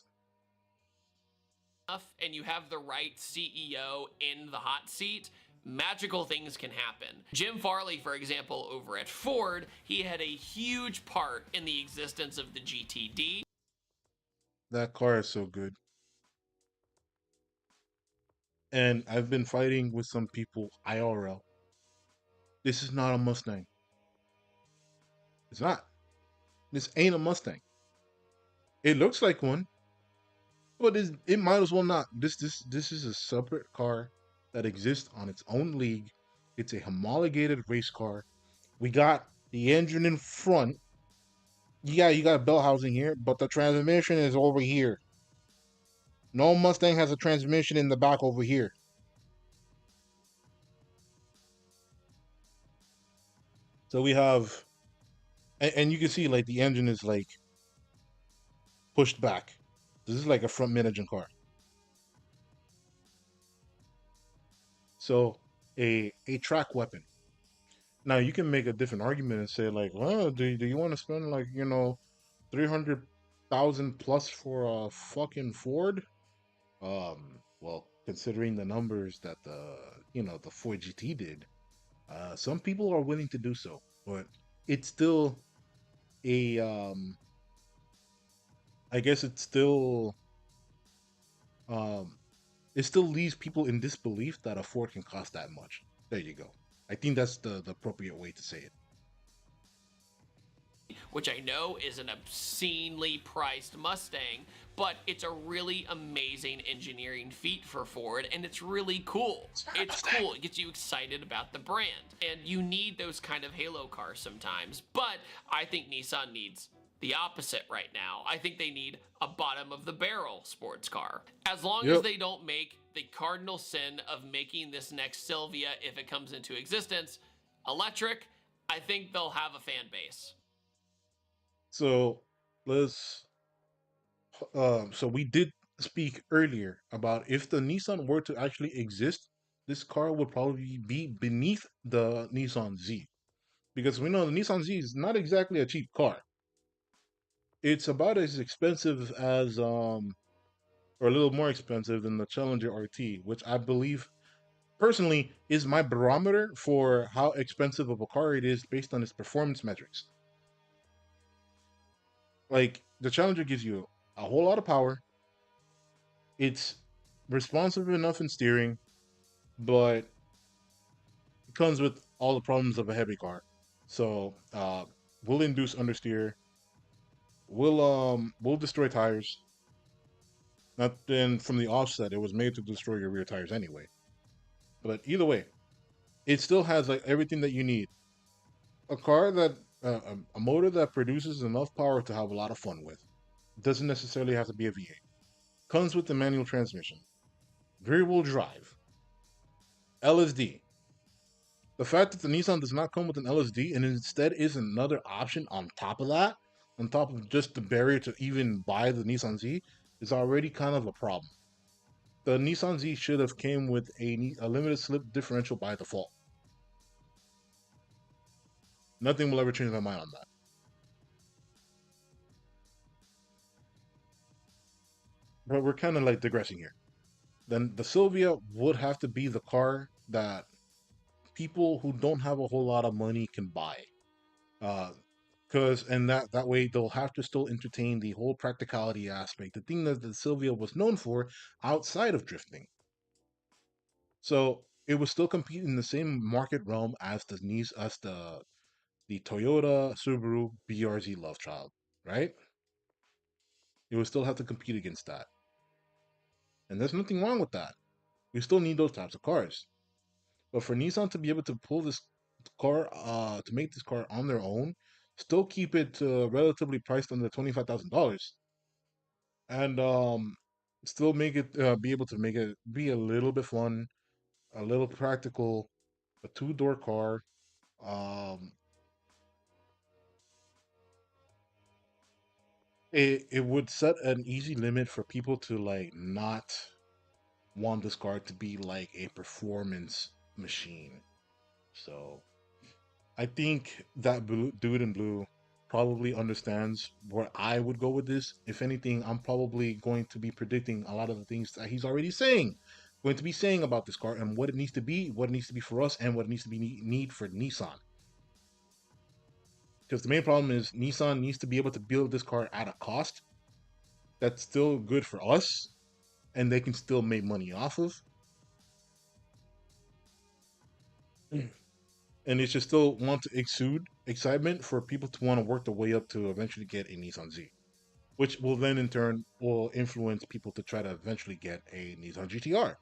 And you have the right CEO in the hot seat, magical things can happen. Jim Farley, for example, over at Ford, he had a huge part in the existence of the GTD. That car is so good. And I've been fighting with some people IRL. This is not a Mustang. It's not. This ain't a Mustang. It looks like one, but it might as well not. This is a separate car that exists on its own league. It's a homologated race car. We got the engine in front. Yeah, you got a bell housing here, but the transmission is over here. No Mustang has a transmission in the back over here. So we have, and you can see like the engine is like pushed back. This is like a front mid engine car. So a track weapon. Now you can make a different argument and say like, well, do you want to spend like 300,000 plus for a fucking Ford? Well, considering the numbers that the Ford GT did, some people are willing to do so, but it's still a I guess um it still leaves people in disbelief that a Ford can cost that much. There you go. I think that's the appropriate way to say it. Which I know is an obscenely priced Mustang, but it's a really amazing engineering feat for Ford, and it's really cool. It's cool. It gets you excited about the brand, and you need those kind of halo cars sometimes, but I think Nissan needs the opposite right now. I think they need a bottom of the barrel sports car. As long as they don't make the cardinal sin of making this next Silvia, if it comes into existence, electric, I think they'll have a fan base. So let's so we did speak earlier about if the Nissan were to actually exist, this car would probably be beneath the Nissan Z. Because we know the Nissan Z is not exactly a cheap car. It's about as expensive as or a little more expensive than the Challenger RT, which I believe personally is my barometer for how expensive of a car it is based on its performance metrics. Like the Challenger gives you a whole lot of power. It's responsive enough in steering, but it comes with all the problems of a heavy car. So will induce understeer, will destroy tires. Not then from the offset, it was made to destroy your rear tires anyway. But either way, it still has like everything that you need. A car that a motor that produces enough power to have a lot of fun with. Doesn't necessarily have to be a V8. Comes with the manual transmission, rear wheel drive, LSD. The fact that the Nissan does not come with an LSD and instead is another option on top of that, on top of just the barrier to even buy the Nissan Z, is already kind of a problem. The Nissan Z should have came with a limited slip differential by default. Nothing will ever change my mind on that. But we're kind of like digressing here. Then the Sylvia would have to be the car that people who don't have a whole lot of money can buy. Because and that way they'll have to still entertain the whole practicality aspect, the thing that the Sylvia was known for outside of drifting. So it would still compete in the same market realm as the Toyota Subaru BRZ love child, right? It would still have to compete against that. And there's nothing wrong with that. We still need those types of cars. But for Nissan to be able to pull this car, to make this car on their own, still keep it relatively priced under $25,000, and still make it be able to make it be a little bit fun, a little practical, a two-door car. Um, it would set an easy limit for people to like not want this car to be like a performance machine. So I think that dude in blue probably understands where I would go with this. If anything, I'm probably going to be predicting a lot of the things that he's already saying, going to be saying about this car and what it needs to be, what it needs to be for us, and what it needs to be need for Nissan. Because the main problem is Nissan needs to be able to build this car at a cost that's still good for us, and they can still make money off of. And it should still want to exude excitement for people to want to work their way up to eventually get a Nissan Z, which will then in turn will influence people to try to eventually get a Nissan GTR.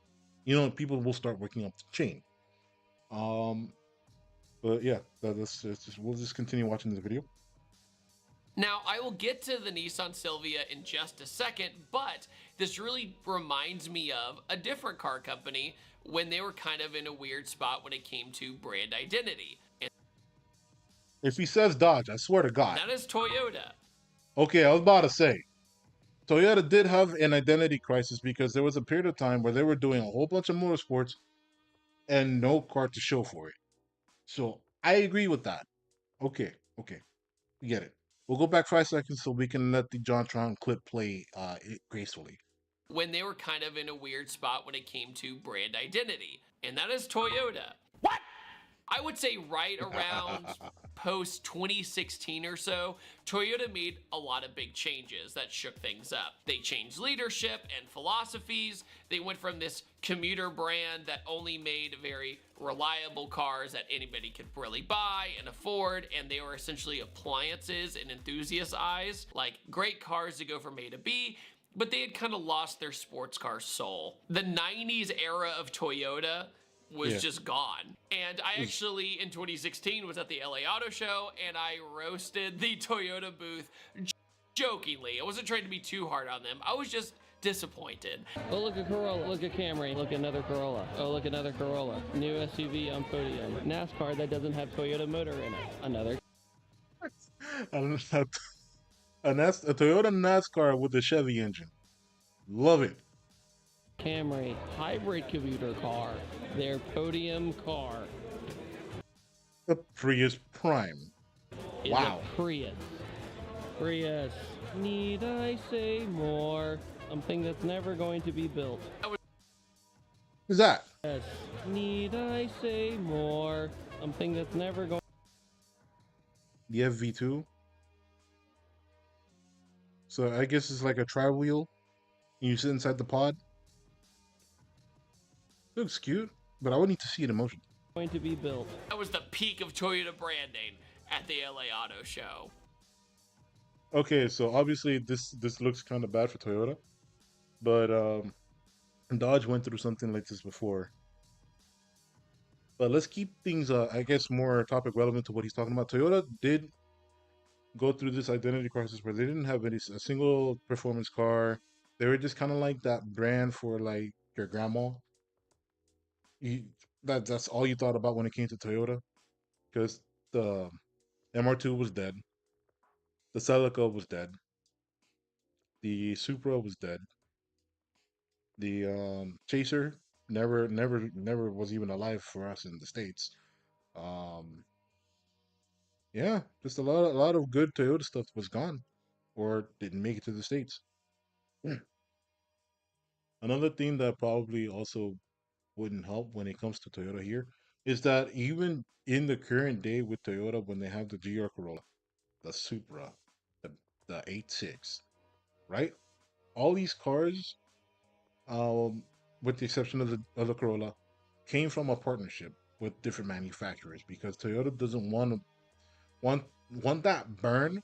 You know, people will start working up the chain. But yeah, we'll just continue watching this video. Now, I will get to the Nissan Silvia in just a second, but this really reminds me of a different car company when they were kind of in a weird spot when it came to brand identity. And If he says Dodge, I swear to God. that is Toyota. Okay, I was about to say, Toyota did have an identity crisis because there was a period of time where they were doing a whole bunch of motorsports and no car to show for it. So I agree with that. Okay, we get it. We'll go back 5 seconds so we can let the JonTron clip play gracefully. When they were kind of in a weird spot when it came to brand identity, and that is Toyota. What? I would say right around post 2016 or so, Toyota made a lot of big changes that shook things up. They changed leadership and philosophies. They went from this commuter brand that only made very reliable cars that anybody could really buy and afford, and they were essentially appliances in enthusiasts' eyes, like great cars to go from A to B, but they had kind of lost their sports car soul. The 90s era of Toyota was just gone. And I actually, in 2016, was at the LA Auto Show, and I roasted the Toyota booth jokingly. I wasn't trying to be too hard on them. I was just disappointed. Oh, look at Corolla. Look at Camry. Look, another Corolla. Oh, look, another Corolla. New SUV on podium. NASCAR that doesn't have Toyota motor in it. Another. A Toyota NASCAR with the Chevy engine. Love it. Camry hybrid commuter car. Their podium car. The Prius Prime. Wow. Prius. Prius. Need I say more? Something that's never going to be built. Who's that? Yes. Need I say more? Something that's never going. The FV2. So I guess it's like a tri-wheel. You sit inside the pod. Looks cute, but I would need to see it in motion. Going to be built. That was the peak of Toyota branding at the LA Auto Show. Okay, so obviously this looks kind of bad for Toyota, but Dodge went through something like this before. But let's keep things, I guess, more topic relevant to what he's talking about. Toyota did go through this identity crisis where they didn't have a single performance car. They were just kind of like that brand for like your grandma. That's all you thought about when it came to Toyota, because the MR2 was dead, the Celica was dead, the Supra was dead, the Chaser never was even alive for us in the States. Yeah, just a lot of good Toyota stuff was gone or didn't make it to the States. Another thing that probably also wouldn't help when it comes to Toyota here is that even in the current day with Toyota, when they have the GR Corolla, the Supra, the 8.6, right? All these cars, with the exception of the Corolla, came from a partnership with different manufacturers because Toyota doesn't want that burn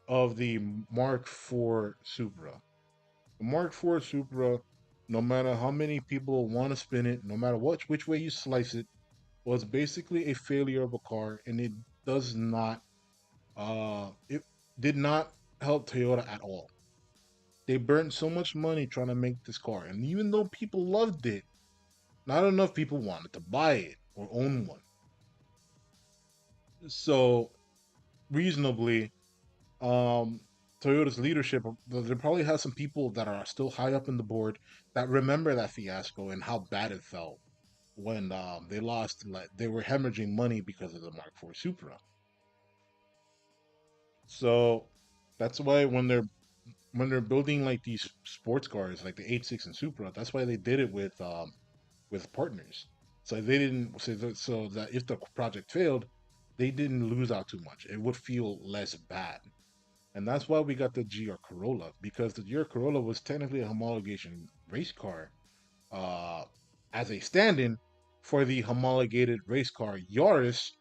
of the Mark IV Supra. The Mark IV Supra, no matter how many people want to spin it, no matter which way you slice it, was basically a failure of a car, and it does not, it did not help Toyota at all. They burned so much money trying to make this car, and even though people loved it, not enough people wanted to buy it or own one. So, reasonably, Toyota's leadership, there probably has some people that are still high up in the board that remember that fiasco and how bad it felt when they lost, like they were hemorrhaging money because of the Mark IV Supra. So that's why when they're building like these sports cars, like the 86 and Supra, that's why they did it with partners. So they didn't so that if the project failed, they didn't lose out too much. It would feel less bad. And that's why we got the GR Corolla, because the GR Corolla was technically a homologation race car uh, as a stand-in for the homologated race car Yaris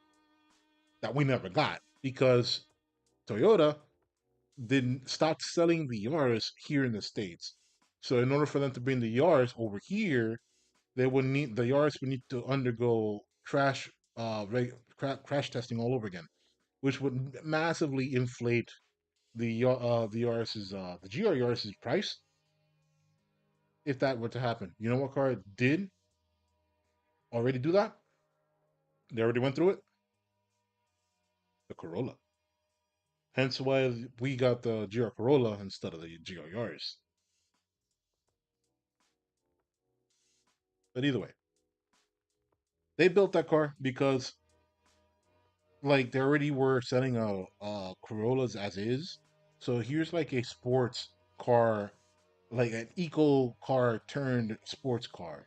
that we never got because Toyota didn't stop selling the Yaris here in the States. So in order for them to bring the Yaris over here, they would need the Yaris would need to undergo crash testing all over again, which would massively inflate the Yaris's the GR Yaris's price if that were to happen. You know what car did already do that? They already went through it. The Corolla. Hence why we got the GR Corolla instead of the GR Yaris. But either way, they built that car because like they already were selling Corollas as is. So here's like a sports car, like an eco car turned sports car,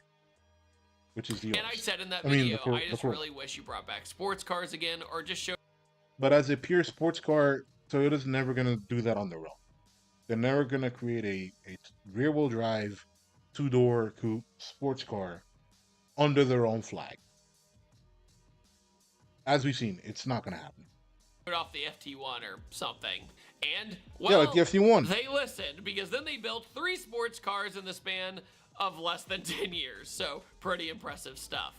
which is the And I Yaris. said in that I mean, video, I just Corolla. really wish you brought back sports cars again, or just show. But as a pure sports car, Toyota's never gonna do that on their own. They're never gonna create a rear wheel drive, two-door coupe sports car under their own flag. As we've seen, it's not gonna happen. Off the FT1 or something. And, Yeah, well, like the FT1. they listened, because then they built 3 sports cars in the span of less than 10 years. So, pretty impressive stuff.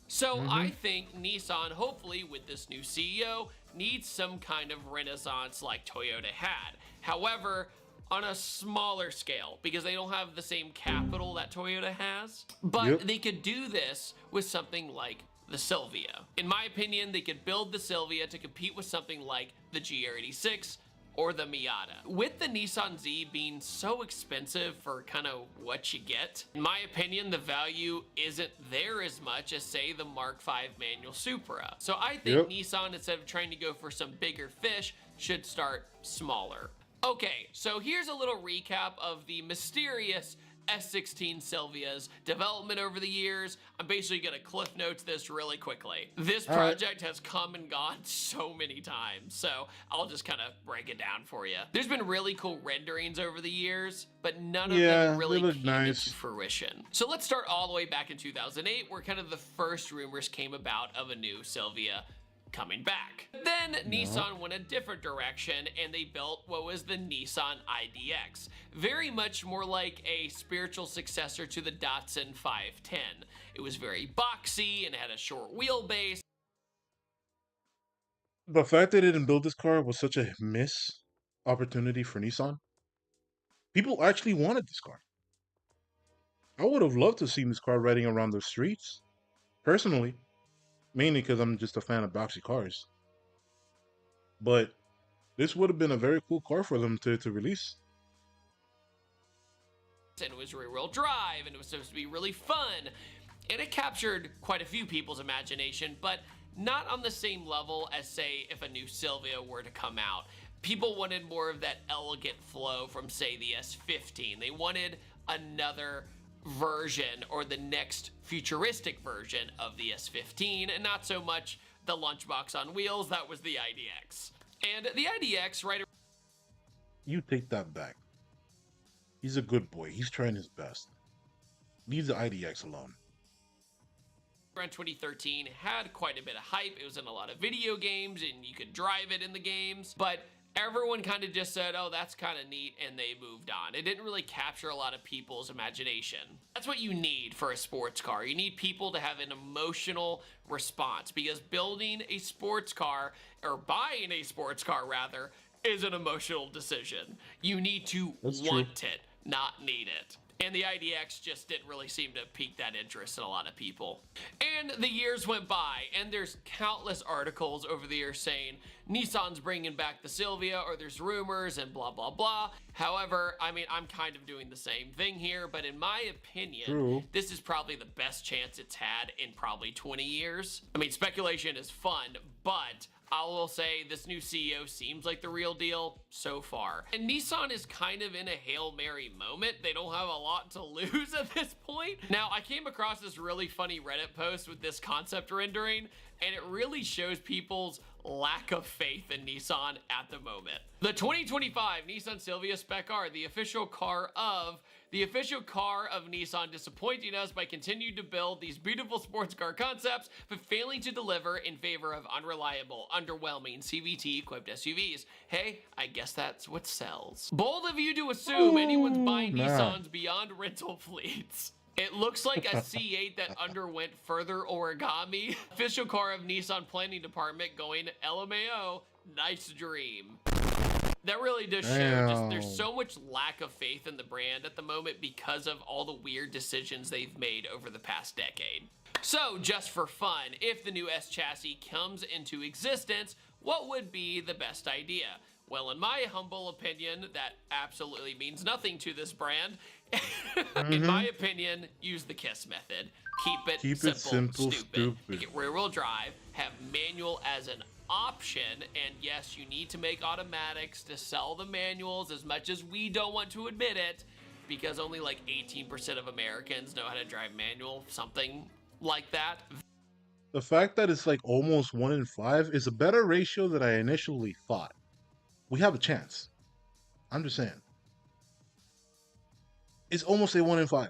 So, I think Nissan, hopefully, with this new CEO, needs some kind of renaissance like Toyota had. However, on a smaller scale, because they don't have the same capital that Toyota has. But they could do this with something like the Silvia. In my opinion, they could build the Silvia to compete with something like the GR86 or the Miata. With the Nissan Z being so expensive for kind of what you get, in my opinion, the value isn't there as much as, say, the Mark V manual Supra. So I think Nissan, instead of trying to go for some bigger fish, should start smaller. Okay, so here's a little recap of the mysterious S16 Silvia's development over the years. I'm basically gonna cliff notes this really quickly. This project has come and gone so many times, so I'll just kind of break it down for you. There's been really cool renderings over the years, but none of them really came into fruition. So let's start all the way back in 2008, where kind of the first rumors came about of a new Silvia coming back. Then Nissan went a different direction and they built what was the Nissan IDX. Very much more like a spiritual successor to the Datsun 510. It was very boxy and had a short wheelbase. The fact that they didn't build this car was such a miss opportunity for Nissan. People actually wanted this car. I would have loved to see this car riding around the streets, personally. Mainly because I'm just a fan of boxy cars. But this would have been a very cool car for them to release. And it was rear-wheel drive, and it was supposed to be really fun. And it captured quite a few people's imagination, but not on the same level as, say, if a new Silvia were to come out. People wanted more of that elegant flow from, say, the S15. They wanted another version, or the next futuristic version of the S15, and not so much the lunchbox on wheels. That was the IDX. And the IDX, right? You take that back. He's a good boy. He's trying his best. Leave the IDX alone. Around 2013 had quite a bit of hype. It was in a lot of video games and you could drive it in the games, but everyone kind of just said, oh, that's kind of neat, and they moved on. It didn't really capture a lot of people's imagination. That's what you need for a sports car. You need people to have an emotional response, because building a sports car, or buying a sports car rather, is an emotional decision. You need to want it, not need it. And the IDX just didn't really seem to pique that interest in a lot of people. And the years went by, and there's countless articles over the years saying Nissan's bringing back the Silvia, or there's rumors and blah, blah, blah. However, I mean, I'm kind of doing the same thing here, but in my opinion, this is probably the best chance it's had in probably 20 years. I mean, speculation is fun, but I will say this new CEO seems like the real deal so far. And Nissan is kind of in a Hail Mary moment. They don't have a lot to lose at this point. Now, I came across this really funny Reddit post with this concept rendering, and it really shows people's lack of faith in Nissan at the moment. The 2025 Nissan Silvia Spec R, the official car of Nissan, disappointing us by continuing to build these beautiful sports car concepts, but failing to deliver in favor of unreliable, underwhelming CVT-equipped SUVs. Hey, I guess that's what sells. Bold of you to assume anyone's buying Nissans beyond rental fleets. It looks like a C8 that underwent further origami. Official car of Nissan planning department going LMAO, nice dream. That really does show just there's so much lack of faith in the brand at the moment because of all the weird decisions they've made over the past decade. So just for fun, if the new S chassis comes into existence, what would be the best idea? Well, in my humble opinion, that absolutely means nothing to this brand. In my opinion, use the KISS method. Keep it simple, stupid. Get rear-wheel drive, have manual as an option, and yes, you need to make automatics to sell the manuals as much as we don't want to admit it, because only like 18% of Americans know how to drive manual, something like that. The fact that it's like almost 1 in 5 is a better ratio than I initially thought. We have a chance. I'm just saying. It's almost a 1 in 5.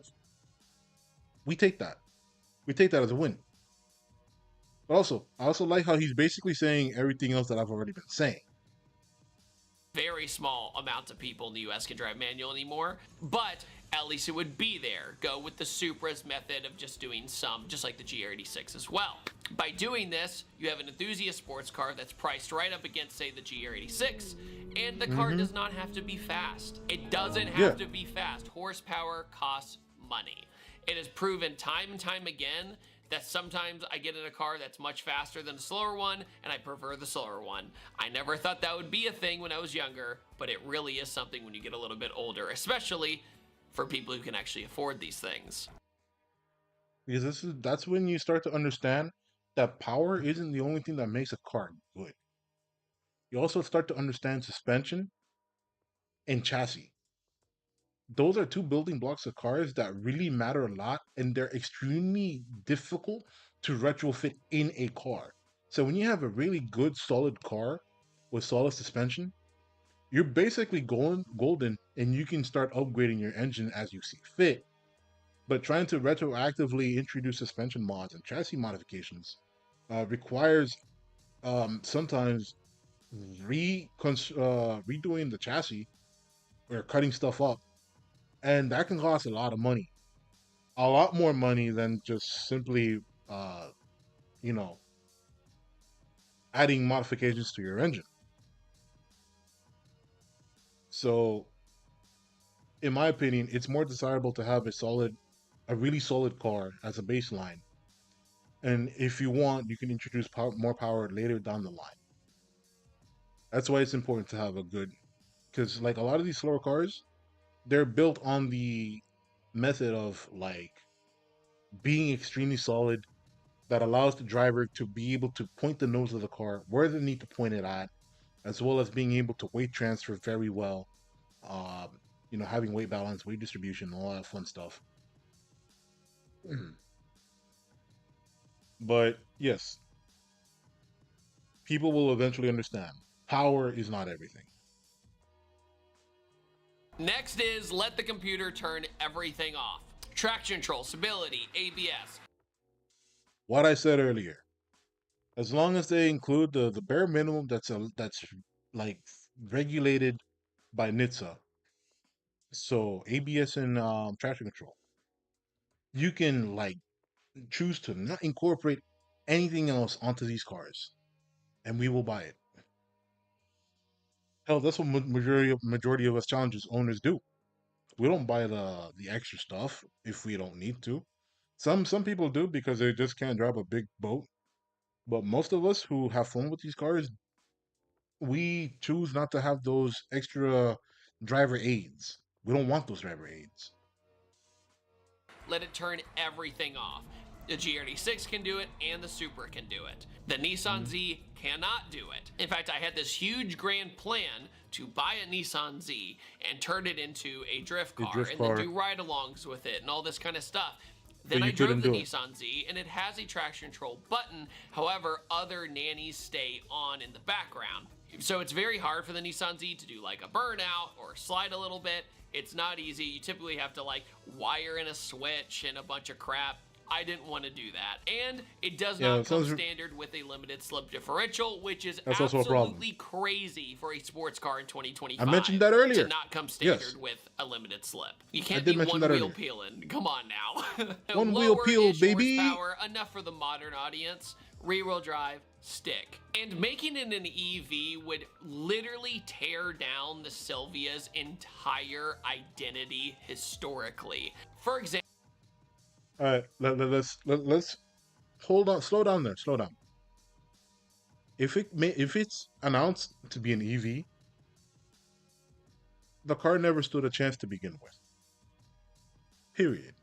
We take that. We take that as a win. But also, I also like how he's basically saying everything else that I've already been saying. Very small amounts of people in the US can drive manual anymore, but at least it would be there. Go with the Supra's method of just doing some, just like the GR86 as well. By doing this, you have an enthusiast sports car that's priced right up against, say, the GR86, and the car does not have to be fast. It doesn't have to be fast. Horsepower costs money. It has proven time and time again that sometimes I get in a car that's much faster than a slower one, and I prefer the slower one. I never thought that would be a thing when I was younger, but it really is something when you get a little bit older, especially for people who can actually afford these things. Because that's when you start to understand that power isn't the only thing that makes a car good. You also start to understand suspension and chassis. Those are two building blocks of cars that really matter a lot, and they're extremely difficult to retrofit in a car. So when you have a really good solid car with solid suspension, you're basically golden, and you can start upgrading your engine as you see fit. But trying to retroactively introduce suspension mods and chassis modifications requires sometimes redoing the chassis or cutting stuff up, and that can cost a lot of money, a lot more money than just simply, you know, adding modifications to your engine. So, in my opinion, it's more desirable to have a really solid car as a baseline. And if you want, you can introduce more power later down the line. That's why it's important to have a good, because like a lot of these slower cars, they're built on the method of like being extremely solid that allows the driver to be able to point the nose of the car where they need to point it at, as well as being able to weight transfer very well. Having weight balance, weight distribution, all that fun stuff. But yes, people will eventually understand. Power is not everything. Next is let the computer turn everything off. Traction control, stability, ABS. What I said earlier. As long as they include the bare minimum that's like regulated by NHTSA. So ABS and traction control. You can like choose to not incorporate anything else onto these cars, and we will buy it. Hell, that's what majority of us challenges owners do. We don't buy the extra stuff if we don't need to. Some people do because they just can't drive a big boat. But most of us who have fun with these cars, we choose not to have those extra driver aids. We don't want those driver aids. Let it turn everything off. The GRD6 can do it and the Supra can do it. The Nissan Z cannot do it. In fact, I had this huge grand plan to buy a Nissan Z and turn it into a drift car and then do ride-alongs with it and all this kind of stuff. Then I drove the Nissan Z and it has a traction control button. However, other nannies stay on in the background. So it's very hard for the Nissan Z to do like a burnout or slide a little bit. It's not easy. You typically have to like wire in a switch and a bunch of crap. I didn't want to do that. And it does not come standard with a limited slip differential, which is absolutely crazy for a sports car in 2025. I mentioned that earlier. To not come standard with a limited slip. You can't be one wheel peeling. Come on now. One wheel peel, baby. Horsepower, enough for the modern audience. Rear-wheel drive, stick. And making it an EV would literally tear down the Silvia's entire identity historically. For example, all right, let's hold on, slow down there, slow down. If it's announced to be an EV, the car never stood a chance to begin with. Period.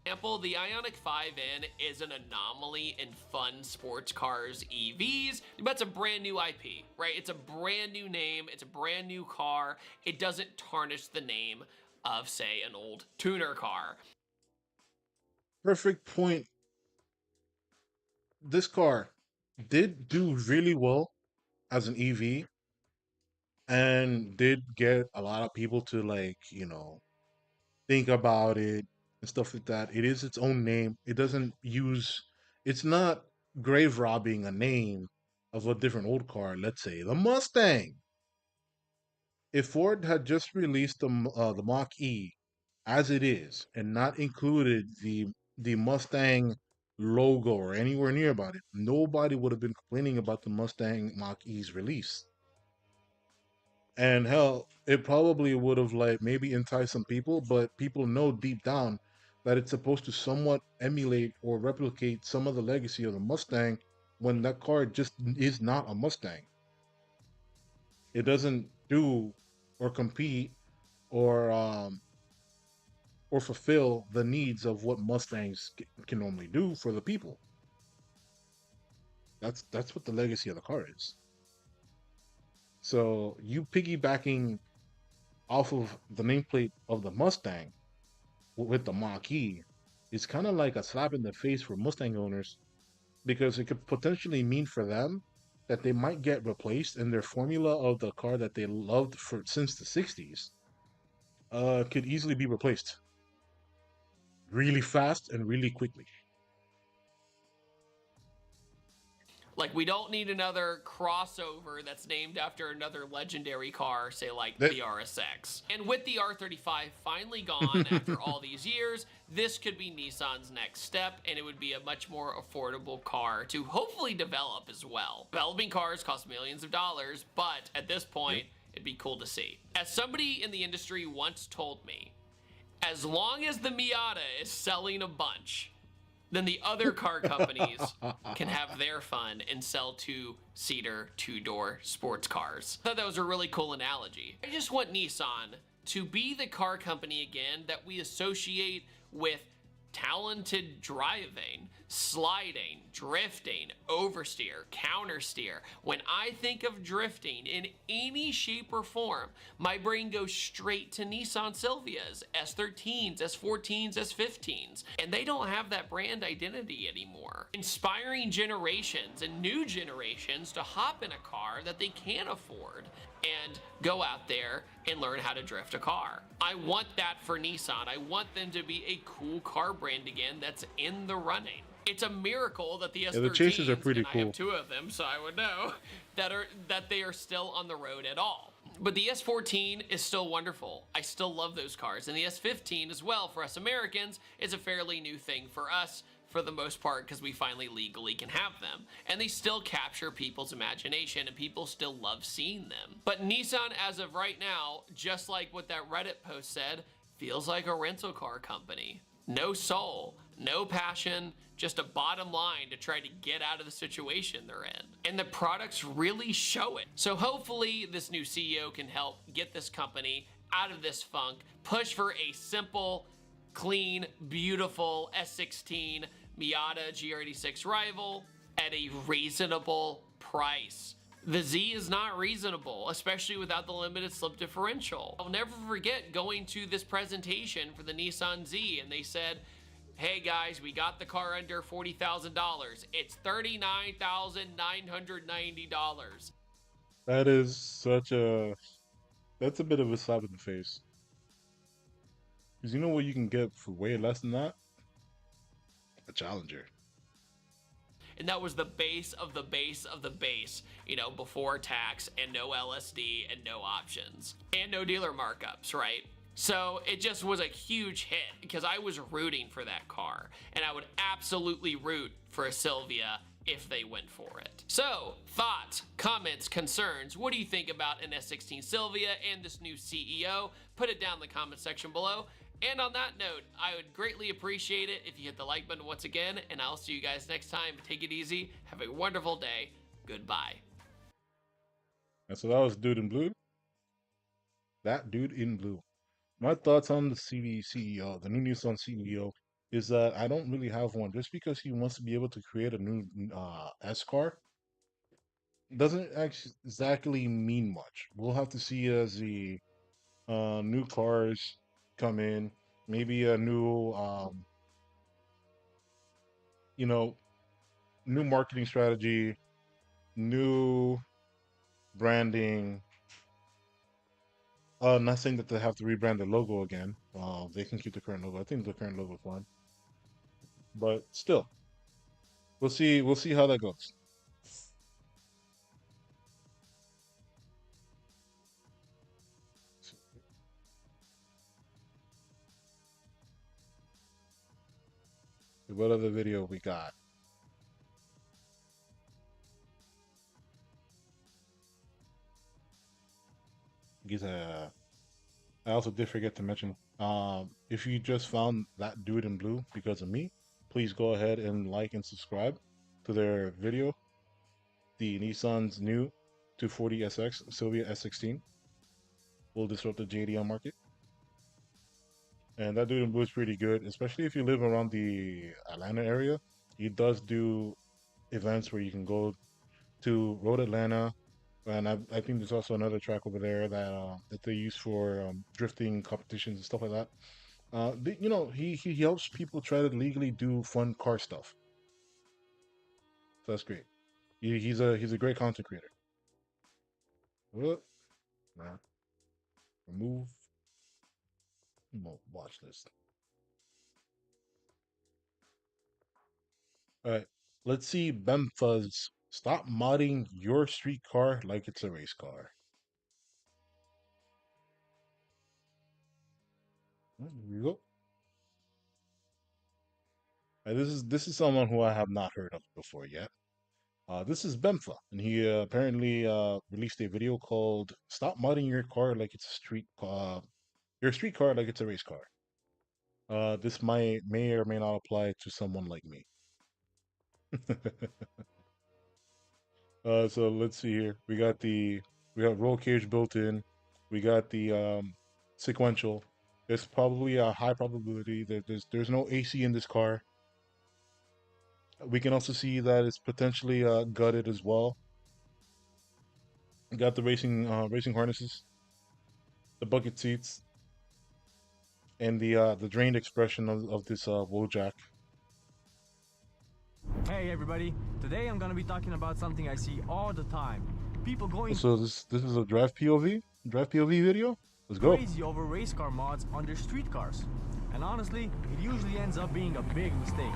The Ioniq 5N is an anomaly in fun sports cars EVs, but it's a brand new IP, right? It's a brand new name, it's a brand new car. It doesn't tarnish the name of, say, an old tuner car. Perfect point. This car did do really well as an EV and did get a lot of people to, like, you know, think about it and stuff like that. It is its own name. It doesn't use, it's not grave robbing a name of a different old car, let's say the Mustang. If Ford had just released the Mach-E as it is and not included the Mustang logo or anywhere near about it, nobody would have been complaining about the Mustang Mach-E's release. And hell, it probably would have like maybe enticed some people, but people know deep down that it's supposed to somewhat emulate or replicate some of the legacy of the Mustang when that car just is not a Mustang. It doesn't do or compete or fulfill the needs of what Mustangs can normally do for the people. That's what the legacy of the car is. So you piggybacking off of the nameplate of the Mustang with the Mach-E is kind of like a slap in the face for Mustang owners, because it could potentially mean for them that they might get replaced and their formula of the car that they loved since the 60s could easily be replaced really fast and really quickly. Like, we don't need another crossover that's named after another legendary car, say like the RSX. And with the R35 finally gone after all these years, this could be Nissan's next step, and it would be a much more affordable car to hopefully develop as well. Developing cars cost millions of dollars, but at this point, it'd be cool to see. As somebody in the industry once told me, as long as the Miata is selling a bunch, then the other car companies can have their fun and sell two-seater, two-door sports cars. I thought that was a really cool analogy. I just want Nissan to be the car company again that we associate with talented driving, sliding, drifting, oversteer, countersteer. When I think of drifting in any shape or form, my brain goes straight to Nissan Silvias, S13s, S14s, S15s, and they don't have that brand identity anymore. Inspiring generations and new generations to hop in a car that they can't afford and go out there and learn how to drift a car. I want that for Nissan. I want them to be a cool car brand again that's in the running. It's a miracle that the S13s, the chases are pretty cool. I have two of them, so I would know, that they are still on the road at all. But the S14 is still wonderful. I still love those cars. And the S15 as well, for us Americans, is a fairly new thing for us for the most part because we finally legally can have them. And they still capture people's imagination and people still love seeing them. But Nissan, as of right now, just like what that Reddit post said, feels like a rental car company. No soul, no passion, just a bottom line to try to get out of the situation they're in. And the products really show it. So hopefully this new CEO can help get this company out of this funk, push for a simple, clean, beautiful S16 Miata GR86 rival at a reasonable price. The Z is not reasonable, especially without the limited slip differential. I'll never forget going to this presentation for the Nissan Z and they said, hey guys, we got the car under $40,000. It's $39,990. That is such a, that's a bit of a slap in the face. Because you know what you can get for way less than that? A Challenger. And that was the base of the base of the base, you know, before tax and no LSD and no options and no dealer markups, right? So it just was a huge hit because I was rooting for that car and I would absolutely root for a Silvia if they went for it. So thoughts, comments, concerns, what do you think about an S16 Silvia and this new CEO? Put it down in the comment section below. And on that note, I would greatly appreciate it if you hit the like button once again, and I'll see you guys next time. Take it easy. Have a wonderful day. Goodbye. And so that was Dude in Blue. That Dude in Blue. My thoughts on the CEO, the new Nissan CEO, is that I don't really have one. Just because he wants to be able to create a new S car doesn't actually exactly mean much. We'll have to see as the new cars come in, maybe a new you know, new marketing strategy, new branding. Not saying that they have to rebrand the logo again. They can keep the current logo. I think the current logo is fine, but still, we'll see. We'll see how that goes. What other video we got? I also did forget to mention, if you just found that Dude in Blue because of me, please go ahead and like and subscribe to their video. The Nissan's new 240SX Silvia S16 will disrupt the JDM market. And that Dude in Blue is pretty good, especially if you live around the Atlanta area. He does do events where you can go to Road Atlanta, and I think there's also another track over there that that they use for drifting competitions and stuff like that. You know, he helps people try to legally do fun car stuff. So that's great. He's a great content creator. What? Nah. Remove. Watch this. All right. Let's see Bemfuzz. Stop modding your street car like it's a race car. Here we go. This is someone who I have not heard of before yet. This is Bemfa, and he apparently released a video called "Stop Modding Your Car Like It's a Street Your Street Car Like It's a Race Car." This may or may not apply to someone like me. So let's see here. We got roll cage built in. We got the sequential. There's probably a high probability that there's no AC in this car. We can also see that it's potentially gutted as well. We got the racing harnesses, the bucket seats, and the drained expression of this Wojak. Hey everybody, today I'm gonna be talking about something I see all the time. People going So this is a drive POV video. Let's go. Crazy over race car mods on their street cars. And honestly, it usually ends up being a big mistake.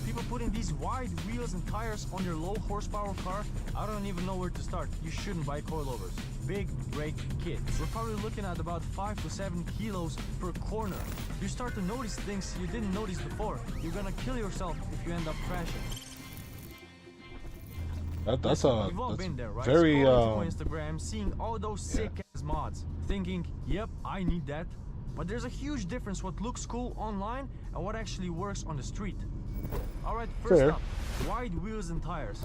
People putting these wide wheels and tires on their low horsepower car, I don't even know where to start. You shouldn't buy coilovers. big brake kit. We're probably looking at about 5 to 7 kilos per corner. You start to notice things you didn't notice before. You're gonna kill yourself if you end up crashing. That's We've all been there, right? very Scrolling through Instagram, seeing all those sick ass mods, thinking, yep, I need that. But there's a huge difference what looks cool online and what actually works on the street. Alright, first up, wide wheels and tires.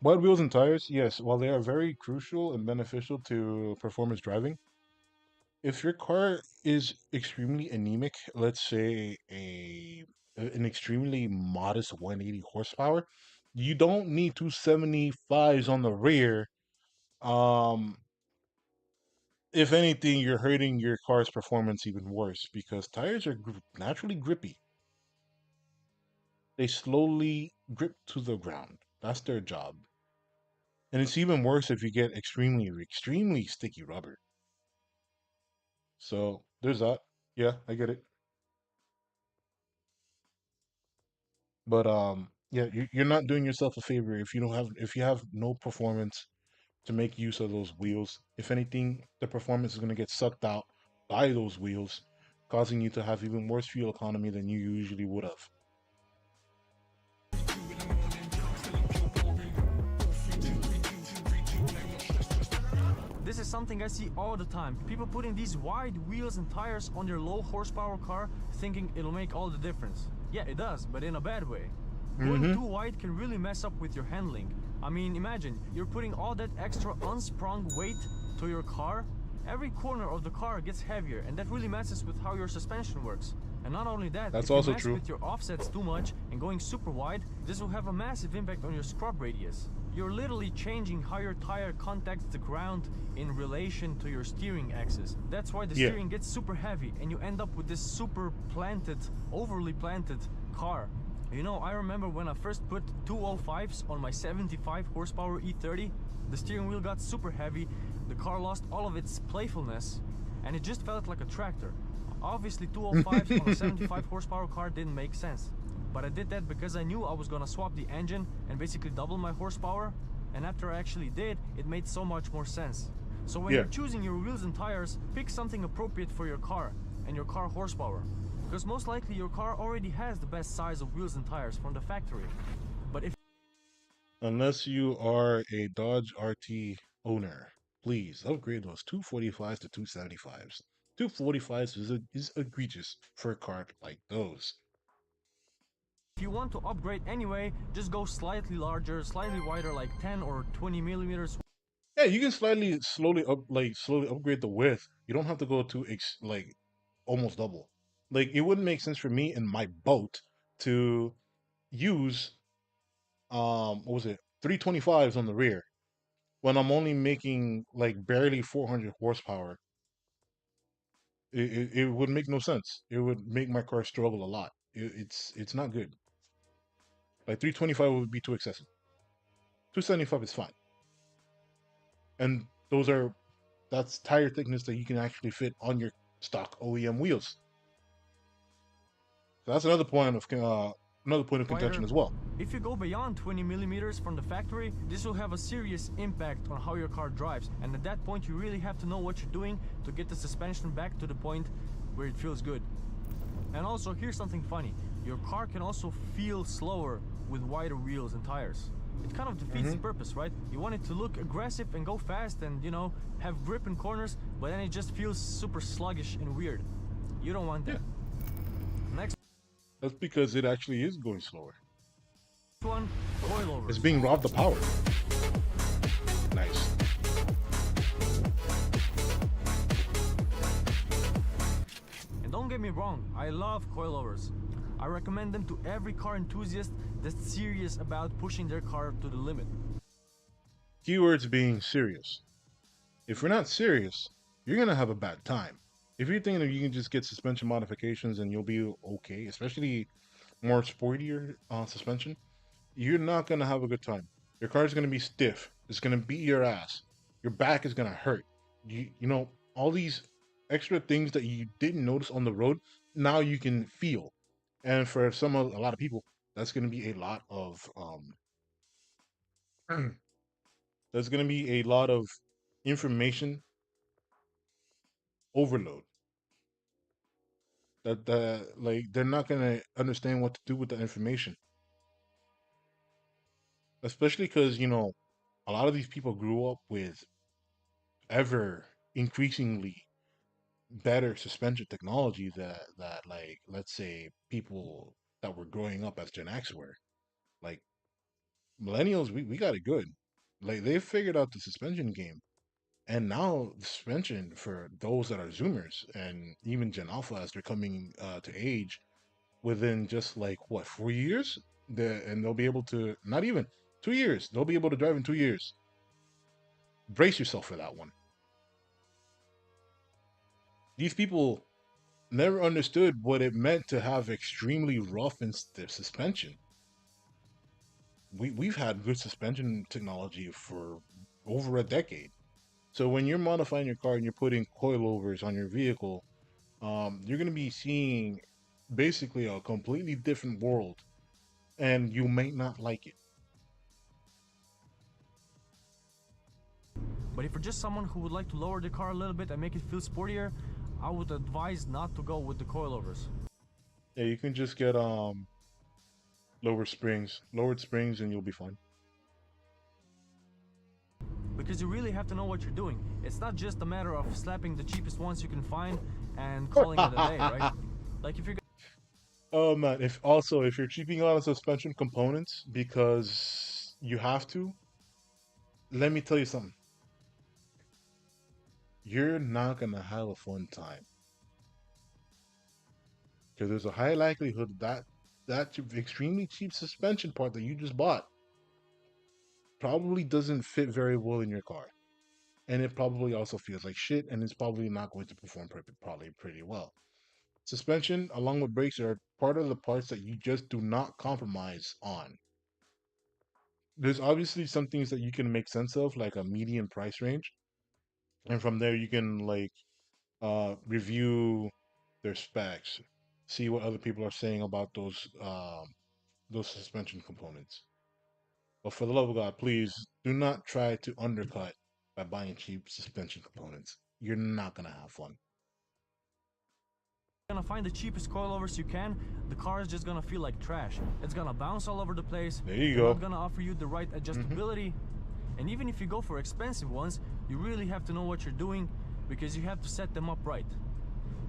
Wide wheels and tires, yes, while they are very crucial and beneficial to performance driving, if your car is extremely anemic, let's say an extremely modest 180 horsepower, you don't need 275s on the rear. If anything, you're hurting your car's performance even worse because tires are naturally grippy. They slowly grip to the ground. That's their job. And it's even worse if you get extremely sticky rubber. So there's that. Yeah, I get it. But yeah, you're not doing yourself a favor if you have no performance to make use of those wheels. If anything, the performance is going to get sucked out by those wheels, causing you to have even worse fuel economy than you usually would have. This is something I see all the time. People putting these wide wheels and tires on their low horsepower car thinking it'll make all the difference. Yeah, it does, but in a bad way. Going too wide can really mess up with your handling. I mean, imagine, you're putting all that extra unsprung weight to your car. Every corner of the car gets heavier, and that really messes with how your suspension works. And not only that, that's if also you mess true with your offsets too much and going super wide, this will have a massive impact on your scrub radius. You're literally changing how your tire contacts the ground in relation to your steering axis. That's why the steering gets super heavy and you end up with this super planted, overly planted car. You know, I remember when I first put 205s on my 75 horsepower E30, the steering wheel got super heavy, the car lost all of its playfulness, and it just felt like a tractor. Obviously 205s on a 75 horsepower car didn't make sense. But I did that because I knew I was gonna swap the engine and basically double my horsepower. And after I actually did, it made so much more sense. So when you're choosing your wheels and tires, pick something appropriate for your car and your car horsepower. Because most likely your car already has the best size of wheels and tires from the factory. But if unless you are a Dodge RT owner, please upgrade those 245s to 275s. 245s is egregious for a car like those. If you want to upgrade anyway, just go slightly larger, slightly wider, like 10 or 20 millimeters. Yeah, you can slowly upgrade the width. You don't have to go to almost double. Like it wouldn't make sense for me in my boat to use what was it 325s on the rear when I'm only making like barely 400 horsepower. It would make no sense. It would make my car struggle a lot. It's not good. Like 325 would be too excessive. 275 is fine. And that's tire thickness that you can actually fit on your stock OEM wheels. So that's another point of contention as well. If you go beyond 20 millimeters from the factory, this will have a serious impact on how your car drives. And at that point, you really have to know what you're doing to get the suspension back to the point where it feels good. And also, here's something funny. Your car can also feel slower with wider wheels and tires. It kind of defeats the purpose, right? You want it to look aggressive and go fast and, you know, have grip in corners, but then it just feels super sluggish and weird. You don't want that. Next. That's because it actually is going slower. One, coilovers. It's being robbed of power. Nice. And don't get me wrong, I love coilovers. I recommend them to every car enthusiast that's serious about pushing their car to the limit. Keywords being serious. If you're not serious, you're gonna have a bad time. If you're thinking that you can just get suspension modifications and you'll be okay, especially more sportier suspension, you're not gonna have a good time. Your car's gonna be stiff. It's gonna beat your ass. Your back is gonna hurt. You know, all these extra things that you didn't notice on the road, now you can feel. And for a lot of people, that's gonna be a lot of there's going to be a lot of information overload. That like they're not going to understand what to do with the information, especially because a lot of these people grew up with ever increasingly better suspension technology that like let's say people that were growing up as Gen X were. Like millennials, we got it good. Like they figured out the suspension game. And now the suspension for those that are Zoomers and even Gen Alpha as they're coming to age within just like what 4 years, and they'll be able to not even 2 years. They'll be able to drive in 2 years. Brace yourself for that one. These people never understood what it meant to have extremely rough and stiff suspension. We've had good suspension technology for over a decade. So when you're modifying your car and you're putting coilovers on your vehicle, you're going to be seeing basically a completely different world, and you may not like it. But if you're just someone who would like to lower the car a little bit and make it feel sportier, I would advise not to go with the coilovers. Yeah, you can just get lowered springs, and you'll be fine. Because you really have to know what you're doing. It's not just a matter of slapping the cheapest ones you can find and calling it a day, right? Like if you're Oh man, if you're cheaping out on suspension components because you have to, let me tell you something. You're not gonna have a fun time. Because there's a high likelihood that extremely cheap suspension part that you just bought probably doesn't fit very well in your car. And it probably also feels like shit, and it's probably not going to perform probably pretty well. Suspension, along with brakes, are part of the parts that you just do not compromise on. There's obviously some things that you can make sense of, like a median price range, and from there you can like review their specs, see what other people are saying about those suspension components. But for the love of God, please do not try to undercut by buying cheap suspension components. You're not gonna have fun. gonna find the cheapest coilovers you can, the car is just gonna feel like trash. It's gonna bounce all over the place. There you They're go. not gonna offer you the right adjustability. And even if you go for expensive ones, you really have to know what you're doing because you have to set them up right.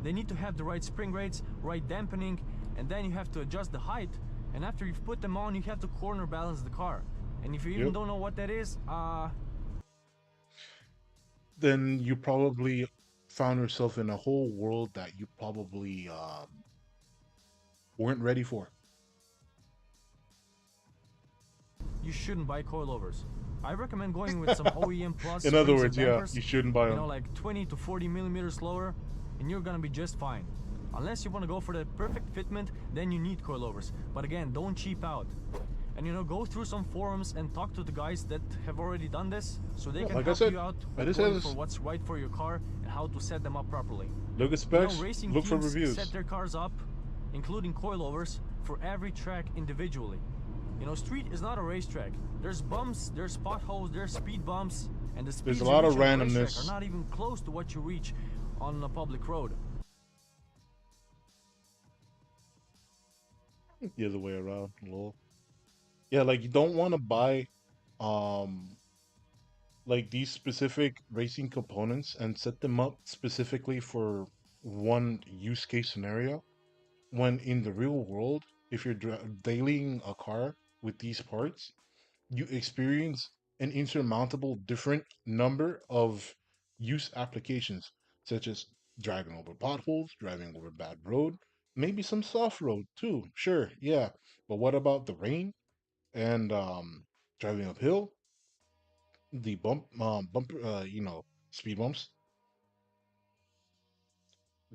They need to have the right spring rates, right dampening, and then you have to adjust the height. And after you've put them on, you have to corner balance the car. And if you even don't know what that is, then you probably found yourself in a whole world that you probably weren't ready for. You shouldn't buy coilovers. I recommend going with some OEM plus. In other springs words, and yeah, dampers, you shouldn't buy them. You know, like 20 to 40 millimeters lower, and you're gonna be just fine. Unless you want to go for the perfect fitment, then you need coilovers. But again, don't cheap out. And you know, go through some forums and talk to the guys that have already done this, so they can like help you out with going for what's right for your car and how to set them up properly. Look at specs, racing look for teams reviews. set their cars up, including coilovers, for every track individually. You know, street is not a racetrack. There's bumps, there's potholes, there's speed bumps, and the speeds There's a lot of you reach on a randomness. racetrack are not even close to what you reach on a public road. The other way around, lol. Yeah, like you don't want to buy like these specific racing components and set them up specifically for one use case scenario, when in the real world, if you're dailying a car with these parts, you experience an insurmountable different number of use applications, such as driving over potholes, driving over bad road, maybe some soft road too. Sure, yeah. But what about the rain and driving uphill, the bumper, speed bumps,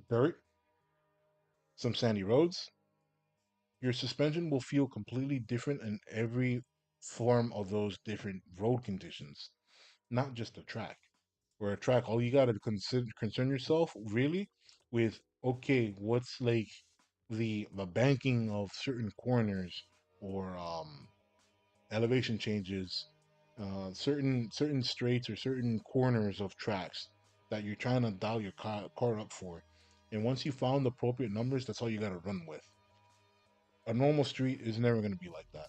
dirt, some sandy roads? Your suspension will feel completely different in every form of those different road conditions, not just a track. Where a track, all you gotta concern yourself really with, okay, what's like the banking of certain corners or elevation changes certain straights or certain corners of tracks that you're trying to dial your car up for. And once you found the appropriate numbers, that's all you got to run with. A normal street is never going to be like that.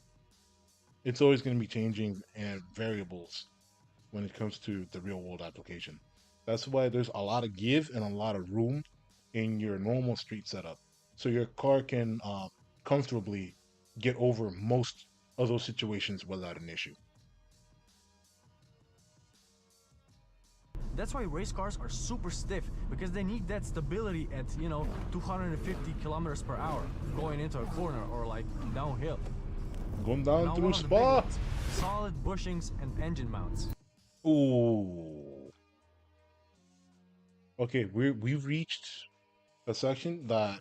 It's always going to be changing and variables when it comes to the real world application. That's why there's a lot of give and a lot of room in your normal street setup. So your car can comfortably get over most of those situations without an issue. That's why race cars are super stiff, because they need that stability at, 250 kilometers per hour going into a corner or like downhill. Going down now through Spa. Solid bushings and engine mounts. Ooh. Okay, we've reached a section that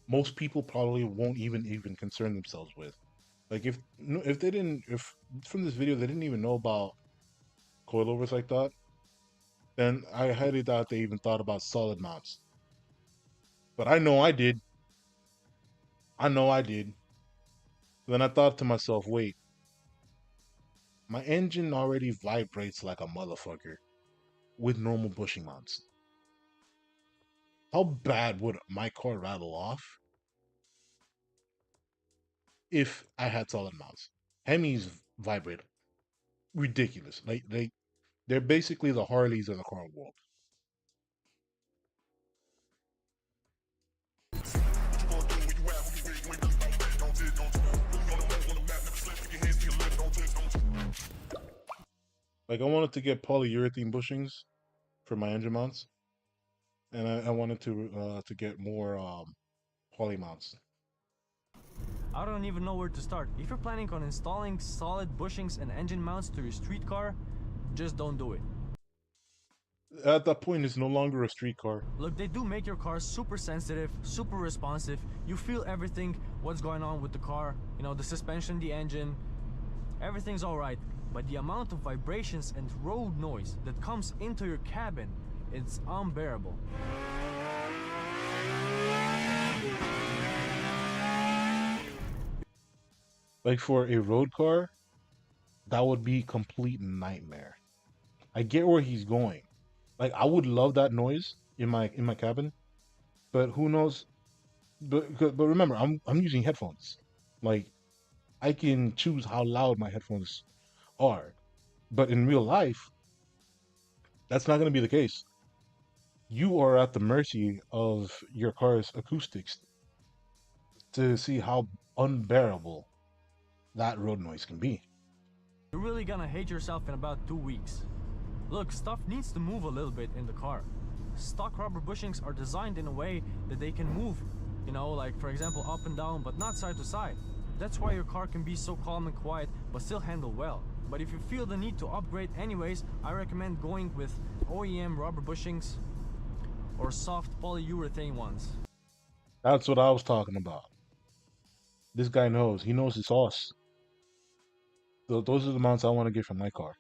most people probably won't even concern themselves with. Like if from this video they didn't even know about coilovers like that, then I highly doubt they even thought about solid mounts. But I know I did. I know I did. Then I thought to myself, wait, my engine already vibrates like a motherfucker with normal bushing mounts. How bad would my car rattle off if I had solid mounts? Hemis vibrate ridiculous. Like they're basically the Harleys of the car world. Like I wanted to get polyurethane bushings for my engine mounts, and I wanted to get more poly mounts. I don't even know where to start. If you're planning on installing solid bushings and engine mounts to your street car, just don't do it. At that point, it's no longer a street car. Look, they do make your car super sensitive, super responsive. You feel everything, what's going on with the car, the suspension, the engine, everything's all right. But the amount of vibrations and road noise that comes into your cabin, it's unbearable. Like for a road car, that would be complete nightmare. I get where he's going. Like I would love that noise in my cabin, but who knows? But remember, I'm using headphones. Like I can choose how loud my headphones are, but in real life, that's not going to be the case. You are at the mercy of your car's acoustics to see how unbearable that road noise can be. You're really gonna hate yourself in about 2 weeks. Look, stuff needs to move a little bit in the car. Stock rubber bushings are designed in a way that they can move, like for example up and down, but not side to side. That's why your car can be so calm and quiet, but still handle well. But if you feel the need to upgrade anyways, I recommend going with OEM rubber bushings or soft polyurethane ones. That's what I was talking about. This guy knows. He knows his sauce. So those are the mounts I want to get from my car.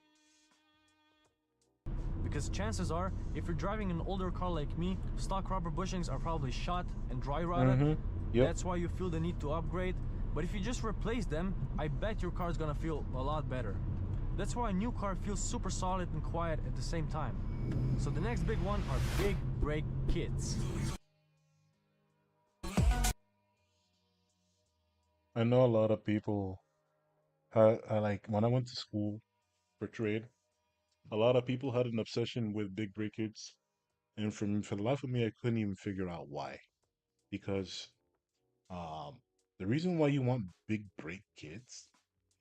Because chances are, if you're driving an older car like me, stock rubber bushings are probably shot and dry rotted. Yep. That's why you feel the need to upgrade. But if you just replace them, I bet your car's gonna feel a lot better. That's why a new car feels super solid and quiet at the same time. So the next big one are big brake kits. I know a lot of people like when I went to school for trade, a lot of people had an obsession with big brake kits, and for the life of me, I couldn't even figure out why. Because the reason why you want big brake kits,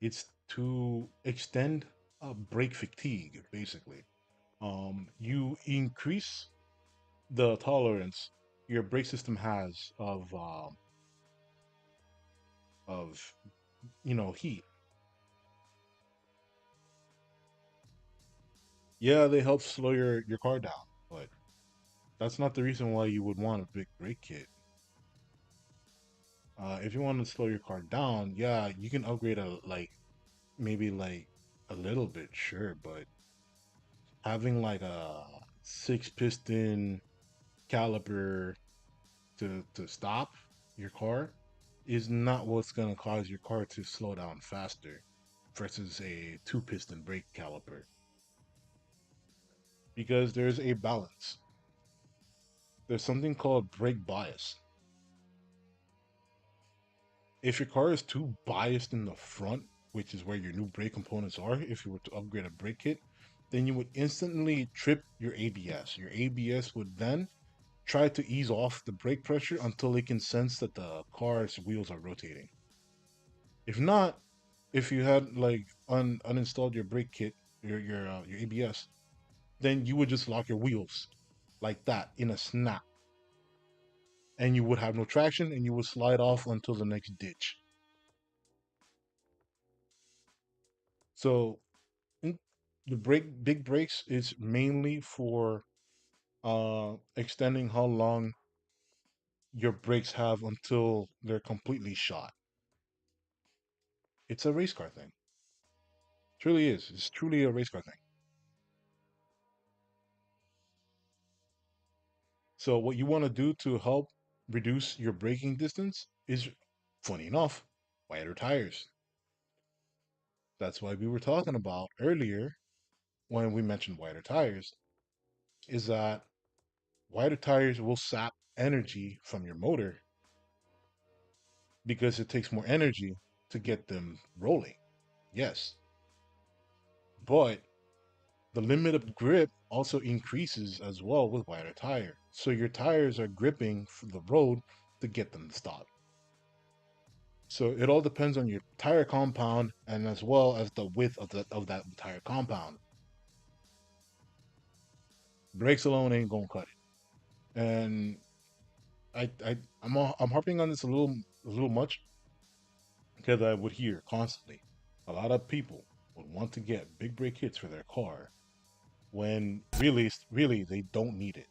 it's to extend brake fatigue, basically. You increase the tolerance your brake system has of heat. Yeah, they help slow your car down, but that's not the reason why you would want a big brake kit. If you want to slow your car down, yeah, you can upgrade maybe like a little bit, sure, but having like a 6-piston caliper to stop your car is not what's gonna cause your car to slow down faster. versus a two-piston brake caliper because there's a balance. There's something called brake bias. If your car is too biased in the front, which is where your new brake components are, if you were to upgrade a brake kit, then you would instantly trip your ABS. Your ABS would then try to ease off the brake pressure until it can sense that the car's wheels are rotating. If not, if you had like uninstalled your brake kit, your ABS, then you would just lock your wheels like that in a snap, and you would have no traction, and you would slide off until the next ditch. So the big brakes is mainly for extending how long your brakes have until they're completely shot. It's a race car thing. Truly is. It's truly a race car thing. So what you want to do to help reduce your braking distance is, funny enough, wider tires. That's why we were talking about earlier when we mentioned wider tires, is that wider tires will sap energy from your motor because it takes more energy to get them rolling. Yes. But the limit of grip also increases as well with wider tire. So your tires are gripping for the road to get them to stop. So it all depends on your tire compound and as well as the width of that tire compound. Brakes alone ain't gonna cut it. And I'm harping on this a little much because I would hear constantly a lot of people would want to get big brake kits for their car when really they don't need it.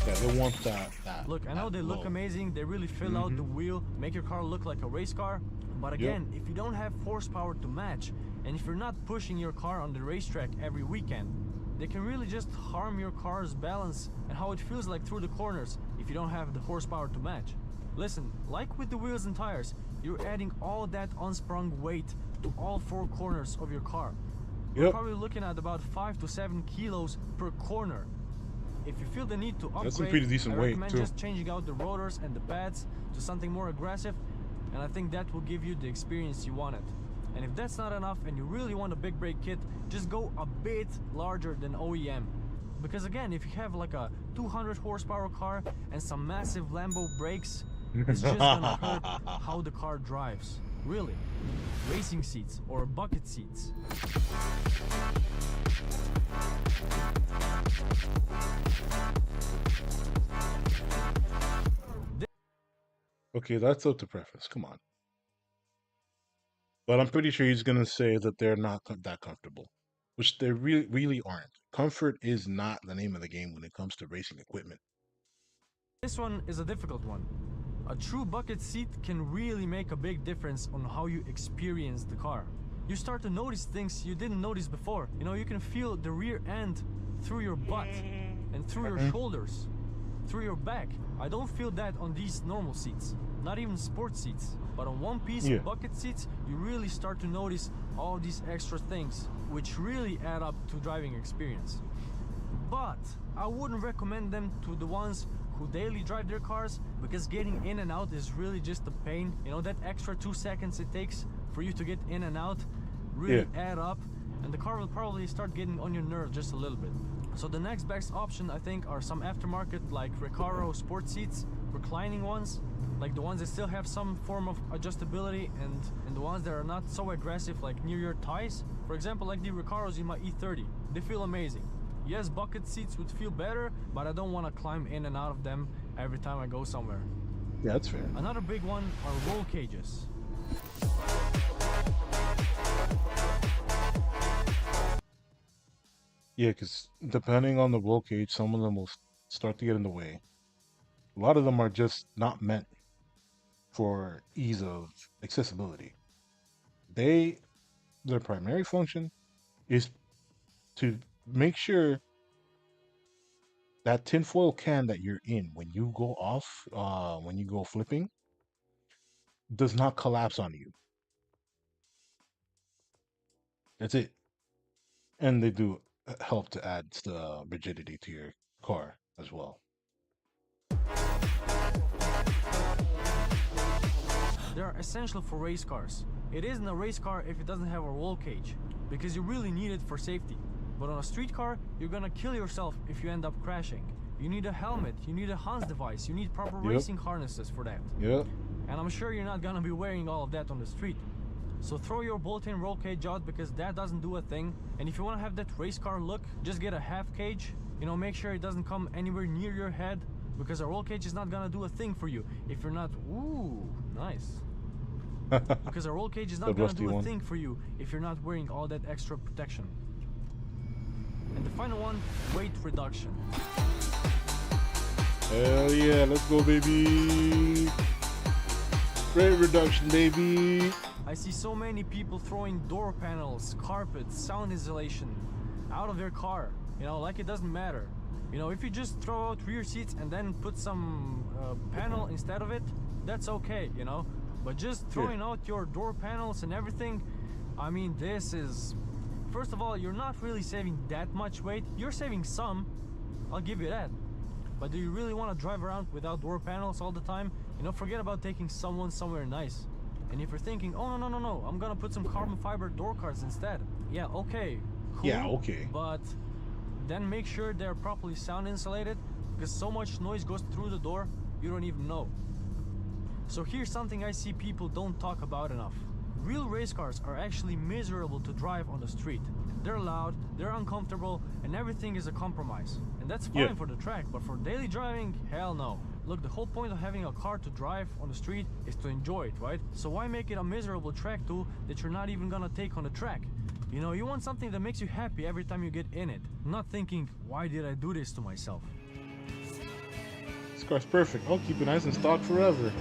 Yeah, they want that. Look, I know they look amazing. They really fill out the wheel, make your car look like a race car. But again, if you don't have horsepower to match, and if you're not pushing your car on the racetrack every weekend, they can really just harm your car's balance and how it feels like through the corners if you don't have the horsepower to match. Listen, like with the wheels and tires, you're adding all that unsprung weight to all four corners of your car. You're probably looking at about 5 to 7 kilos per corner. If you feel the need to upgrade, that's some pretty decent I weight recommend too. just changing out the rotors and the pads to something more aggressive, and I think that will give you the experience you wanted. And if that's not enough and you really want a big brake kit, just go a bit larger than OEM. Because again, if you have like a 200 horsepower car and some massive Lambo brakes, it's just gonna hurt how the car drives. Really. Racing seats or bucket seats. Okay, that's up to preference. Come on. But I'm pretty sure he's gonna say that they're not that comfortable, which they really aren't. Comfort is not the name of the game when it comes to racing equipment. This one is a difficult one. A true bucket seat can really make a big difference on how you experience the car. You start to notice things you didn't notice before. You know, you can feel the rear end through your butt and through your shoulders, through your back. I don't feel that on these normal seats, not even sports seats. But on one-piece bucket seats, you really start to notice all these extra things, which really add up to driving experience. But I wouldn't recommend them to the ones who daily drive their cars, because getting in and out is really just a pain. You know, that extra 2 seconds it takes for you to get in and out really add up, and the car will probably start getting on your nerves just a little bit. So the next best option, I think, are some aftermarket like Recaro sport seats, reclining ones, like the ones that still have some form of adjustability, and the ones that are not so aggressive, like near your thighs. For example, like the Recaros in my E30, they feel amazing. Yes, bucket seats would feel better, but I don't want to climb in and out of them every time I go somewhere. Yeah, that's fair. Another big one are roll cages. Yeah, because depending on the roll cage, some of them will start to get in the way. A lot of them are just not meant for ease of accessibility. Their primary function is to make sure that tinfoil can that you're in when you go off, when you go flipping, does not collapse on you. That's it. And they do help to add rigidity to your car as well. They are essential for race cars. It isn't a race car if it doesn't have a roll cage, because you really need it for safety. But on a street car, you're gonna kill yourself if you end up crashing. You need a helmet, you need a Hans device, you need proper racing harnesses for that. Yep. And I'm sure you're not gonna be wearing all of that on the street. So throw your bolt-in roll cage out, because that doesn't do a thing. And if you wanna have that race car look, just get a half cage. You know, make sure it doesn't come anywhere near your head, because a roll cage is not gonna do a thing for you if you're not, ooh, nice. Because a roll cage is not gonna do a thing for you if you're not wearing all that extra protection. And the final one, weight reduction. Hell yeah, let's go, baby. Weight reduction, baby. I see so many people throwing door panels, carpets, sound insulation out of their car, you know, like it doesn't matter. You know, if you just throw out rear seats and then put some panel instead of it, that's okay, you know. But just throwing out your door panels and everything, I mean, this is... First of all, you're not really saving that much weight. You're saving some, I'll give you that. But do you really want to drive around without door panels all the time? You know, forget about taking someone somewhere nice. And if you're thinking, oh, no, I'm gonna put some carbon fiber door cards instead. Yeah, okay, cool. Yeah, okay. But then make sure they're properly sound insulated, because so much noise goes through the door, you don't even know. So here's something I see people don't talk about enough. Real race cars are actually miserable to drive on the street. They're loud, they're uncomfortable, and everything is a compromise. And that's fine for the track, but for daily driving, hell no. Look, the whole point of having a car to drive on the street is to enjoy it, right? So why make it a miserable track tool that you're not even gonna take on the track? You know, you want something that makes you happy every time you get in it. Not thinking, why did I do this to myself? This car's perfect. I'll keep it nice in stock forever.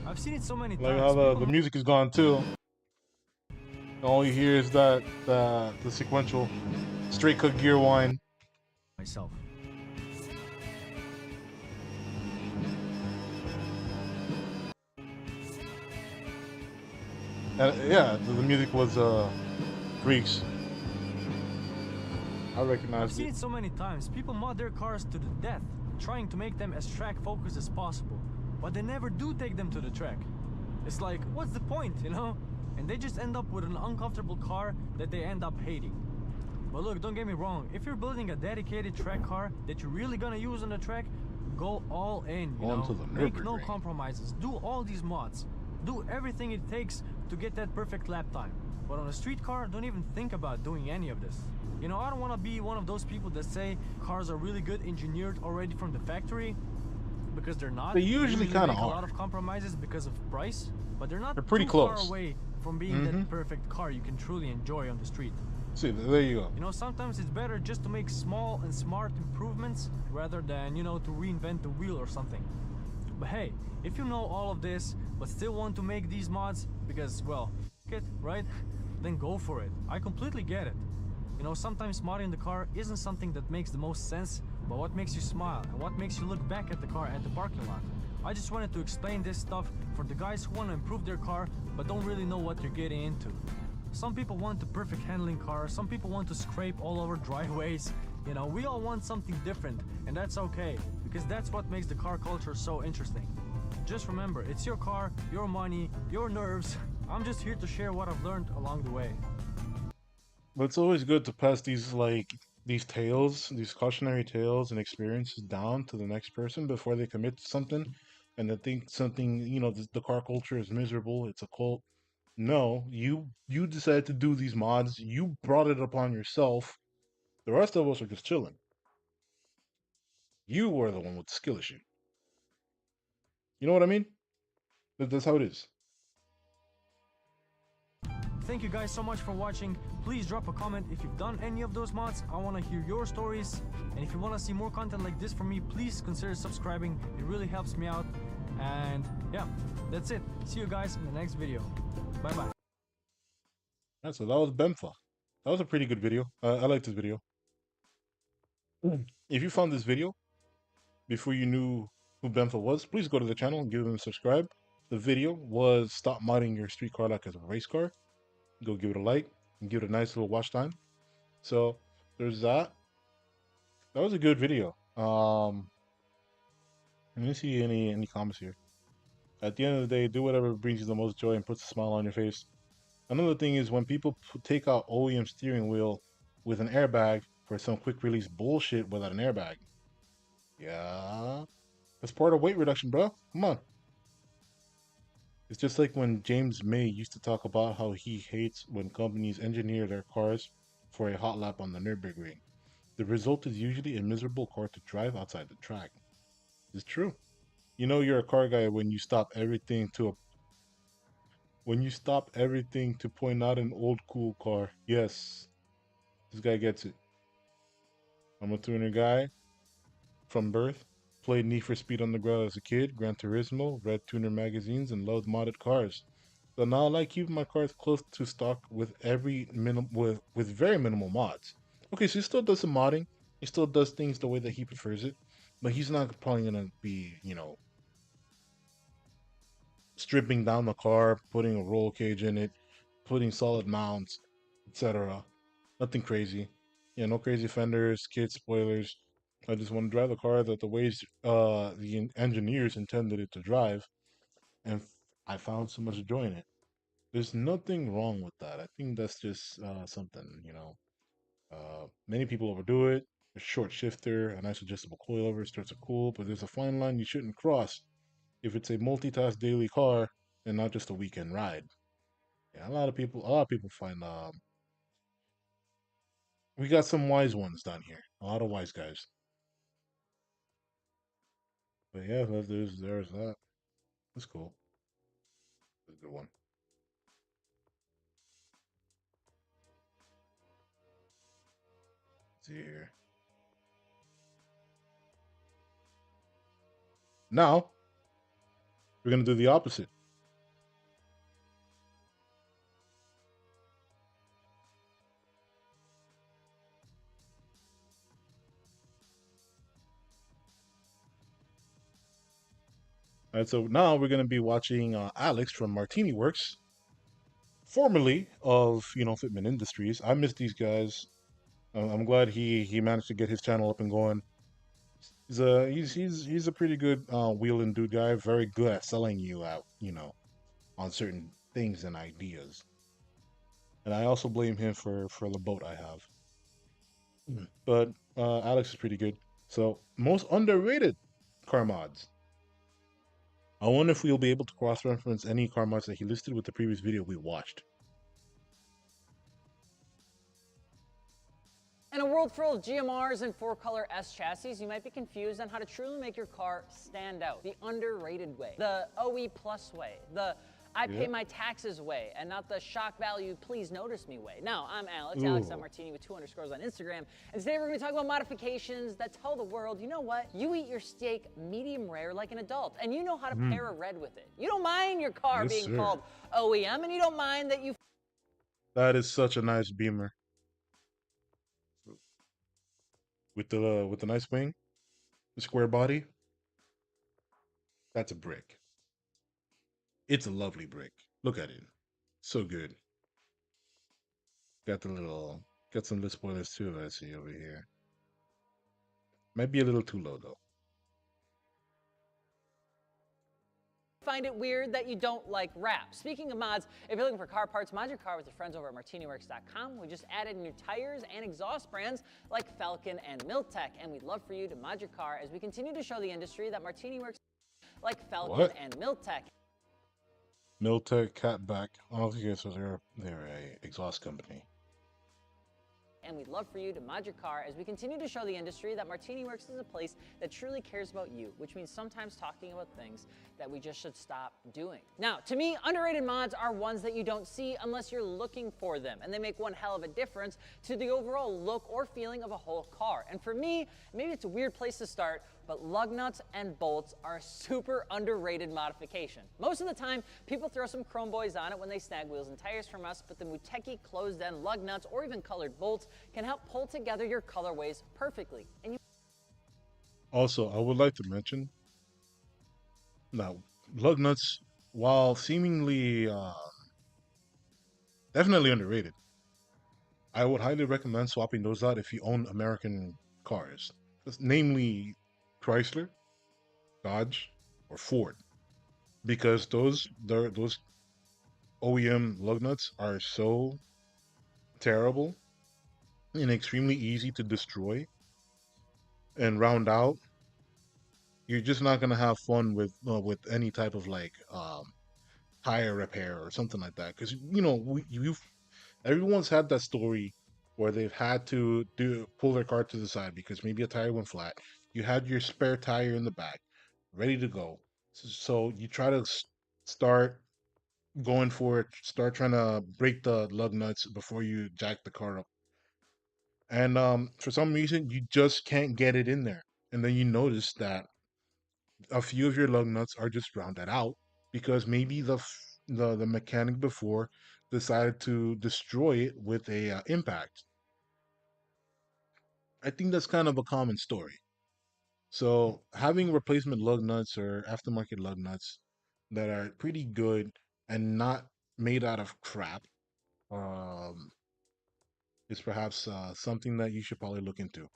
I've seen it so many Like times. how the music is gone too. All you hear is the sequential straight cut gear whine. Myself. And yeah, the music was Greeks. I recognize I've seen it so many times. People mod their cars to the death, trying to make them as track focused as possible, but they never do take them to the track. It's like, what's the point, you know? And they just end up with an uncomfortable car that they end up hating. But look, don't get me wrong, if you're building a dedicated track car that you're really gonna use on the track, go all in, you know? Make no compromises, do all these mods, do everything it takes to get that perfect lap time. But on a street car, don't even think about doing any of this. You know, I don't want to be one of those people that say cars are really good engineered already from the factory, because they're not. They usually kind of make are. a lot of compromises because of price, but they're not pretty too close. far away from being that perfect car you can truly enjoy on the street. See, there you go. You know, sometimes it's better just to make small and smart improvements rather than, you know, to reinvent the wheel or something. But hey, if you know all of this but still want to make these mods because, well, f it, right? Then go for it. I completely get it. You know, sometimes modding the car isn't something that makes the most sense, but what makes you smile and what makes you look back at the car at the parking lot. I just wanted to explain this stuff for the guys who want to improve their car but don't really know what they're getting into. Some people want the perfect handling car, some people want to scrape all over driveways. You know, we all want something different, and that's okay, because that's what makes the car culture so interesting. Just remember, it's your car, your money, your nerves. I'm just here to share what I've learned along the way. But it's always good to pass these tales, these cautionary tales and experiences down to the next person before they commit to something, and they think something, you know, the car culture is miserable, it's a cult. No, you decided to do these mods, you brought it upon yourself. The rest of us are just chilling. You were the one with the skill issue. You know what I mean? That's how it is. Thank you guys so much for watching. Please drop a comment if you've done any of those mods. I want to hear your stories. And if you want to see more content like this from me, please consider subscribing. It really helps me out. And yeah, that's it. See you guys in the next video. Bye bye. So that was Bempha. that was a pretty good video. I like this video. If you found this video before you knew who Bentha was, please go to the channel and give them a subscribe. The video was stop modding your street car like as a race car. Go give it a like and give it a nice little watch time. So there's that. That was a good video. Let me see any comments here. At the end of the day, do whatever brings you the most joy and puts a smile on your face. Another thing is when people take out OEM steering wheel with an airbag for some quick release bullshit without an airbag. Yeah, that's part of weight reduction, bro. Come on. It's just like when James May used to talk about how he hates when companies engineer their cars for a hot lap on the Nürburgring. The result is usually a miserable car to drive outside the track. It's true. You know you're a car guy when you stop everything to point out an old cool car. Yes. This guy gets it. I'm a tuner guy from birth. Played Need for Speed Underground as a kid, Gran Turismo, read tuner magazines, and loved modded cars. So now I like keeping my cars close to stock with very minimal mods. Okay, so he still does some modding. He still does things the way that he prefers it, but he's not probably gonna be, stripping down the car, putting a roll cage in it, putting solid mounts, etc. Nothing crazy. Yeah, no crazy fenders, kit spoilers. I just want to drive the car that the ways the engineers intended it to drive, and I found so much joy in it. There's nothing wrong with that. I think that's just something, many people overdo it. A short shifter, a nice adjustable coilover starts are cool, but there's a fine line you shouldn't cross if it's a multitask daily car and not just a weekend ride. Yeah, a lot of people find we got some wise ones down here. A lot of wise guys. But yeah, there's that. That's cool. That's a good one. Let's see here. Now we're gonna do the opposite. All right, so now we're gonna be watching Alex from Martini Works, formerly of Fitment Industries. I miss these guys. I'm glad he managed to get his channel up and going. He's a pretty good wheel and dude guy. Very good at selling you out, on certain things and ideas. And I also blame him for the boat I have. But Alex is pretty good. So most underrated car mods. I wonder if we'll be able to cross-reference any car mods that he listed with the previous video we watched. In a world full of GMRs and 4-color S chassis, you might be confused on how to truly make your car stand out. The underrated way, the OE plus way, the I pay my taxes way, and not the shock value, please notice me way. Now, I'm Alex, Alex.Martini with 2 underscores on Instagram, and today we're gonna talk about modifications that tell the world, you know what? You eat your steak medium rare like an adult, and you know how to pair a red with it. You don't mind your car being called OEM, and you don't mind that you... That is such a nice Beamer. With the nice wing, the square body. That's a brick. It's a lovely brick. Look at it. So good. Got some list spoilers too, I see over here. Might be a little too low though. Find it weird that you don't like wrap. Speaking of mods, if you're looking for car parts, mod your car with your friends over at martiniworks.com. We just added new tires and exhaust brands like Falcon and Miltech, and we'd love for you to mod your car as we continue to show the industry that Martini Works like Falcon and Miltech. Miltech Catback. Oh, okay, so they're a exhaust company. And we'd love for you to mod your car as we continue to show the industry that Martini Works is a place that truly cares about you, which means sometimes talking about things that we just should stop doing. Now, to me, underrated mods are ones that you don't see unless you're looking for them, and they make one hell of a difference to the overall look or feeling of a whole car. And for me, maybe it's a weird place to start, But lug nuts and bolts are a super underrated modification. Most of the time, people throw some chrome boys on it when they snag wheels and tires from us, but the Muteki closed-end lug nuts or even colored bolts can help pull together your colorways perfectly. And Also, I would like to mention now, lug nuts, while seemingly definitely underrated, I would highly recommend swapping those out if you own American cars, namely Chrysler, Dodge, or Ford, because those OEM lug nuts are so terrible and extremely easy to destroy and round out. You're just not gonna have fun with any type of like tire repair or something like that, because you know you've everyone's had that story where they've had to pull their car to the side because maybe a tire went flat. You had your spare tire in the back, ready to go. So you try to start going for it, start trying to break the lug nuts before you jack the car up. And for some reason, you just can't get it in there. And then you notice that a few of your lug nuts are just rounded out because maybe the mechanic before decided to destroy it with a impact. I think that's kind of a common story. So having replacement lug nuts or aftermarket lug nuts that are pretty good and not made out of crap um, is perhaps something that you should probably look into.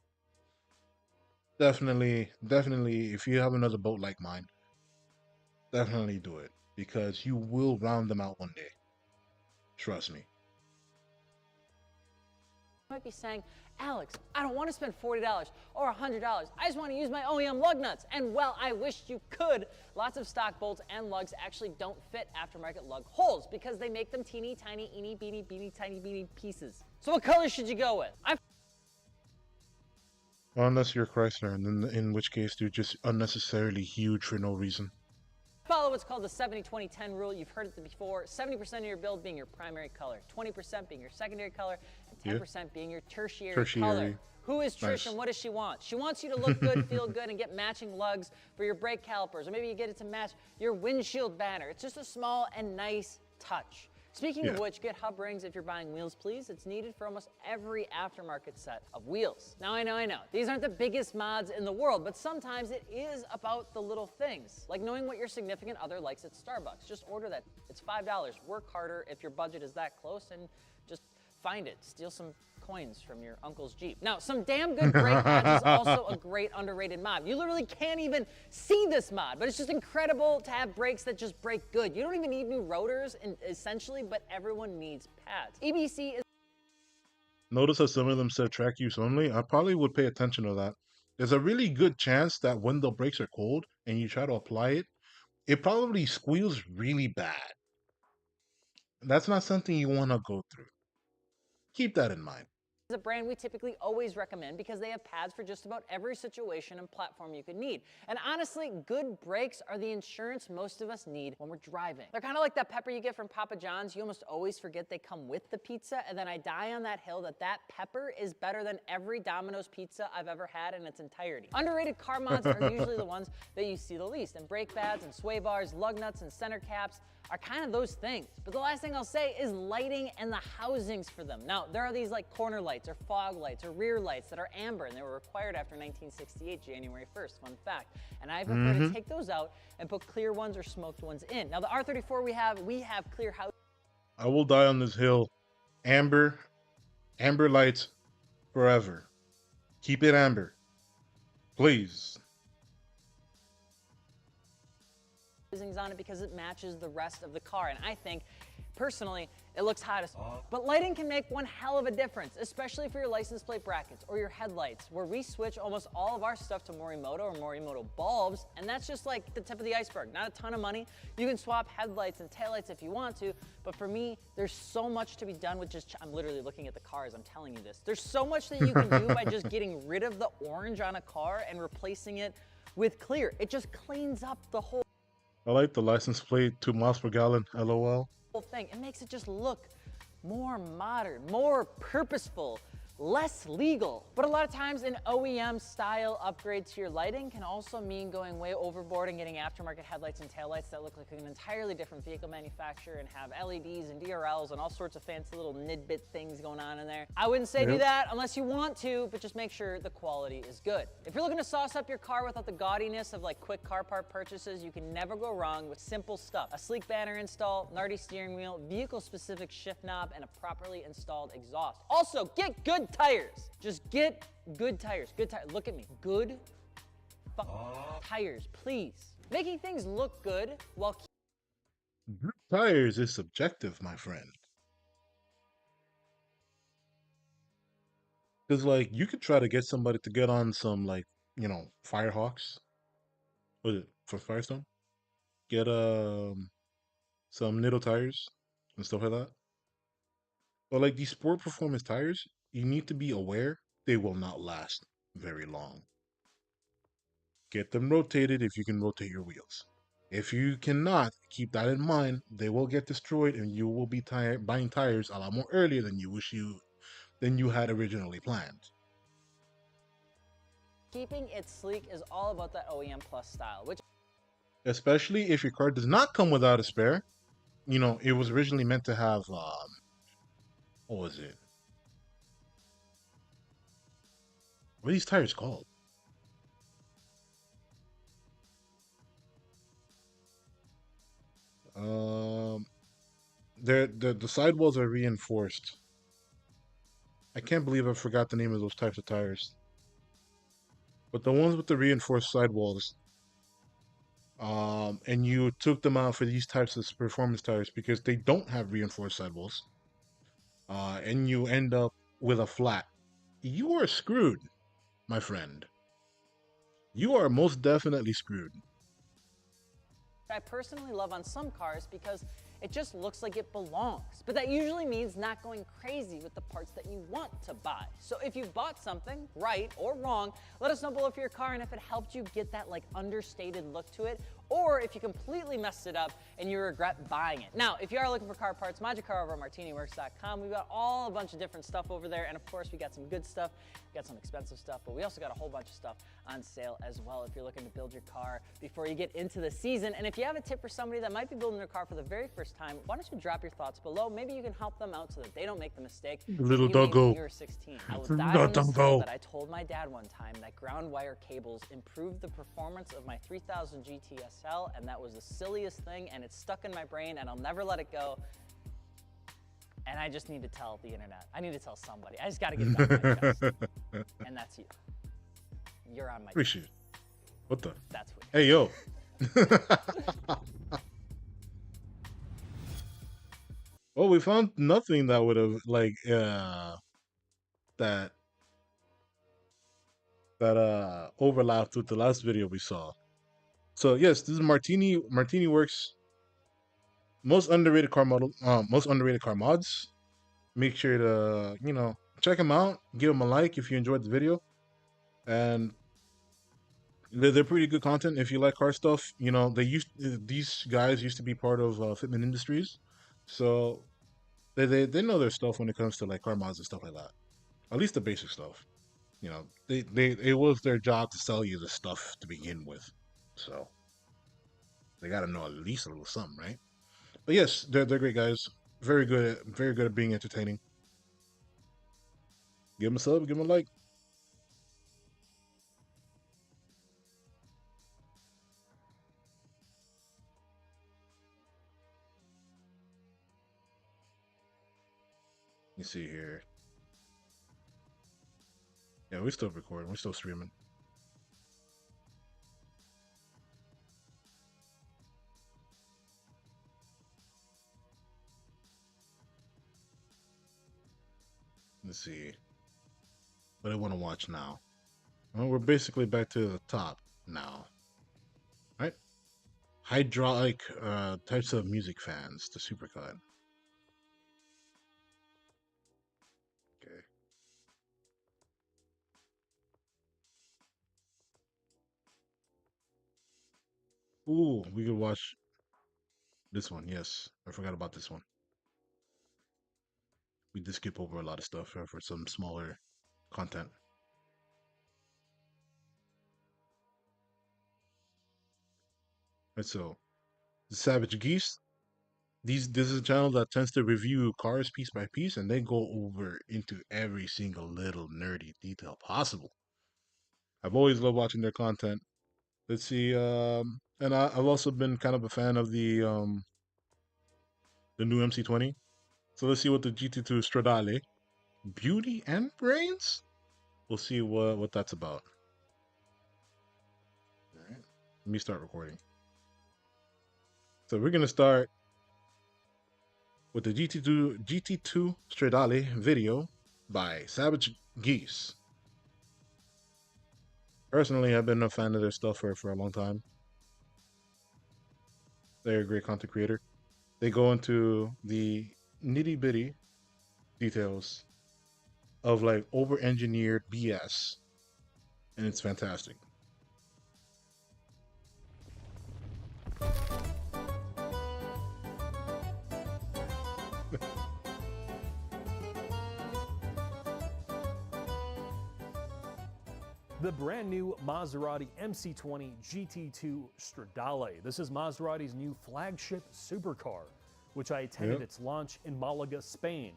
Definitely, if you have another boat like mine, definitely do it because you will round them out one day. Trust me. you might be saying, Alex, I don't want to spend $40 or $100. I just want to use my OEM lug nuts. And well, I wish you could. Lots of stock bolts and lugs actually don't fit aftermarket lug holes because they make them teeny tiny, eeny beeny, beeny tiny beeny pieces. So what color should you go with? Unless you're Chrysler, and in which case they're just unnecessarily huge for no reason. Follow what's called the 70-20-10 rule. You've heard it before. 70% of your build being your primary color, 20% being your secondary color, and 10% being your tertiary color. Who is Trish and what does she want? She wants you to look good, feel good, and get matching lugs for your brake calipers, or maybe you get it to match your windshield banner. It's just a small and nice touch. Speaking of which, get hub rings if you're buying wheels, please. It's needed for almost every aftermarket set of wheels. Now, I know, these aren't the biggest mods in the world, but sometimes it is about the little things, like knowing what your significant other likes at Starbucks. Just order that. It's $5. Work harder if your budget is that close, and just find it. Steal some coins from your uncle's Jeep. Now, some damn good brake pads is also a great underrated mod. You literally can't even see this mod, but it's just incredible to have brakes that just brake good. You don't even need new rotors, essentially, but everyone needs pads. EBC is... Notice how some of them said track use only. I probably would pay attention to that. There's a really good chance that when the brakes are cold and you try to apply it, it probably squeals really bad. That's not something you want to go through. Keep that in mind. Is a brand we typically always recommend because they have pads for just about every situation and platform you could need. And honestly, good brakes are the insurance most of us need when we're driving. They're kind of like that pepper you get from Papa John's. You almost always forget they come with the pizza, and then I die on that hill that pepper is better than every Domino's pizza I've ever had in its entirety. Underrated car mods are usually the ones that you see the least, and brake pads and sway bars, lug nuts and center caps are kind of those things. But the last thing I'll say is lighting and the housings for them. Now, there are these like corner lights or fog lights or rear lights that are amber, and they were required after 1968, January 1st, fun fact. And I prefer to take those out and put clear ones or smoked ones in. Now, the R34 we have clear house. I will die on this hill. Amber lights forever. Keep it amber. Please. On it because it matches the rest of the car, and I think personally it looks hot as but lighting can make one hell of a difference, especially for your license plate brackets or your headlights, where we switch almost all of our stuff to Morimoto or Morimoto bulbs, and that's just like the tip of the iceberg. Not a ton of money. You can swap headlights and taillights if you want to, but for me there's so much to be done with just I'm literally looking at the car as I'm telling you this. There's so much that you can do by just getting rid of the orange on a car and replacing it with clear. It just cleans up the whole I like the license plate, 2 miles per gallon, LOL. thing. It makes it just look more modern, more purposeful. less legal. But a lot of times an OEM style upgrade to your lighting can also mean going way overboard and getting aftermarket headlights and taillights that look like an entirely different vehicle manufacturer and have LEDs and DRLs and all sorts of fancy little nidbit things going on in there. I wouldn't say do that unless you want to, but just make sure the quality is good. If you're looking to sauce up your car without the gaudiness of like quick car part purchases, you can never go wrong with simple stuff. A sleek banner install, Nardi steering wheel, vehicle specific shift knob, and a properly installed exhaust. Also, get good tires. Just get good tires. Good tires. Look at me. Good tires, please. Making things look good while Tires is subjective, my friend. Because, like, you could try to get somebody to get on some, like, you know, Firehawks. What is it? For Firestone? Get some Nitto tires and stuff like that. But, like, these sport performance tires, you need to be aware they will not last very long. Get them rotated if you can rotate your wheels. If you cannot, keep that in mind. They will get destroyed, and you will be buying tires a lot more earlier than you had originally planned. keeping it sleek is all about that OEM Plus style, which Especially if your car does not come without a spare. You know, it was originally meant to have what was it? What are these tires called? Um, the sidewalls are reinforced. I can't believe I forgot the name of those types of tires. But the ones with the reinforced sidewalls, and you took them out for these types of performance tires because they don't have reinforced sidewalls, and you end up with a flat. You are screwed, my friend. You are most definitely screwed. I personally love on some cars because it just looks like it belongs. But that usually means not going crazy with the parts that you want to buy. So if you bought something, right or wrong, let us know below for your car and if it helped you get that like understated look to it, or if you completely messed it up and you regret buying it. Now, if you are looking for car parts, mod your car over at martiniworks.com. We've got a bunch of different stuff over there, and of course we got some good stuff, we got some expensive stuff, but we also got a whole bunch of stuff on sale as well if you're looking to build your car before you get into the season. And if you have a tip for somebody that might be building their car for the very first time, why don't you drop your thoughts below? Maybe you can help them out so that they don't make the mistake. Little doggo. You're 16. I will die on this hill that I told my dad one time that ground wire cables improved the performance of my 3000 GT SL, and that was the silliest thing, and it's stuck in my brain, and I'll never let it go. And I just need to tell the internet. I need to tell somebody. I just got to get it off my chest. And that's you. You're on my Appreciate it. What the? That's weird. Hey, yo. Well, we found nothing that would have like that overlapped with the last video we saw. So yes, this is Martini Works most underrated car mods. Make sure to, you know, check them out, give them a like if you enjoyed the video, and they're pretty good content if you like car stuff. You know, these guys used to be part of Fitment Industries, so they know their stuff when it comes to like car mods and stuff like that. At least the basic stuff. You know, it was their job to sell you the stuff to begin with, so they got to know at least a little something, right? But yes, they're great guys. Very good at being entertaining. Give them a sub, give them a like. You see here. Yeah, we're still recording. We're still streaming. Let's see. What I want to watch now. Well, we're basically back to the top now. Right? Hydraulic types of music fans, the supercut. Okay. Ooh, we could watch this one. Yes, I forgot about this one. We did skip over a lot of stuff for some smaller content. And so, Savage Geese, this is a channel that tends to review cars piece by piece, and they go over into every single little nerdy detail possible. I've always loved watching their content. Let's see, and I've also been kind of a fan of the new MC20. So let's see what the GT2 Stradale, Beauty and Brains. We'll see what that's about. All right, let me start recording. So we're gonna start with the GT2 Stradale video by Savage Geese. Personally, I've been a fan of their stuff for a long time. They're a great content creator. They go into the nitty bitty details of like over engineered BS, and it's fantastic. The brand new Maserati MC20 GT2 Stradale. This is Maserati's new flagship supercar, which I attended its launch in Malaga, Spain.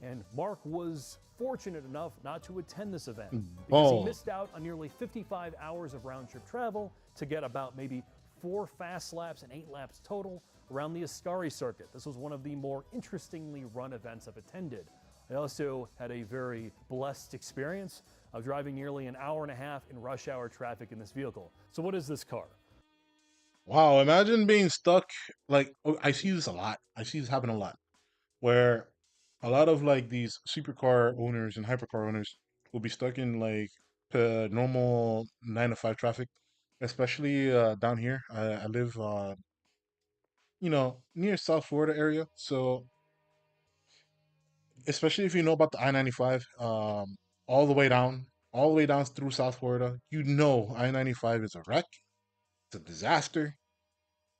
And Mark was fortunate enough not to attend this event because he missed out on nearly 55 hours of round-trip travel to get about maybe 4 fast laps and 8 laps total around the Ascari circuit. This was one of the more interestingly run events I've attended. I also had a very blessed experience of driving nearly an hour and a half in rush hour traffic in this vehicle. So what is this car? Wow, imagine being stuck. Like, I see this a lot. I see this happen a lot, where a lot of like these supercar owners and hypercar owners will be stuck in like normal 9 to 5 traffic, especially down here. I live, near South Florida area, so especially if you know about the I-95, all the way down, all the way down through South Florida, I-95 is a wreck. It's a disaster,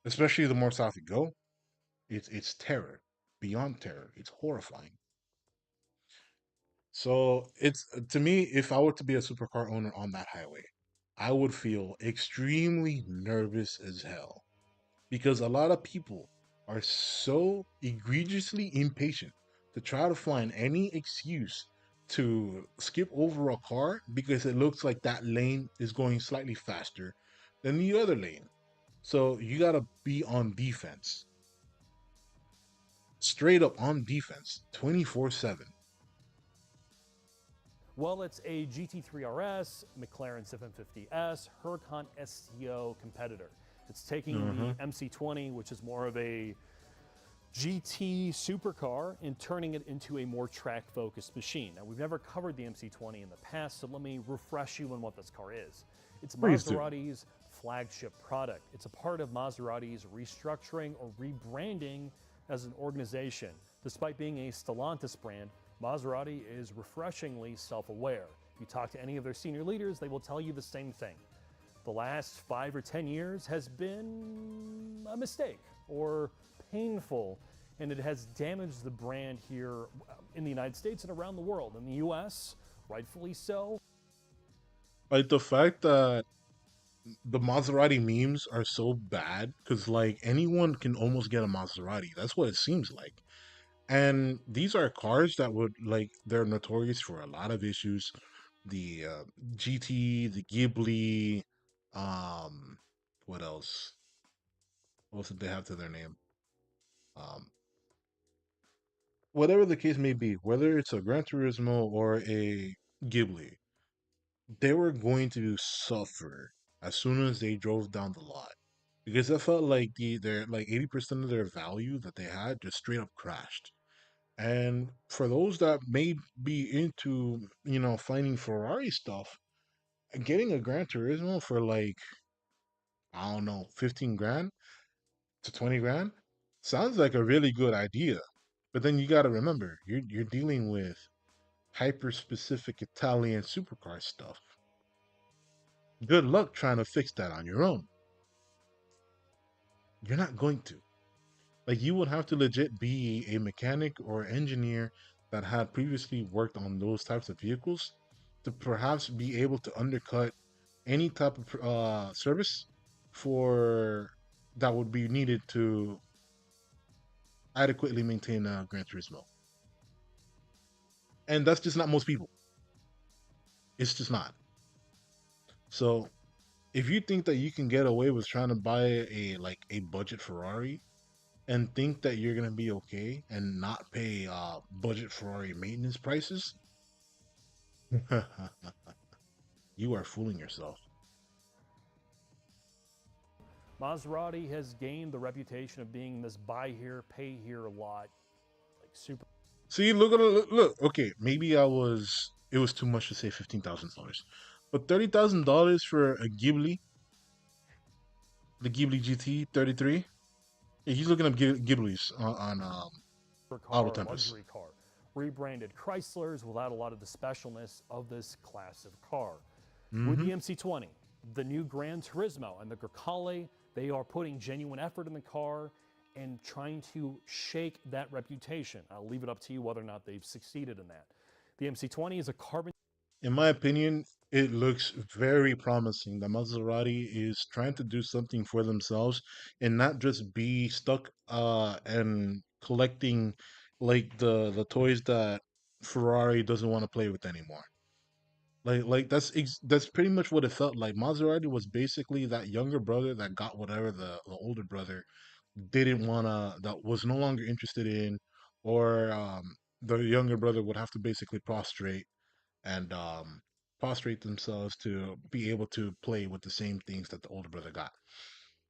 especially the more south you go. It's terror, beyond terror. It's horrifying. So it's to me, if I were to be a supercar owner on that highway, I would feel extremely nervous as hell because a lot of people are so egregiously impatient to try to find any excuse to skip over a car because it looks like that lane is going slightly faster than the other lane. So you got to be on defense, straight up on defense, 24/7. Well, it's a GT3 RS, McLaren 750S, Huracan STO competitor. It's taking the MC20, which is more of a GT supercar, and turning it into a more track-focused machine. Now, we've never covered the MC20 in the past, so let me refresh you on what this car is. It's Maserati's flagship product. It's a part of Maserati's restructuring or rebranding as an organization. Despite being a Stellantis brand, Maserati is refreshingly self-aware. If you talk to any of their senior leaders, they will tell you the same thing. The last 5 or 10 years has been a mistake or painful, and it has damaged the brand here in the United States and around the world. In the US, rightfully so. Like the fact that the Maserati memes are so bad because like anyone can almost get a Maserati. That's what it seems like. And these are cars that would like they're notorious for a lot of issues. The GT, the Ghibli, um, what else? What else did they have to their name? Um, whatever the case may be, whether it's a Gran Turismo or a Ghibli, they were going to suffer as soon as they drove down the lot because I felt like their like 80% of their value that they had just straight up crashed. And for those that may be into, finding Ferrari stuff, getting a Gran Turismo for like, I don't know, 15 grand to 20 grand sounds like a really good idea. But then you got to remember, you're dealing with hyper specific Italian supercar stuff. Good luck trying to fix that on your own. You're not going to. Like, you would have to legit be a mechanic or engineer that had previously worked on those types of vehicles to perhaps be able to undercut any type of service for that would be needed to adequately maintain Gran Turismo. And that's just not most people. It's just not. So if you think that you can get away with trying to buy a budget Ferrari and think that you're gonna be okay and not pay budget Ferrari maintenance prices, you are fooling yourself. Maserati has gained the reputation of being this buy here, pay here lot, like super. See, look. Okay, maybe it was too much to say $15,000, but $30,000 for a Ghibli, the Ghibli GT 33. He's looking up Ghiblis on Auto Tempest. Luxury car, rebranded Chryslers without a lot of the specialness of this class of car. With the MC20, the new Gran Turismo, and the Grecale, they are putting genuine effort in the car and trying to shake that reputation. I'll leave it up to you whether or not they've succeeded in that. The MC20 is a carbon. In my opinion, it looks very promising. The Maserati is trying to do something for themselves and not just be stuck and collecting like the toys that Ferrari doesn't want to play with anymore. Like that's pretty much what it felt like. Maserati was basically that younger brother that got whatever the older brother didn't wanna that was no longer interested in, or the younger brother would have to basically and prostrate themselves to be able to play with the same things that the older brother got.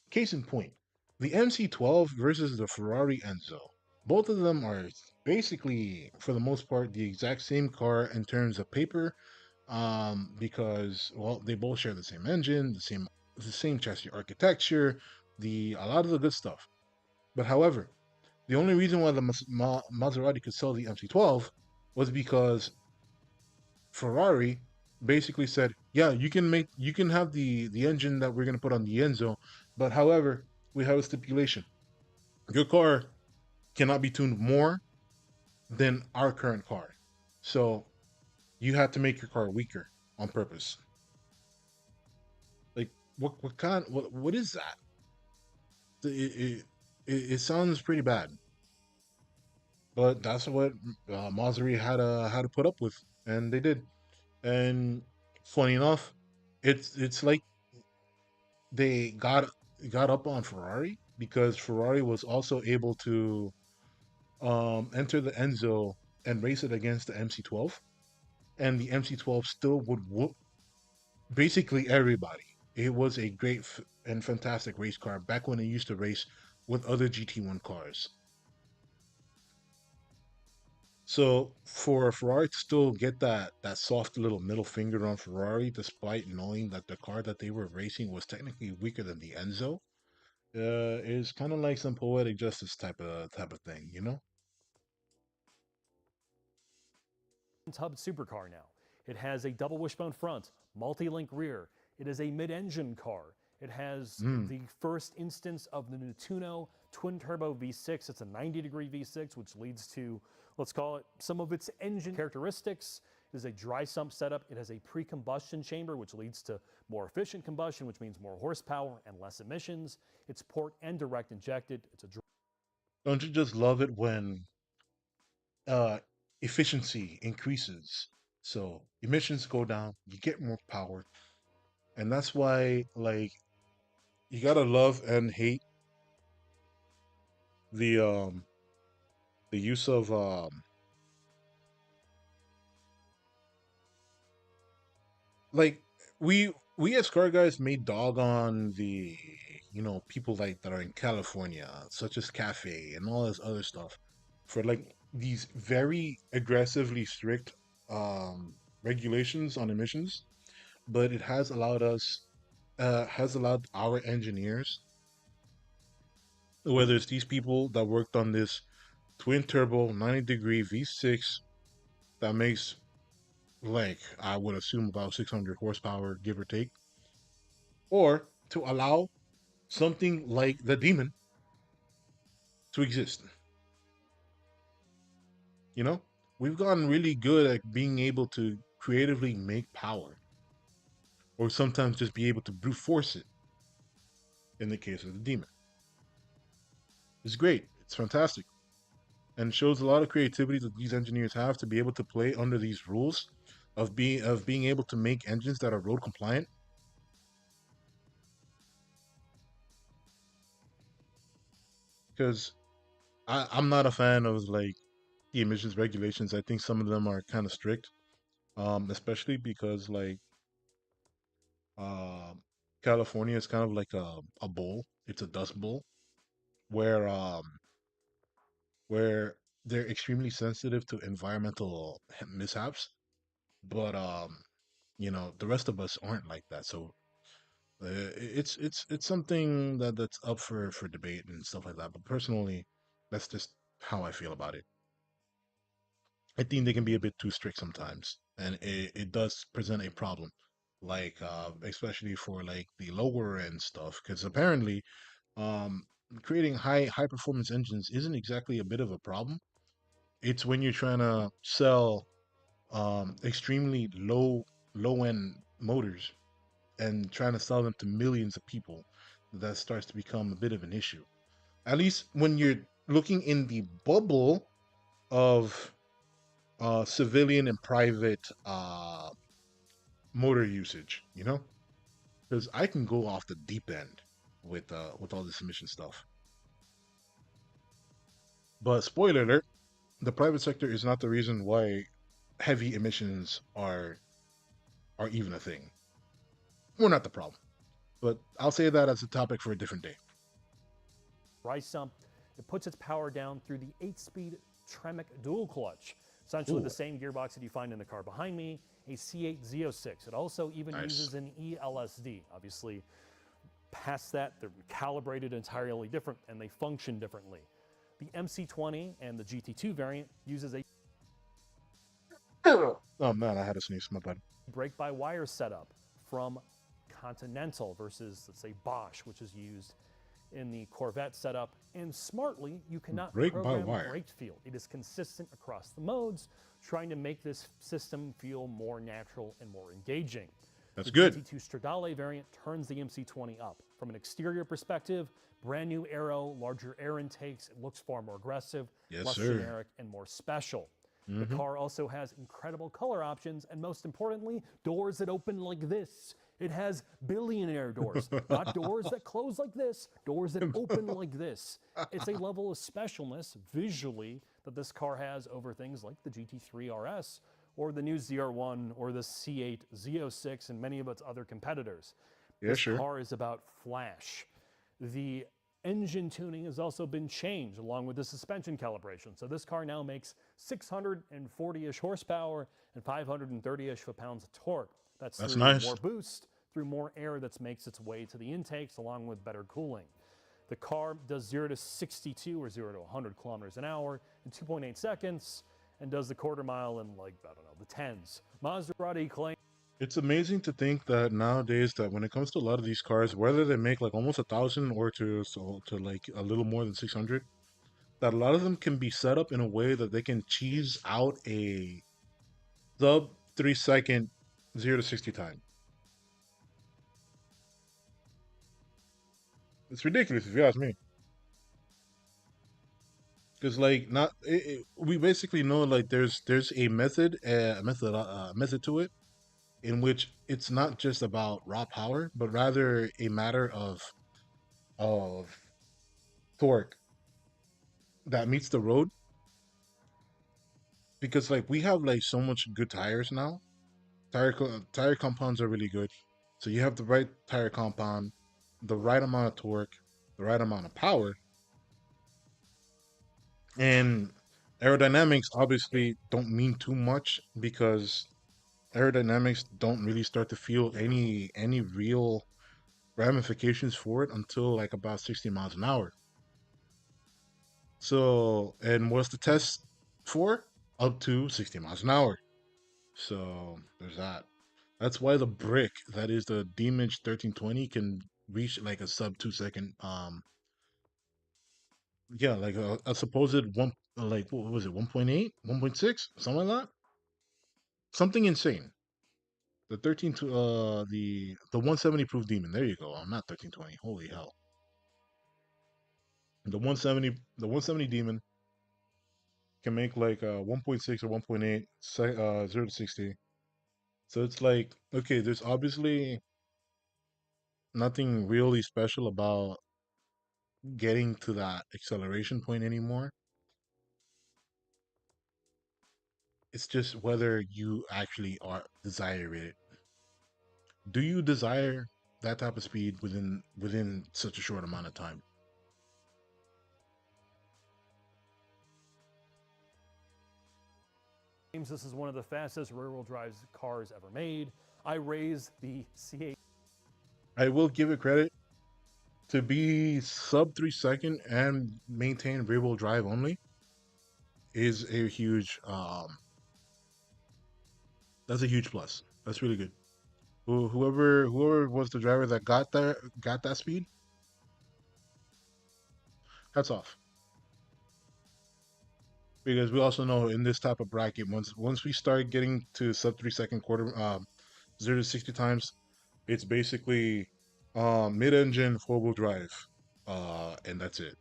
Case in point, the MC12 versus the Ferrari Enzo. Both of them are basically, for the most part, the exact same car in terms of paper, because well, they both share the same engine, the same chassis architecture, a lot of the good stuff. But however, the only reason why the Maserati could sell the MC12 was because Ferrari basically said, "Yeah, you can have the engine that we're going to put on the Enzo, but however, we have a stipulation. Your car cannot be tuned more than our current car. So you have to make your car weaker on purpose." Like what is that? It sounds pretty bad, but that's what Maserati had to put up with, and they did. And funny enough, it's like they got up on Ferrari because Ferrari was also able to enter the Enzo and race it against the MC12, and the MC12 still would whoop basically everybody. It was a great and fantastic race car back when it used to race with other GT1 cars. So for Ferrari to still get that soft little middle finger on Ferrari, despite knowing that the car that they were racing was technically weaker than the Enzo, is kind of like some poetic justice type of thing, you know? Hub supercar now. It has a double wishbone front, multi-link rear. It is a mid-engine car. It has the first instance of the Nettuno twin-turbo V6. It's a 90-degree V6, which leads to, let's call it, some of its engine characteristics. It is a dry sump setup. It has a pre-combustion chamber, which leads to more efficient combustion, which means more horsepower and less emissions. It's port and direct injected. It's a. Don't you just love it when uh, efficiency increases? So emissions go down, you get more power, and that's why like you gotta love and hate the the use of like we as car guys may dog on the people like that are in California, such as Cafe and all this other stuff, for like these very aggressively strict regulations on emissions, but it has allowed our engineers, whether it's these people that worked on this twin turbo 90-degree V6 that makes, like, I would assume about 600 horsepower, give or take, or to allow something like the Demon to exist. You know, we've gotten really good at being able to creatively make power, or sometimes just be able to brute force it in the case of the demon. It's great. It's fantastic. And shows a lot of creativity that these engineers have to be able to play under these rules of being able to make engines that are road compliant. Because I'm not a fan of like the emissions regulations. I think some of them are kind of strict, especially because like uh, California is kind of like a bowl. It's a dust bowl where where they're extremely sensitive to environmental mishaps, but the rest of us aren't like that. So it's something that's up for debate and stuff like that. But personally, that's just how I feel about it. I think they can be a bit too strict sometimes, and it does present a problem, like especially for like the lower end stuff, because apparently, um, creating high performance engines isn't exactly a bit of a problem. It's when you're trying to sell extremely low end motors and trying to sell them to millions of people that starts to become a bit of an issue. At least when you're looking in the bubble of civilian and private motor usage, because I can go off the deep end with all this emission stuff. But spoiler alert, the private sector is not the reason why heavy emissions are even a thing. We're not the problem. But I'll say that as a topic for a different day. Rice sump, it puts its power down through the 8-speed Tremec dual clutch, essentially the same gearbox that you find in the car behind me, a C8 Z06. It also even uses an ELSD. Obviously, past that, they're calibrated entirely different and they function differently. The MC20 and the GT2 variant uses a Oh man, I had a sneeze. My bad. brake-by-wire setup from Continental versus, let's say, Bosch, which is used in the Corvette setup. And smartly, you cannot program brake feel. It is consistent across the modes, trying to make this system feel more natural and more engaging. That's the good. GT2 Stradale variant turns the MC20 up. From an exterior perspective, brand new aero, larger air intakes. It looks far more aggressive, less generic, and more special. The car also has incredible color options, and most importantly, doors that open like this. It has billionaire doors, not doors that close like this, doors that open like this. It's a level of specialness visually that this car has over things like the GT3 RS or the new ZR1 or the C8 Z06 and many of its other competitors. This car is about flash. The engine tuning has also been changed along with the suspension calibration. So this car now makes 640-ish horsepower and 530-ish foot-pounds of torque. That's through more boost, through more air that makes its way to the intakes along with better cooling. The car does 0 to 62 or 0 to 100 kilometers an hour in 2.8 seconds and does the quarter mile in like, I don't know, the tens. Maserati claims it's amazing to think that nowadays that when it comes to a lot of these cars, whether they make like almost 1,000 or to like a little more than 600, that a lot of them can be set up in a way that they can cheese out a sub 3-second 0 to 60 time. It's ridiculous if you ask me. Because like we basically know like there's a method to it, in which it's not just about raw power, but rather a matter of torque that meets the road. Because like we have like so much good tires now. Tire compounds are really good. So you have the right tire compound, the right amount of torque, the right amount of power. And aerodynamics obviously don't mean too much because aerodynamics don't really start to feel any real ramifications for it until like about 60 miles an hour. So, and what's the test for? Up to 60 miles an hour. So there's that. That's why the brick that is the Demage 1320 can reach like a sub 2 second yeah, like a supposed one, like what was it, 1.8, 1.6, something like that, something insane. The 13 to the 170 proof demon. There you go. I'm not 1320. Holy hell. The 170 demon can make like 1.6 or 1.8 0 to 60. So it's like, okay, there's obviously nothing really special about getting to that acceleration point anymore. It's just whether you actually are desire it. Do you desire that type of speed within such a short amount of time? This is one of the fastest rear-wheel drive cars ever made. I raised the C8. I will give it credit to be sub 3 second and maintain rear wheel drive only is a huge that's a huge plus. That's really good. Whoever was the driver that got that speed, hats off. Because we also know in this type of bracket, once we start getting to sub 3 second quarter 0 to 60 times, it's basically mid-engine 4-wheel drive, and that's it.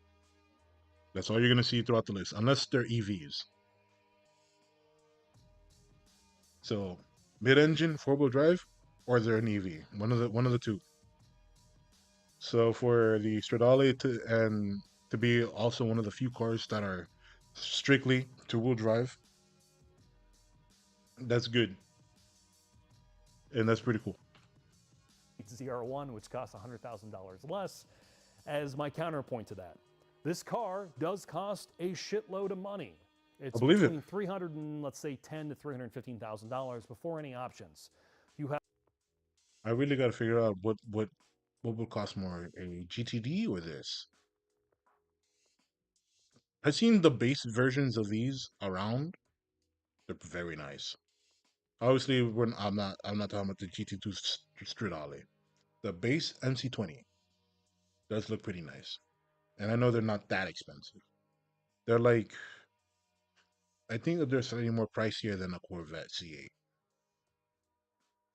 That's all you're gonna see throughout the list, unless they're EVs. So mid-engine 4-wheel drive, or they're an EV, one of the two. So for the Stradale to be also one of the few cars that are strictly two-wheel drive, that's good, and that's pretty cool. ZR1, which costs $100,000 less, as my counterpoint to that. This car does cost a shitload of money. It's between $300 and let's say $10,000 to $315,000 before any options. You have. I really got to figure out what would cost more, a GTD or this. I've seen the base versions of these around. They're very nice. Obviously, I'm not talking about the GT2 Stradale. The base MC20 does look pretty nice, and I know they're not that expensive. They're like, I think that they're slightly more pricier than a Corvette C8.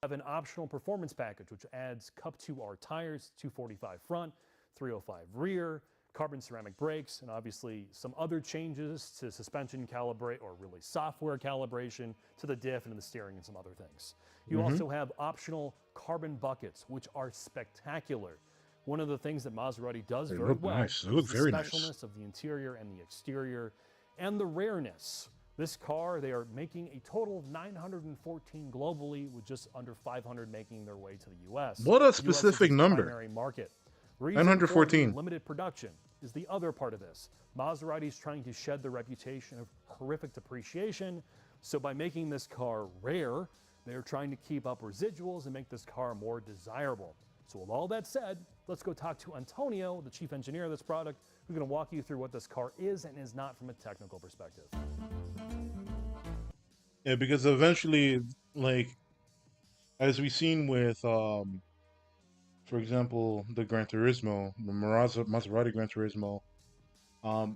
Have an optional performance package which adds Cup 2R tires, 245 front, 305 rear, carbon ceramic brakes, and obviously some other changes to suspension calibrate or really software calibration to the diff and to the steering and some other things. You also have optional carbon buckets, which are spectacular. One of the things that Maserati does very well nice. is the specialness of the interior and the exterior and the rareness. This car, they are making a total of 914 globally, with just under 500 making their way to the U.S. What a specific number. Primary market. 914. Limited production is the other part of this. Maserati is trying to shed the reputation of horrific depreciation. So by making this car rare, they're trying to keep up residuals and make this car more desirable. So with all that said, let's go talk to Antonio, the chief engineer of this product, who's going to walk you through what this car is and is not from a technical perspective. Yeah, because eventually, like, as we've seen with, for example, the Gran Turismo, the Maserati Gran Turismo,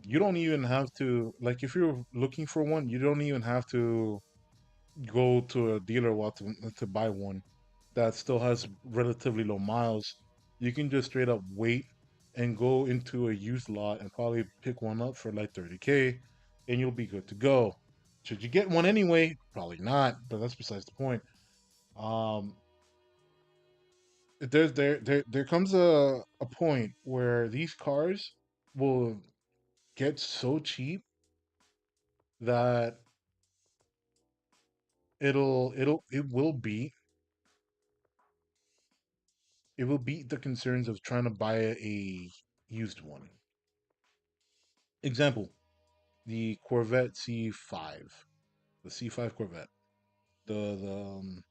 you don't even have to, like, if you're looking for one, you don't even have to go to a dealer to buy one that still has relatively low miles. You can just straight up wait and go into a used lot and probably pick one up for like 30K, and you'll be good to go. Should you get one anyway? Probably not, but that's besides the point. There comes a point where these cars will get so cheap that it will beat the concerns of trying to buy a used one. Example, the Corvette C5, the C5 Corvette, the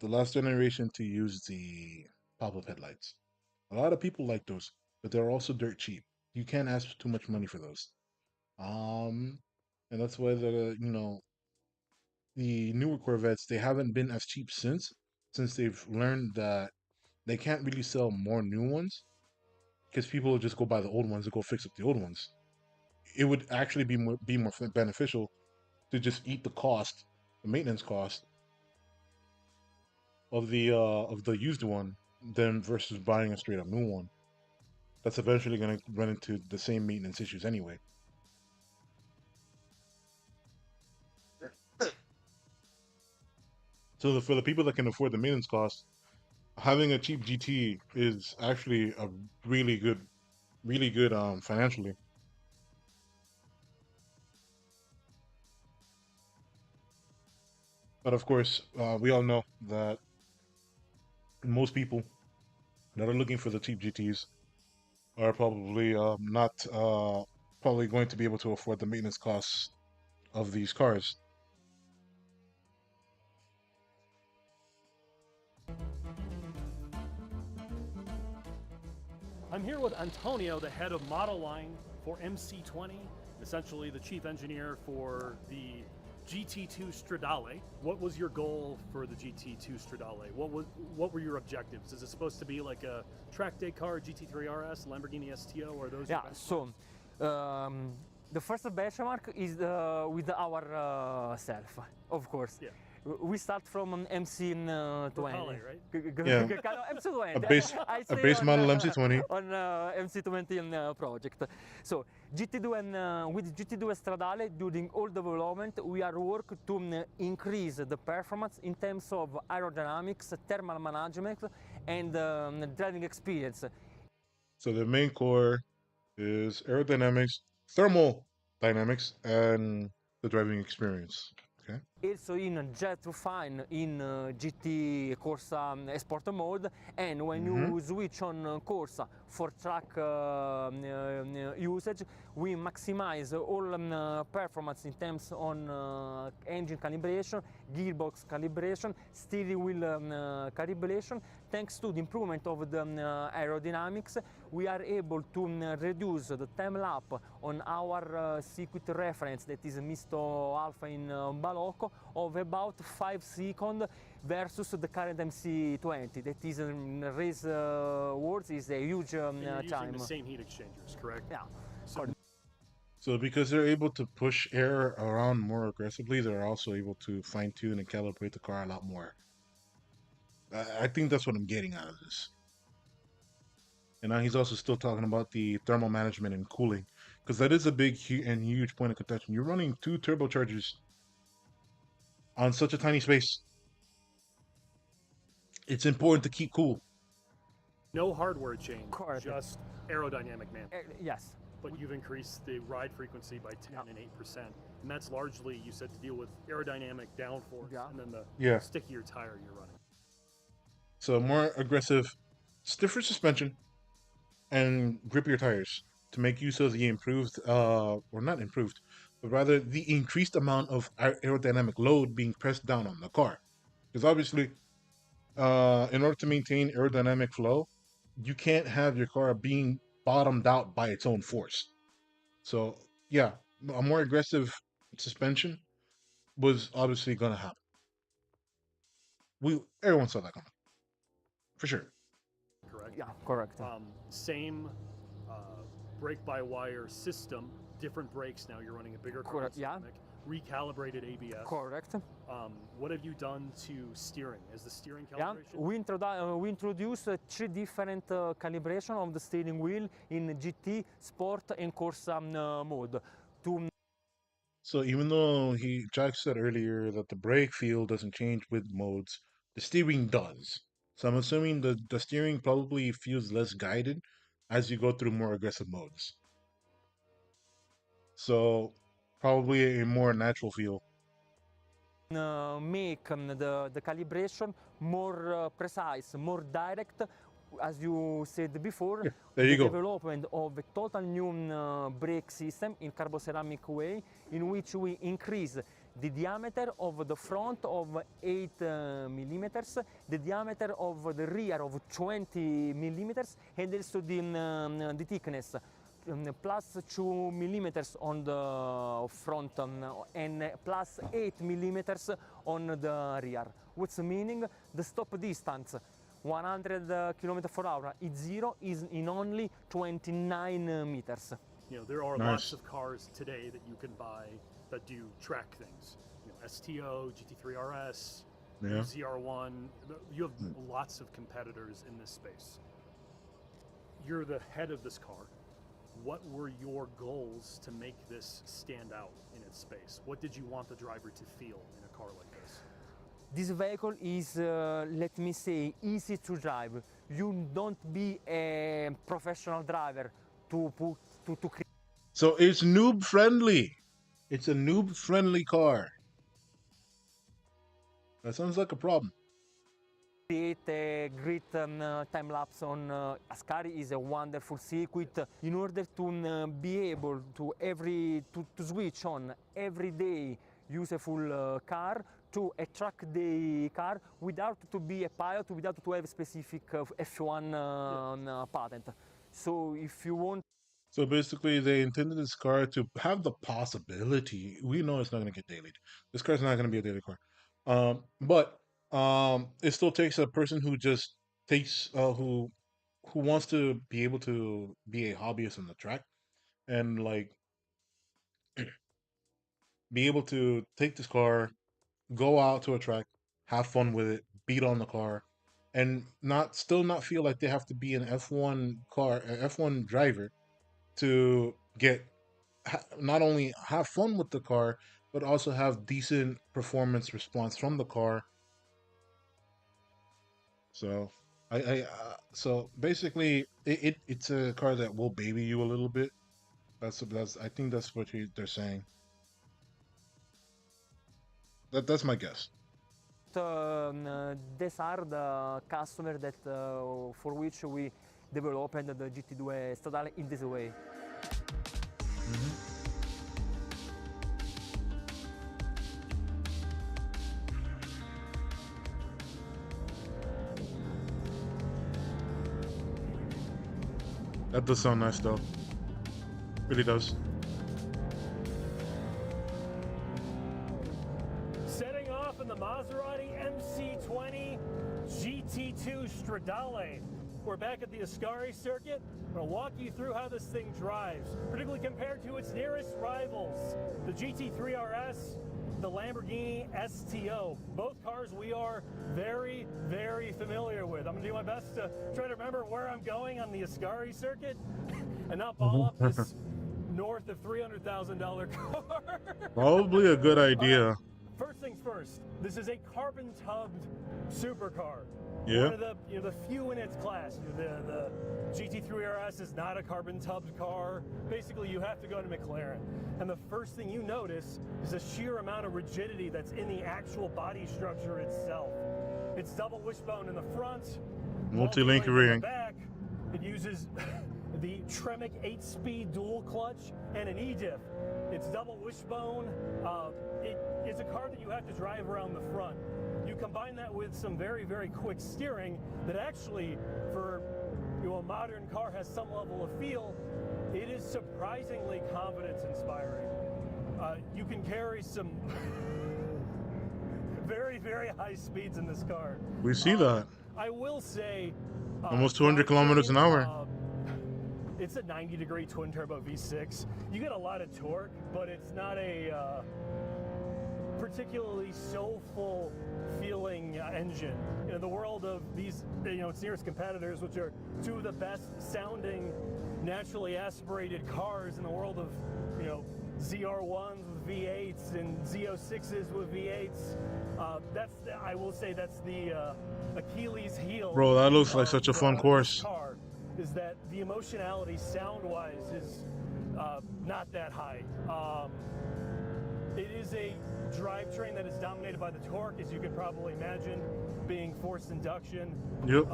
last generation to use the pop-up headlights. A lot of people like those, but they're also dirt cheap. You can't ask too much money for those. And that's why the newer Corvettes, they haven't been as cheap since they've learned that they can't really sell more new ones because people will just go buy the old ones and go fix up the old ones. It would actually be more beneficial to just eat the cost, the maintenance cost, of the used one than versus buying a straight up new one. That's eventually going to run into the same maintenance issues anyway. So for the people that can afford the maintenance costs, having a cheap GT is actually a really good, financially. But of course, we all know that most people that are looking for the cheap GTs are probably not probably going to be able to afford the maintenance costs of these cars. I'm here with Antonio, the head of model line for MC20, essentially the chief engineer for the GT2 Stradale. What was your goal for the GT2 Stradale? What were your objectives? Is it supposed to be like a track day car, GT3 RS, Lamborghini STO, or those? Yeah, so the first benchmark is with our self, of course. Yeah. We start from an MC20. right? Yeah. MC20. A base model MC20. On MC20 project. So GT2 and with GT2 Stradale, during all development, we are working to increase the performance in terms of aerodynamics, thermal management, and driving experience. So the main core is aerodynamics, thermal dynamics, and the driving experience. Okay. Also in jet fine in GT Corsa Sport mode, and when you switch on Corsa for track usage, we maximize all performance in terms on engine calibration, gearbox calibration, steering wheel calibration. Thanks to the improvement of the aerodynamics, we are able to reduce the time lap on our circuit reference, that is Misto Alpha in Balocco, of about 5 seconds versus the current MC20. That is in race words is a huge And you're time. using the same heat exchangers, correct? Yeah. So because they're able to push air around more aggressively, they're also able to fine tune and calibrate the car a lot more. I think that's what I'm getting out of this. And now he's also still talking about the thermal management and cooling, because that is a big and huge point of contention. You're running 2 turbochargers on such a tiny space. It's important to keep cool. No hardware change, Correct. just aerodynamic man. Yes. But you've increased the ride frequency by 10 and 8%. And that's largely, you said, to deal with aerodynamic downforce and then the stickier tire you're running. So more aggressive, stiffer suspension, and grippier tires to make use of the improved, or not improved, but rather the increased amount of aerodynamic load being pressed down on the car. Because obviously, in order to maintain aerodynamic flow, you can't have your car being bottomed out by its own force. So yeah, a more aggressive suspension was obviously going to happen. Everyone saw that coming, for sure. Correct? Yeah, correct. Same brake-by-wire system, different brakes now. You're running a bigger car. Correct, yeah. Recalibrated ABS. Correct. What have you done to steering? Is the steering Yeah, calibration? we introduced 3 different calibration of the steering wheel in GT, Sport, and Corsa mode. So even though Jack said earlier that the brake feel doesn't change with modes, the steering does. So I'm assuming the steering probably feels less guided as you go through more aggressive modes. So probably a more natural feel. Make the calibration more precise, more direct. As you said before, there you the go. development of a total new brake system in carboceramic way, in which we increase the diameter of the front of 8 millimeters, the diameter of the rear of 20 millimeters, and also the thickness. Plus 2 millimeters on the front and plus 8 millimeters on the rear. What's the meaning? The stop distance, 100 km/h, it's 0 is in only 29 meters. You know, there are Nice. lots of cars today that you can buy that do track things. You know, STO, GT3 RS, Yeah. ZR1. You have lots of competitors in this space. You're the head of this car. What were your goals to make this stand out in its space? What did you want the driver to feel in a car like this? This vehicle is, let me say, easy to drive. You don't be a professional driver to create. So it's noob friendly. It's a noob friendly car. That sounds like a problem. Create a great time lapse on Ascari is a wonderful circuit. In order to be able to switch on every day useful car to a track day car without to be a pilot, without to have a specific F1 patent. So if you want. So basically, they intended this car to have the possibility. We know it's not going to get dailied. This car's not going to be a daily car. But it still takes a person who just takes who wants to be able to be a hobbyist on the track and like be able to take this car, go out to a track, have fun with it, beat on the car, and not feel like they have to be an F1 driver to get not only have fun with the car but also have decent performance response from the car. So so basically it's a car that will baby you a little bit. That's I think that's what they're saying. That's my guess. These are the customer that for which we developed the GT2 Stradale in this way. That does sound nice though. Really does. Setting off in the Maserati MC20 GT2 Stradale. We're back at the Ascari circuit. I'm going to walk you through how this thing drives, particularly compared to its nearest rivals, the GT3 RS, the Lamborghini STO. Both cars we are very, very familiar with. I'm going to do my best to try to remember where I'm going on the Ascari circuit and not ball up this north of $300,000 car. Probably a good idea. First things first, this is a carbon-tubbed supercar. Yeah. One of the few in its class. The GT3 RS is not a carbon-tubbed car. Basically, you have to go to McLaren. And the first thing you notice is the sheer amount of rigidity that's in the actual body structure itself. It's double wishbone in the front, Multi-link in the ring. back. It uses the Tremec 8-speed dual clutch and an E-diff. It's double wishbone. It's a car that you have to drive around the front. You combine that with some very, very quick steering that actually, for a modern car, has some level of feel. It is surprisingly confidence-inspiring. You can carry some very, very high speeds in this car. We see that. I will say... Almost 200 kilometers an hour. It's a 90-degree twin-turbo V6. You get a lot of torque, but it's not a particularly soulful feeling engine. In the world of these, its nearest competitors, which are two of the best sounding naturally aspirated cars in the world of, ZR1s with V8s and Z06s with V8s. I will say that's the Achilles heel. Bro, that looks like such a fun course. Car is that the emotionality sound-wise is not that high. It is a drivetrain that is dominated by the torque, as you could probably imagine, being forced induction. Yep.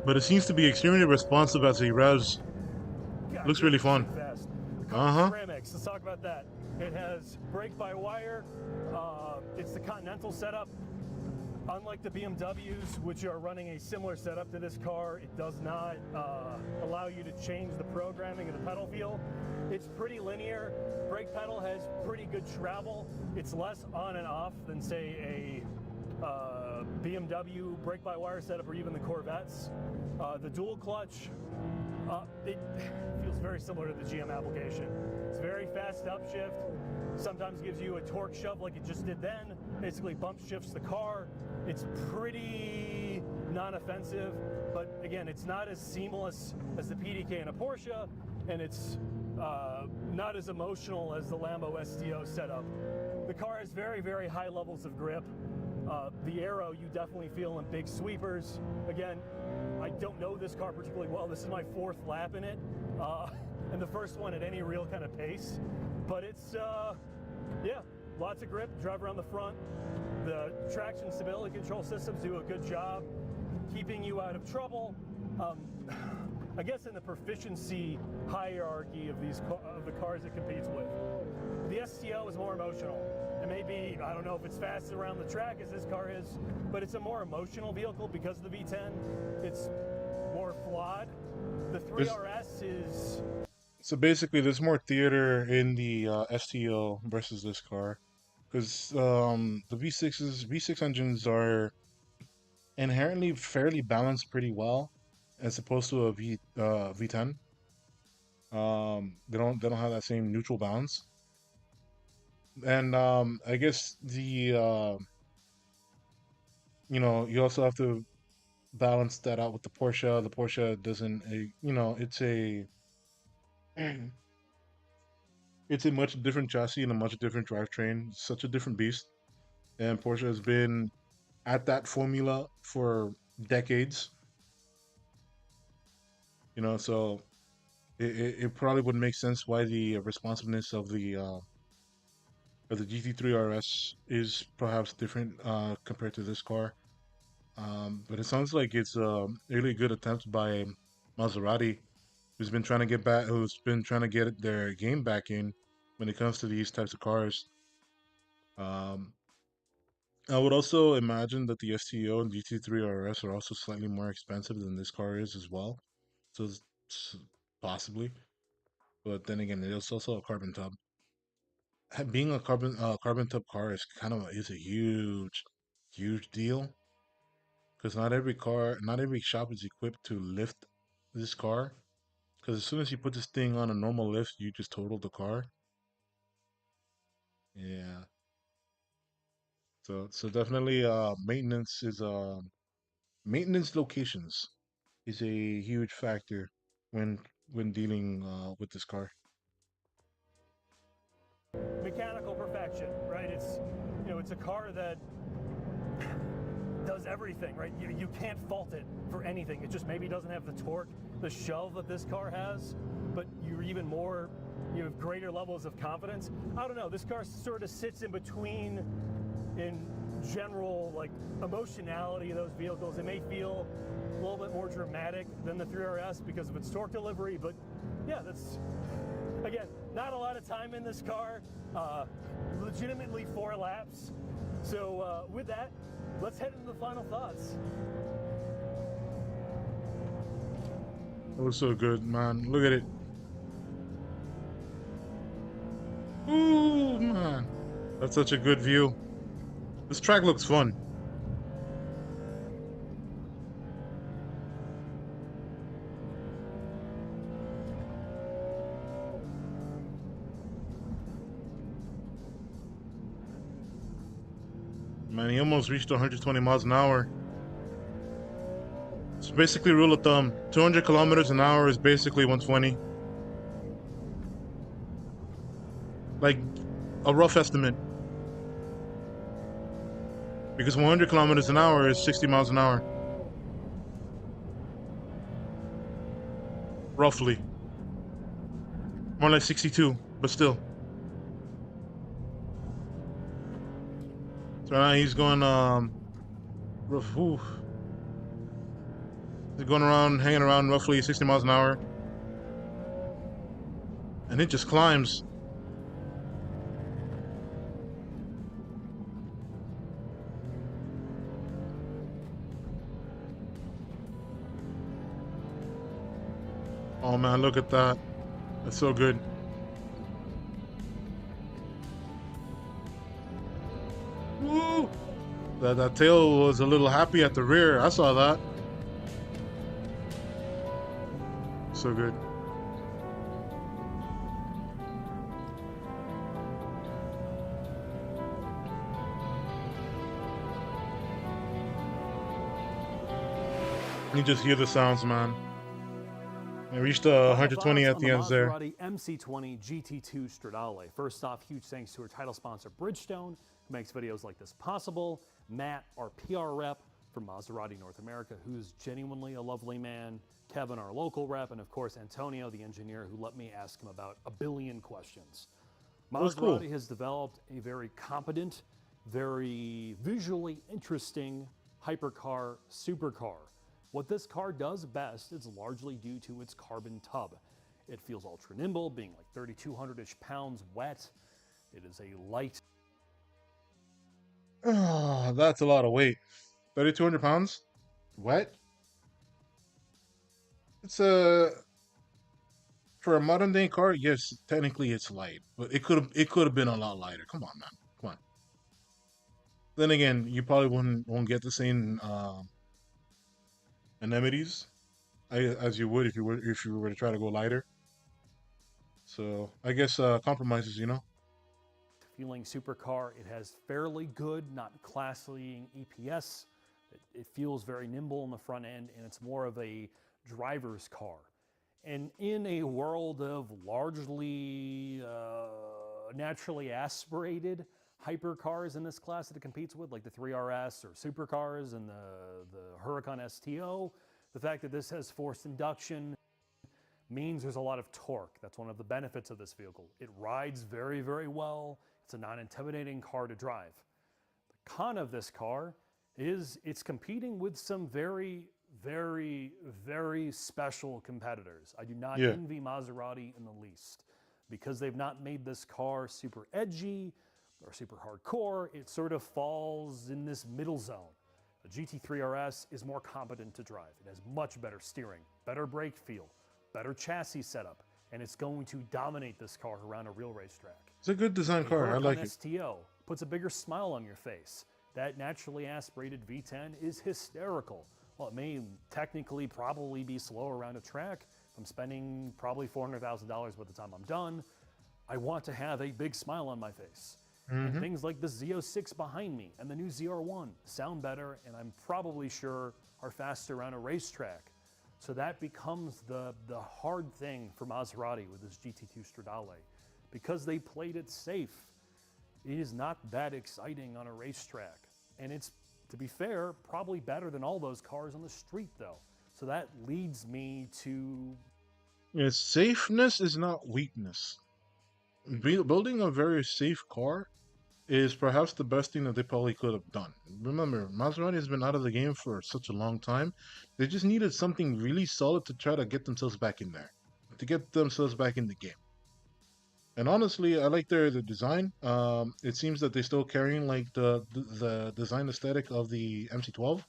But it seems to be extremely responsive as he revs. Looks really fun. Ceramics, let's talk about that. It has brake-by-wire. It's the Continental setup. Unlike the BMWs, which are running a similar setup to this car, it does not allow you to change the programming of the pedal feel. It's pretty linear. Brake pedal has pretty good travel. It's less on and off than, say, a BMW brake-by-wire setup or even the Corvettes. The dual clutch It feels very similar to the GM application. It's very fast upshift, sometimes gives you a torque shove like it just did then, basically bump shifts the car. It's pretty non-offensive, but again, it's not as seamless as the PDK in a Porsche, and it's not as emotional as the Lambo STO setup. The car has very, very high levels of grip. The aero you definitely feel in big sweepers. Again, I don't know this car particularly well. This is my 4th lap in it, and the first one at any real kind of pace. But it's, yeah, lots of grip, drive around the front. The traction stability control systems do a good job keeping you out of trouble. I guess in the proficiency hierarchy of the cars it competes with, the STO is more emotional. It may be, I don't know if it's fast around the track as this car is, but it's a more emotional vehicle because of the V10. It's more flawed. The 3RS is... So basically, there's more theater in the STO versus this car, because the V6 engines are inherently fairly balanced pretty well, as opposed to a V10. They don't have that same neutral balance. And I guess the you also have to balance that out with the Porsche. The Porsche doesn't, it's a much different chassis and a much different drivetrain. Such a different beast. And Porsche has been at that formula for decades. So it probably would make sense why the responsiveness of the GT3 RS is perhaps different compared to this car. But it sounds like it's a really good attempt by Maserati, who's been trying to get their game back in when it comes to these types of cars. I would also imagine that the STO and GT3 RS are also slightly more expensive than this car is as well. So possibly, but then again, it's also a carbon tub. Being a carbon tub car is a huge deal, because not every shop is equipped to lift this car. Because as soon as you put this thing on a normal lift, you just total the car. Yeah. So definitely, maintenance locations is a huge factor when dealing with this car. mechanical perfection, right? It's a car that does everything, right? You can't fault it for anything. It just maybe doesn't have the torque, the shove that this car has, but you have greater levels of confidence. I don't know, this car sort of sits in between in general, like, emotionality of those vehicles. It may feel a little bit more dramatic than the 3RS because of its torque delivery, but yeah, that's, again, not a lot of time in this car, legitimately 4 laps. So with that, let's head into the final thoughts. It was so good, man. Look at it. Ooh, man. That's such a good view. This track looks fun. Man, he almost reached 120 miles an hour. It's basically rule of thumb. 200 kilometers an hour is basically 120. Like, a rough estimate. Because 100 kilometers an hour is 60 miles an hour. Roughly. More like 62, but still. So now he's going, he's going around, hanging around roughly 60 miles an hour. And it just climbs. Oh man, look at that. That's so good. Woo! That tail was a little happy at the rear. I saw that. so good. You just hear the sounds, man. I reached 120 at the end there. Maserati MC20 GT2 Stradale. First off, huge thanks to our title sponsor, Bridgestone, who makes videos like this possible. Matt, our PR rep for Maserati North America, who's genuinely a lovely man. Kevin, our local rep, and of course, Antonio, the engineer, who let me ask him about a billion questions. Maserati has developed a very competent, very visually interesting hypercar supercar. What this car does best is largely due to its carbon tub. It feels ultra nimble, being like 3,200-ish pounds wet. It is a light. Oh, that's a lot of weight. 3,200 pounds? Wet? It's for a modern day car, yes, technically it's light, but it could have been a lot lighter. Come on, man. Come on. Then again, you probably won't get the same amenities as you would if you were to try to go lighter. So I guess compromises, you know. Feeling supercar, it has fairly good, not classy EPS. It feels very nimble in the front end, and it's more of a driver's car. And in a world of largely naturally aspirated hypercars in this class that it competes with, like the 3RS or supercars and the Huracan STO, the fact that this has forced induction means there's a lot of torque. That's one of the benefits of this vehicle. It rides very, very well. It's a non-intimidating car to drive. The con of this car is it's competing with some very, very, very special competitors. I do not envy Maserati in the least because they've not made this car super edgy or super hardcore. It sort of falls in this middle zone. A GT3 RS is more competent to drive. It has much better steering, better brake feel, better chassis setup, and it's going to dominate this car around a real racetrack. It's a good design car. I like it. STO puts a bigger smile on your face. That naturally aspirated V10 is hysterical. Well, it may technically probably be slow around a track. I'm spending probably $400,000 by the time I'm done. I want to have a big smile on my face. And things like the Z06 behind me and the new ZR1 sound better, and I'm probably sure are faster around a racetrack. So that becomes the hard thing for Maserati with this GT2 Stradale. Because they played it safe, it is not that exciting on a racetrack. And it's, to be fair, probably better than all those cars on the street, though. So that leads me to... Safeness is not weakness. Building a very safe car is perhaps the best thing that they probably could have done. Remember, Maserati has been out of the game for such a long time. They just needed something really solid to try to get themselves back in there, to get themselves back in the game. And honestly, I like their design. It seems that they're still carrying like the design aesthetic of the MC12.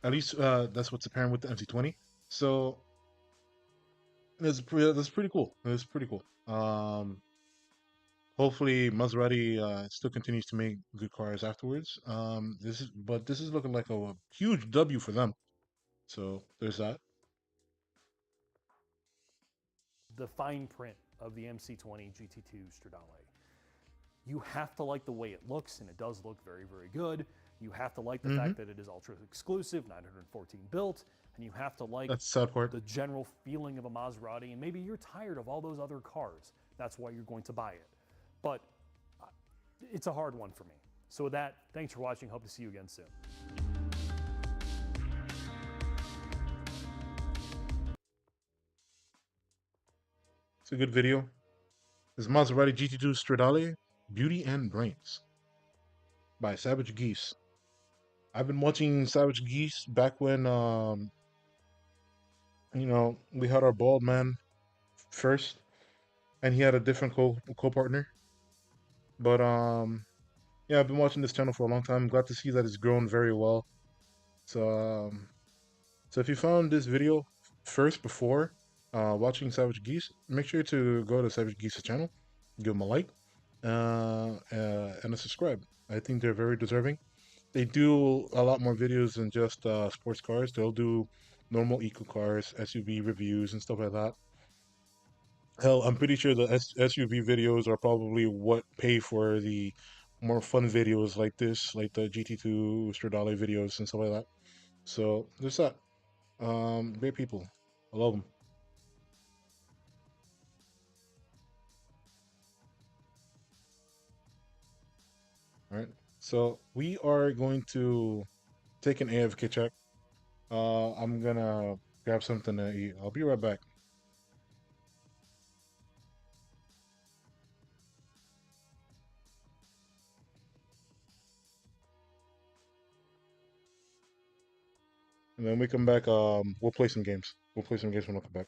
At least that's what's apparent with the MC20. So that's pretty cool. It's pretty cool. Hopefully Maserati still continues to make good cars afterwards. This is looking like a huge W for them. So there's that. The fine print of the MC20 GT2 Stradale. You have to like the way it looks, and it does look very, very good. You have to like the fact that it is ultra exclusive, 914 built, and you have to like the general feeling of a Maserati, and maybe you're tired of all those other cars. That's why you're going to buy it. But it's a hard one for me. So with that, thanks for watching. Hope to see you again soon. It's a good video. This is Maserati GT2 Stradale, Beauty and Brains by Savage Geese. I've been watching Savage Geese back when, we had our bald man first, and he had a different co-partner. But, yeah, I've been watching this channel for a long time. I'm glad to see that it's grown very well. So if you found this video first before watching Savage Geese, make sure to go to Savage Geese's channel, give them a like, and a subscribe. I think they're very deserving. They do a lot more videos than just sports cars. They'll do normal eco cars, SUV reviews, and stuff like that. Hell, I'm pretty sure the SUV videos are probably what pay for the more fun videos like this, like the GT2 Stradale videos and stuff like that. So there's that. Great people. I love them. All right. So we are going to take an AFK check. I'm gonna grab something to eat. I'll be right back. And then we come back. We'll play some games. We'll play some games when we come back.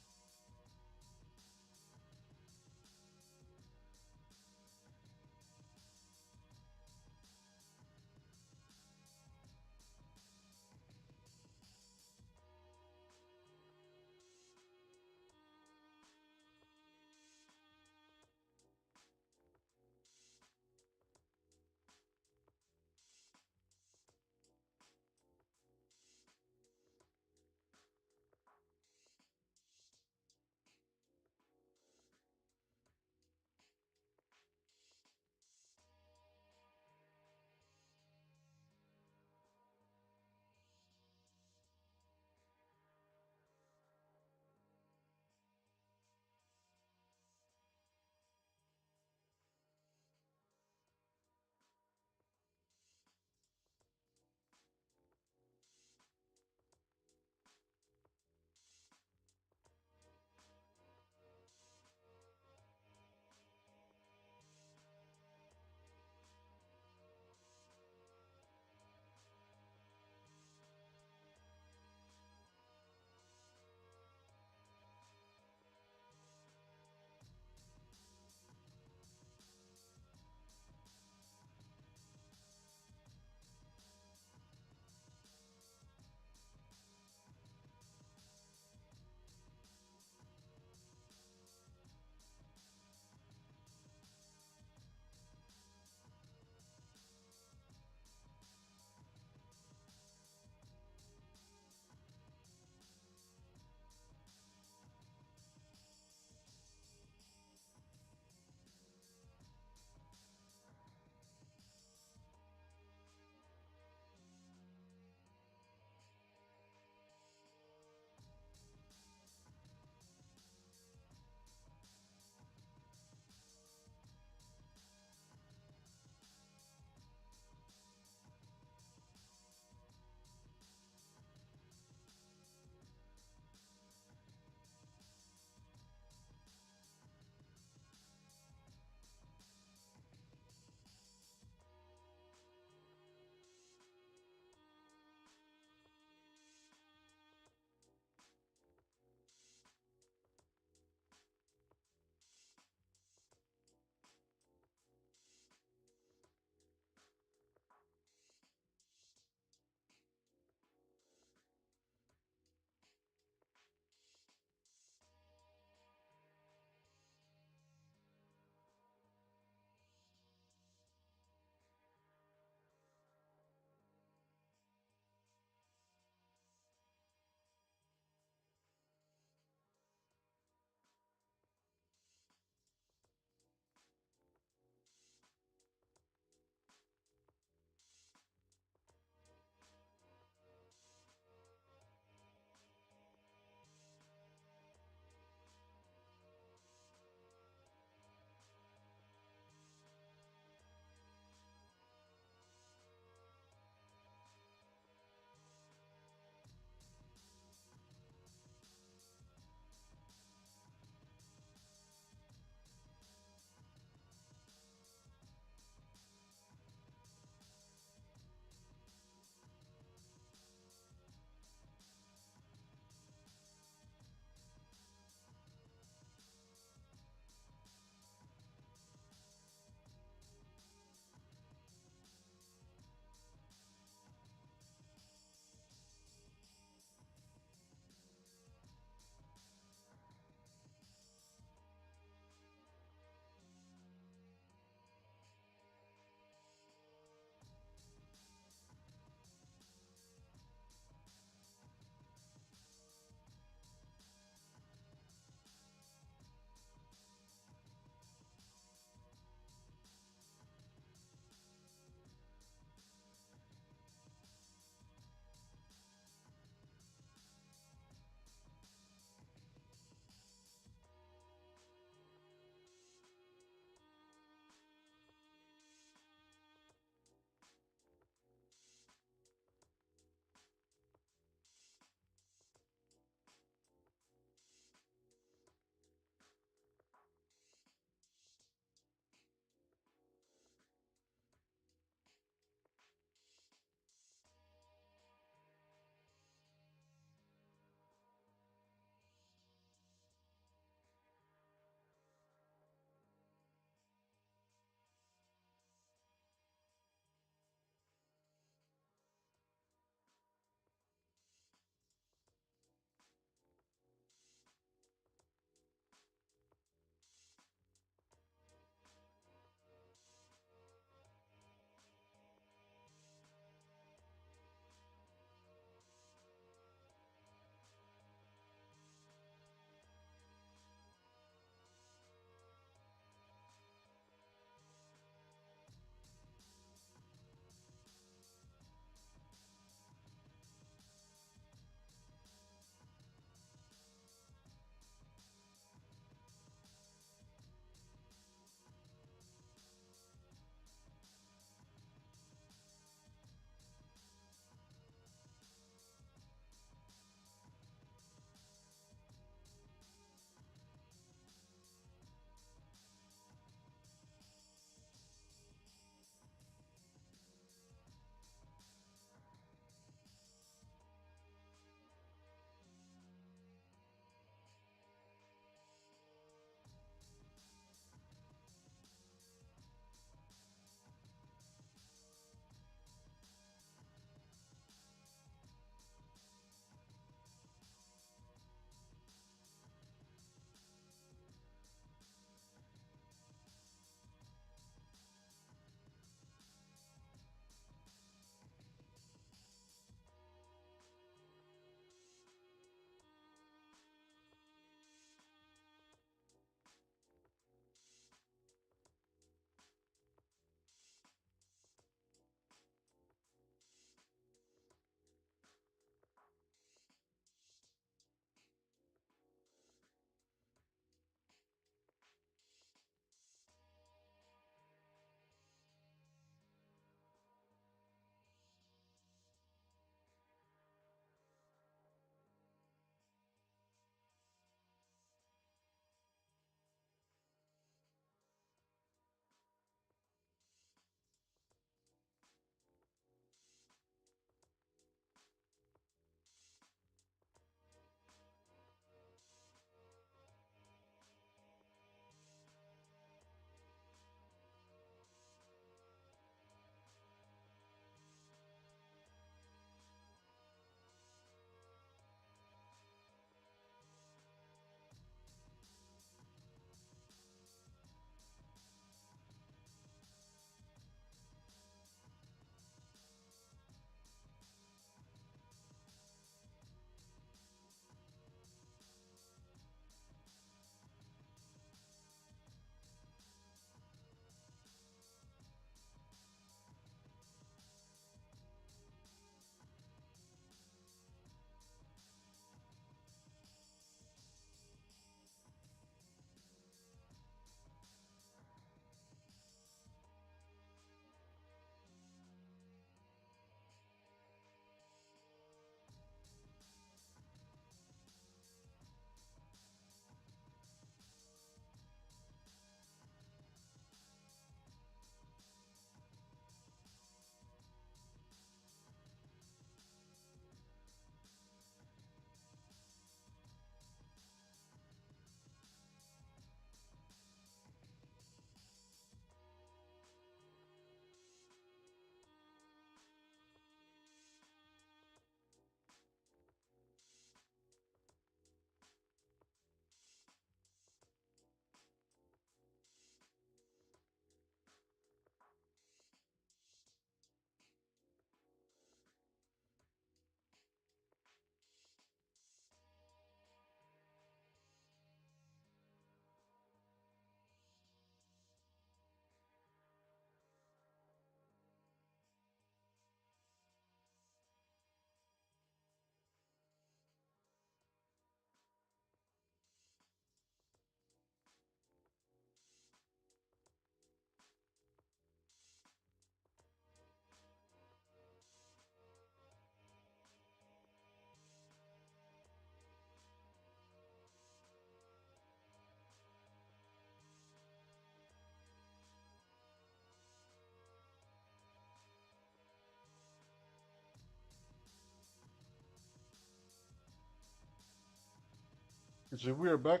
So we are back.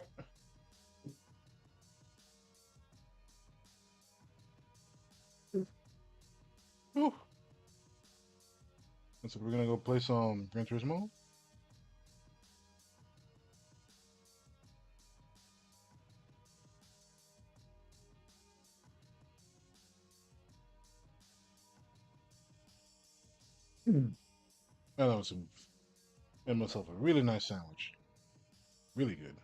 Whew. And so we're gonna go play some Gran Turismo. And that was made myself a really nice sandwich. Really good.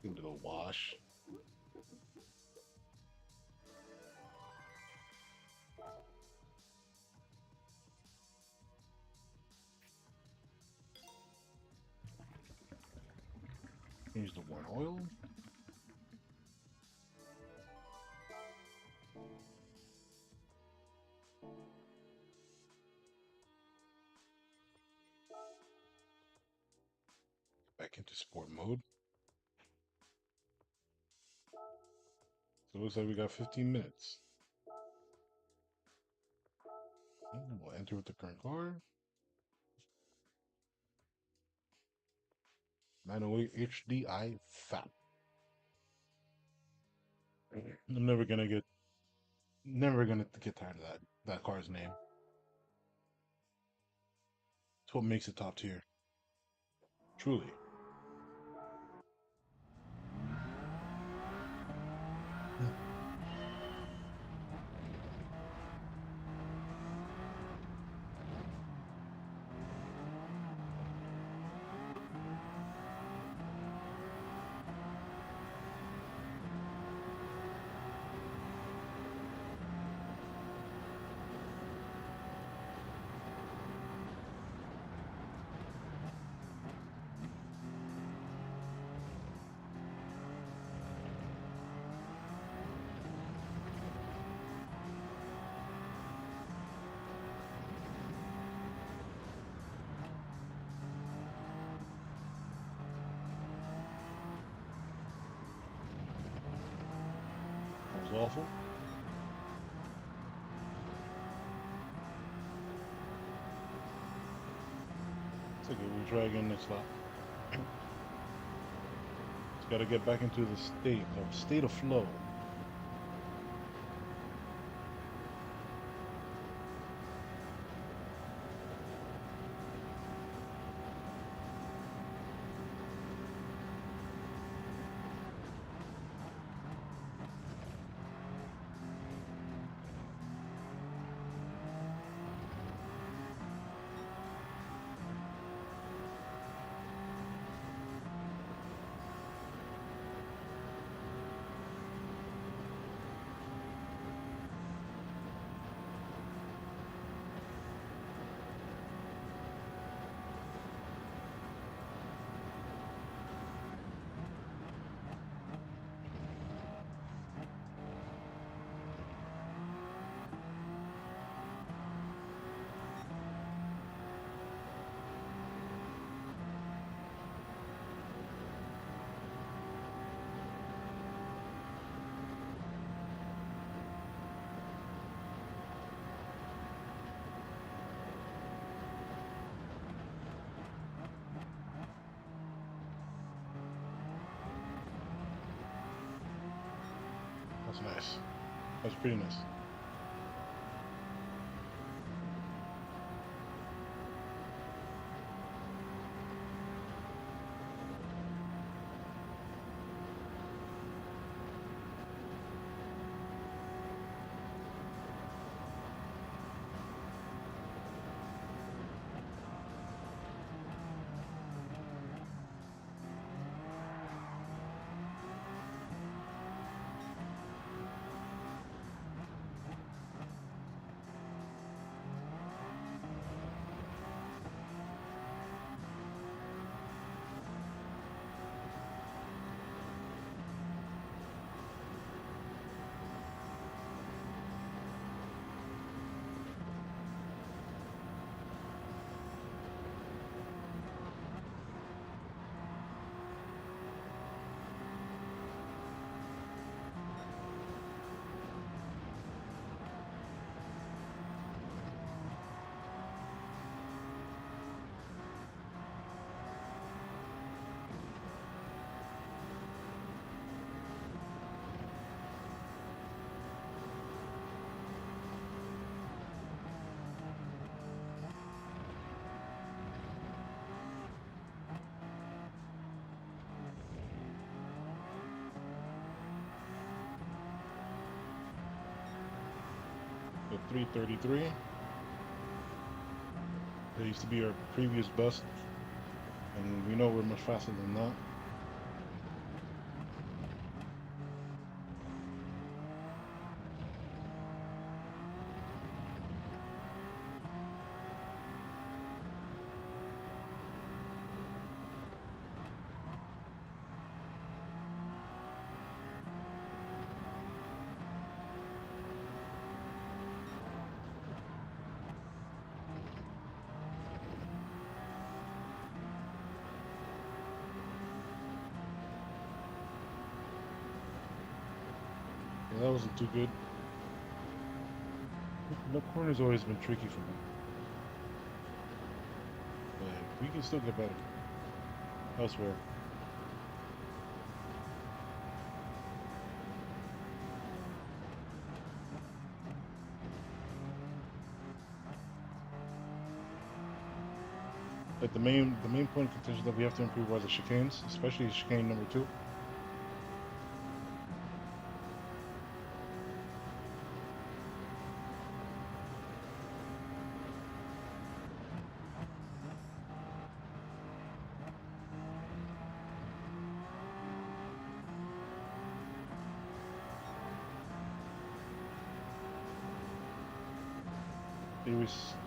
Into the wash. Change the warm oil. Back into sport mode. So it looks like we got 15 minutes. And we'll enter with the current car. 908 HDI FAP. I'm never gonna get tired of that car's name. It's what makes it top tier. Truly. That was awful. It's okay, we'll try again next lap. Just gotta get back into the state of flow. That's nice. That's pretty nice. the 333. That used to be our previous best, and we know we're much faster than that. Yeah, that wasn't too good. The corner's always been tricky for me. But we can still get better elsewhere. But the main point of contention that we have to improve are the chicanes, especially chicane number 2.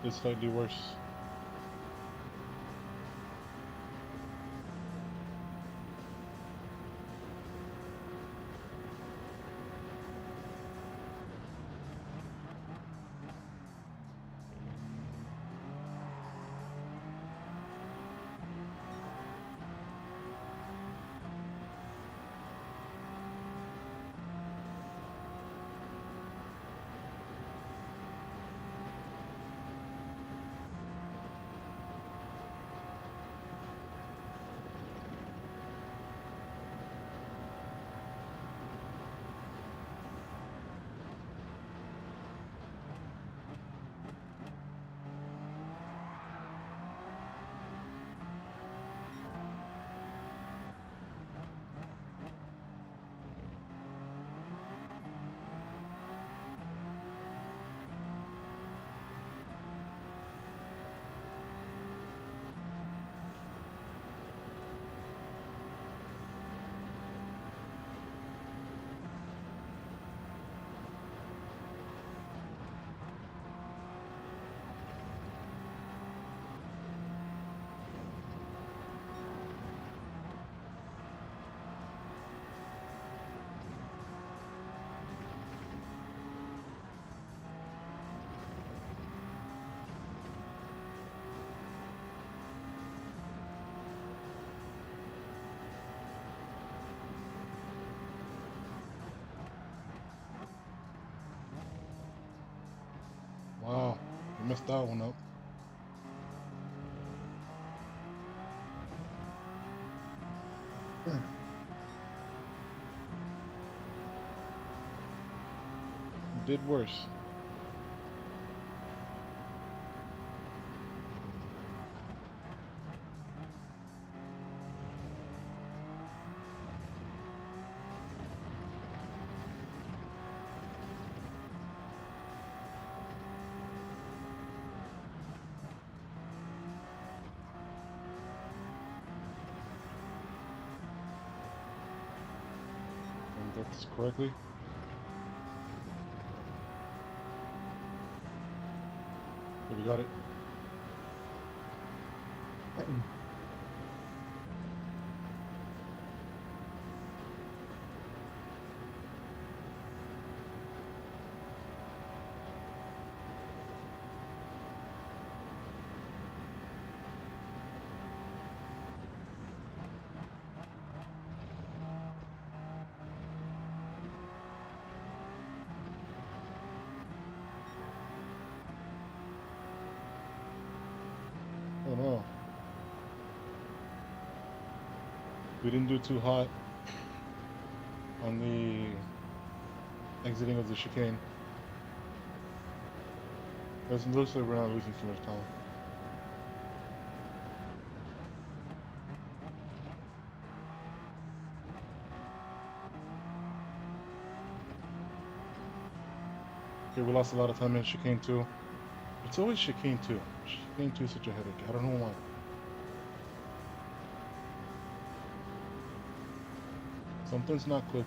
It's slightly worse. Wow, we messed that one up. Did worse. And that's correctly. Okay, we got it. Oh no. We didn't do too hot on the exiting of the chicane. It looks like we're not losing too much time. Okay, we lost a lot of time in chicane 2. It's always chicane 2. Chicane 2 is such a headache. I don't know why. Something's not clicking.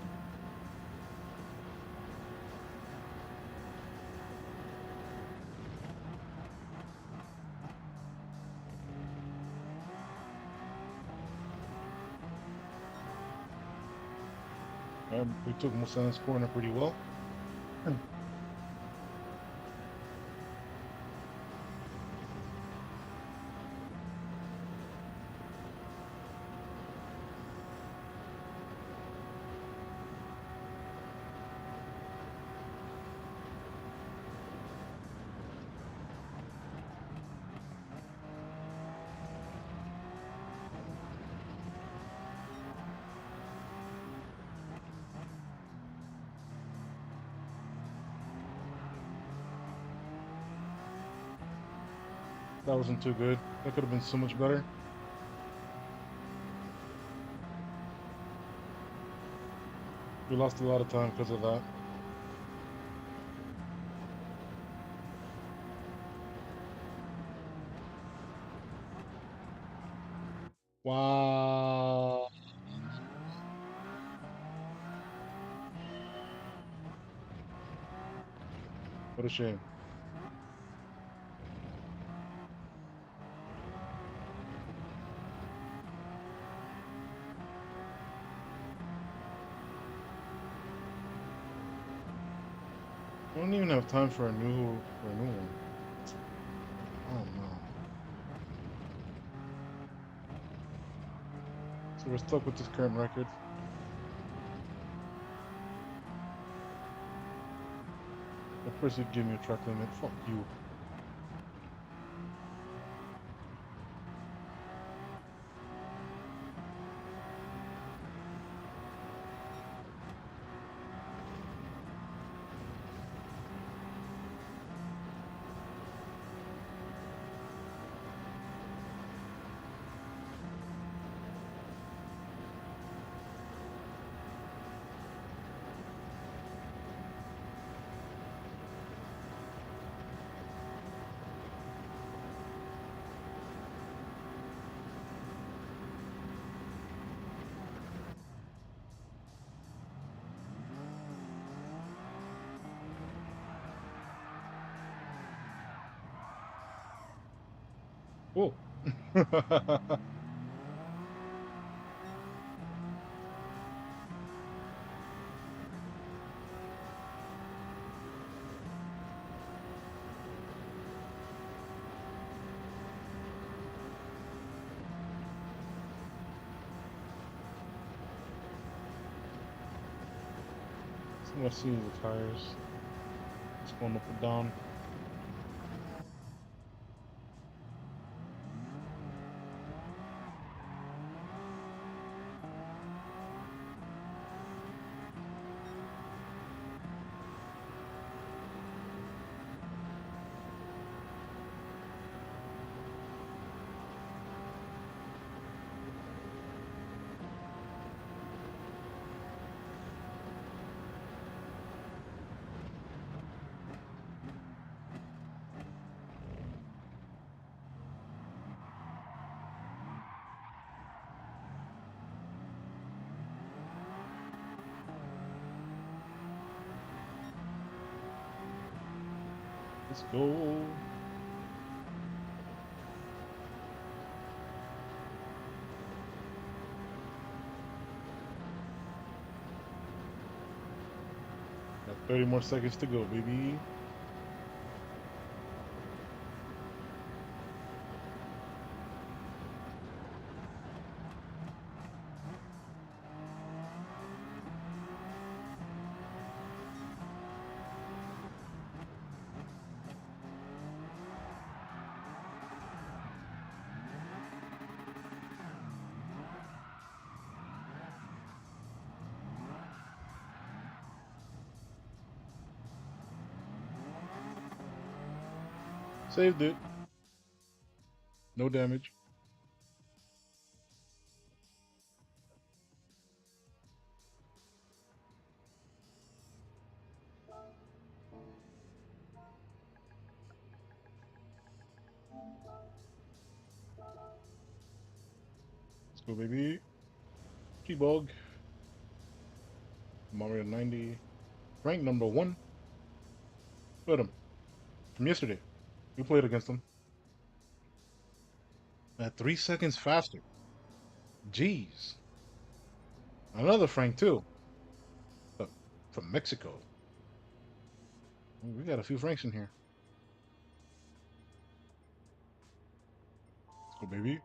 We took Musan's corner pretty well. That wasn't too good. That could have been so much better. We lost a lot of time because of that. Wow. What a shame. I don't even have time for a new one. Oh no. So we're stuck with this current record. Of course you'd give me a track limit. Fuck you. Oh. So let's see the tires. It's going up and down. Let's go. Got 30 more seconds to go, baby. Saved it. No damage. Let's go, baby. G-Bog. Mario 90. Rank number 1. Look at him. From yesterday. We played against him. At 3 seconds faster. Jeez. Another Frank, too. From Mexico. We got a few Franks in here. Let's go, baby.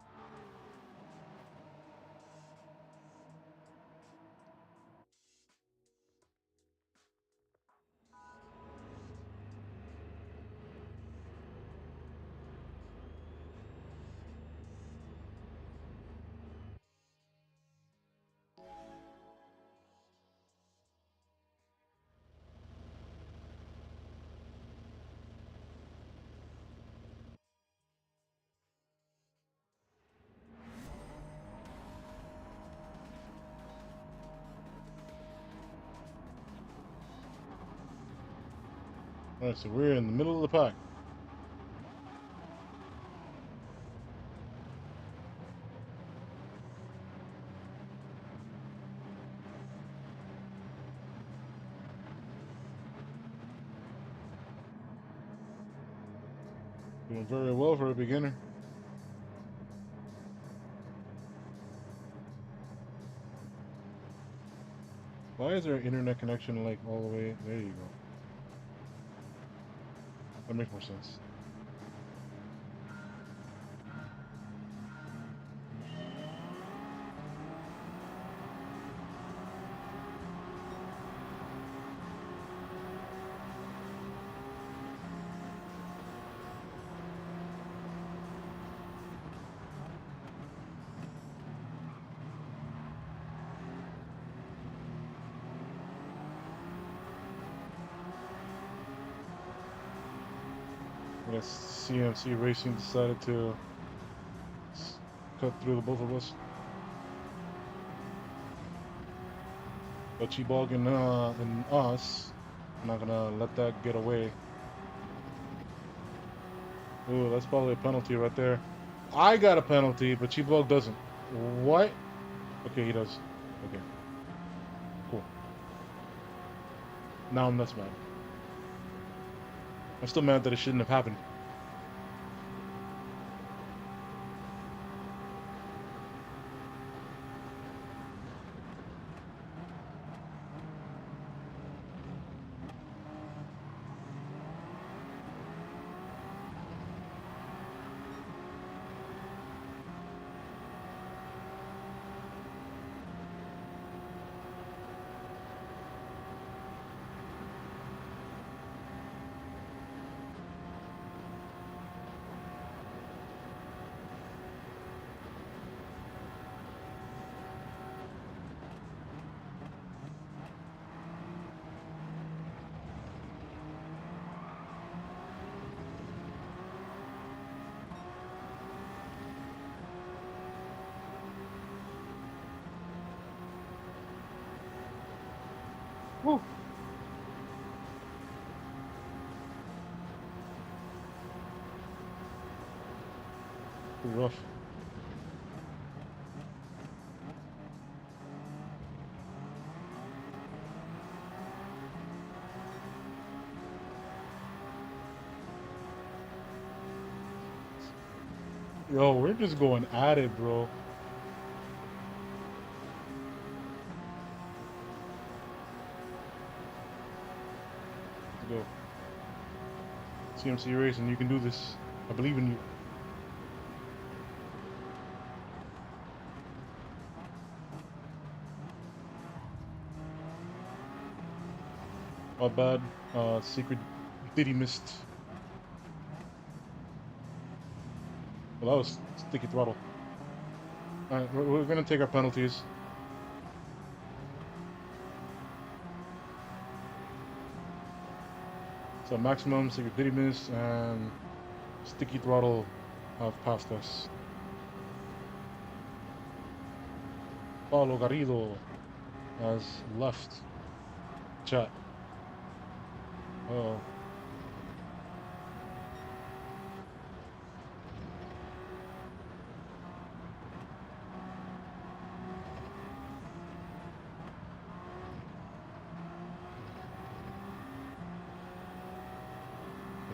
Alright, so we're in the middle of the pack. Doing very well for a beginner. Why is our internet connection like all the way? There you go. That makes more sense. I guess CMC Racing decided to cut through the both of us. But G-Bog and us, I'm not gonna let that get away. Ooh, that's probably a penalty right there. I got a penalty, but G-Bog doesn't. What? Okay, he does. Okay. Cool. Now I'm less mad. I'm still mad that it shouldn't have happened. Whew. Rough. Yo, we're just going at it, bro. Let's go. CMC Racing, you can do this. I believe in you. My bad. Secret Diddy missed. Well, that was sticky throttle. Alright, we're gonna take our penalties. So maximum, secret Diddy miss, and sticky throttle have passed us. Paulo Garrido has left chat. Uh-oh.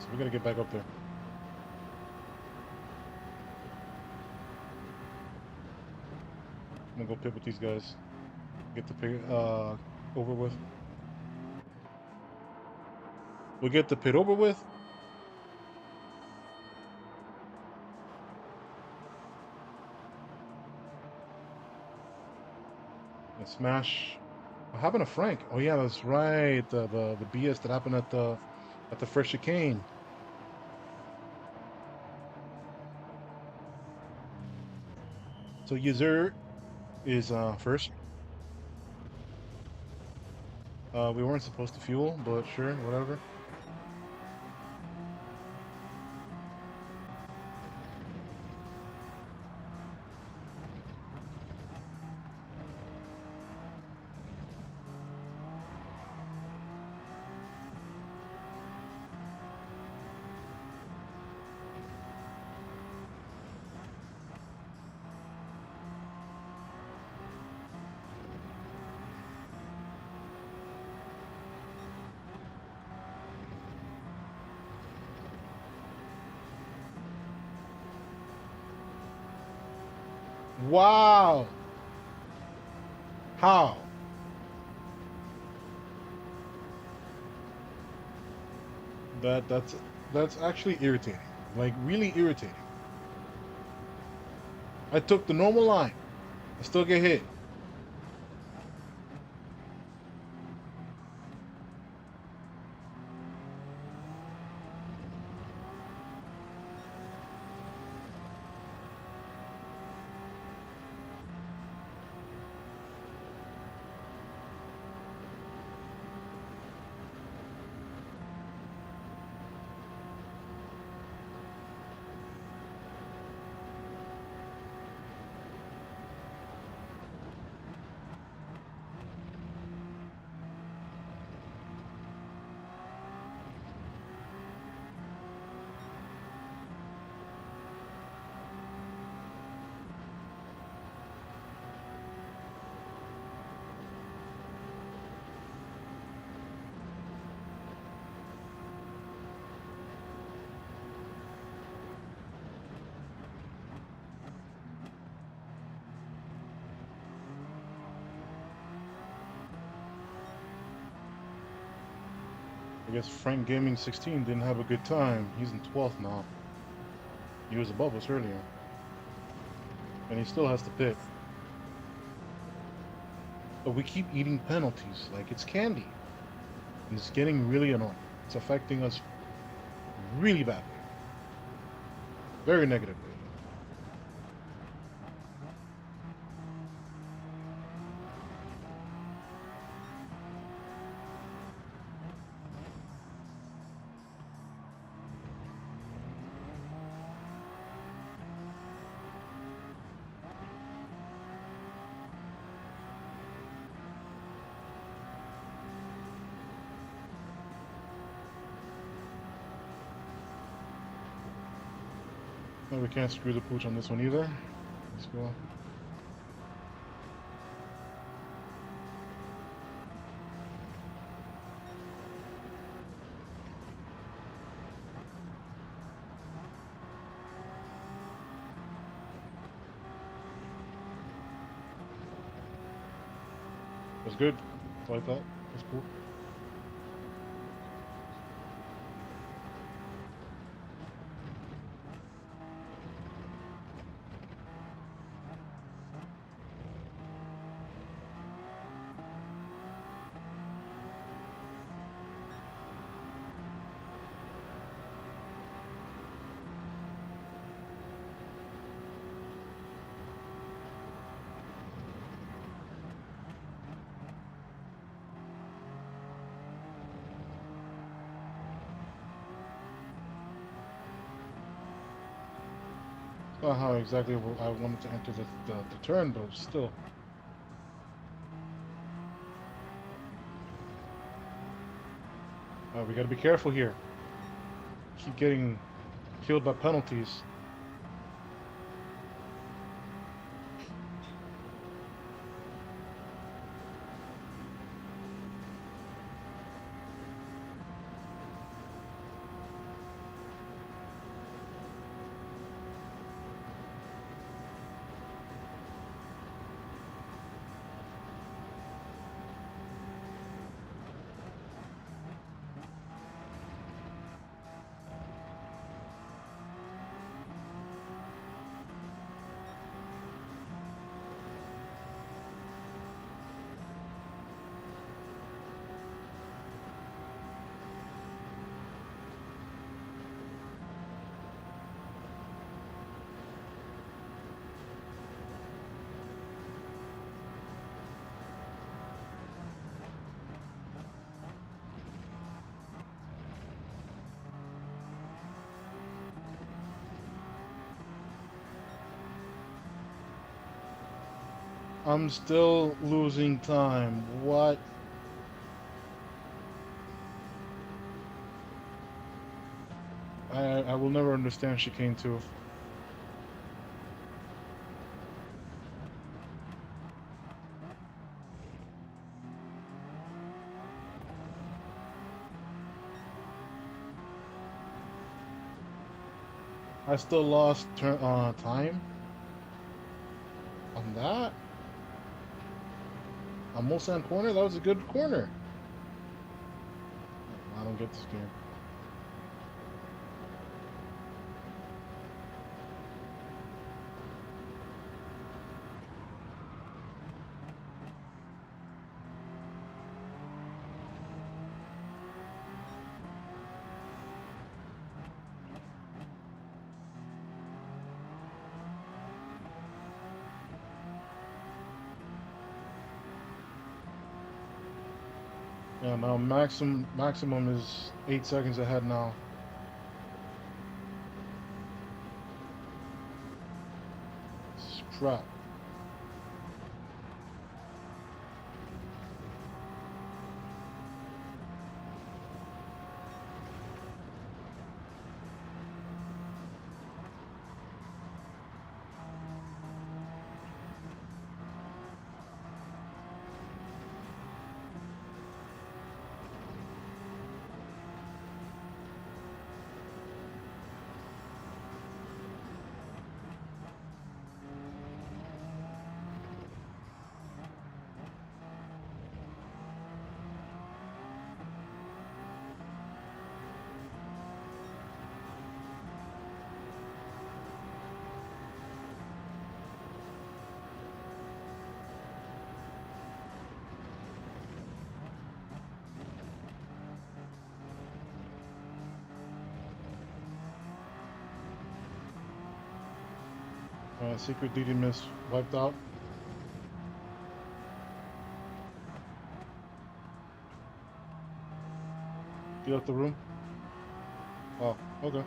so we gotta get back up there. I'm gonna go pit with these guys. Get the pit over with. We'll get the pit over with. And smash. What happened to Frank? Oh yeah, that's right. The BS that happened at the fresh chicane. So user is first. We weren't supposed to fuel, but sure, whatever. Wow. How? That's actually irritating. Like really irritating. I took the normal line. I still get hit. I guess Frank Gaming 16 didn't have a good time. He's in 12th now. He was above us earlier. And he still has to pit. But we keep eating penalties like it's candy. And it's getting really annoying. It's affecting us really badly. Very negatively. No, we can't screw the pooch on this one either. Let's go. That's good. I like that. That's cool. Not how exactly I wanted to enter the turn, but still. We gotta be careful here. Keep getting killed by penalties. I'm still losing time. What? I will never understand chicane 2. I still lost time on that. On Mulsanne corner, that was a good corner. I don't get this game. Yeah, now maximum is 8 seconds ahead now. Crap. Secret DD miss wiped out. You left the room? Oh, okay.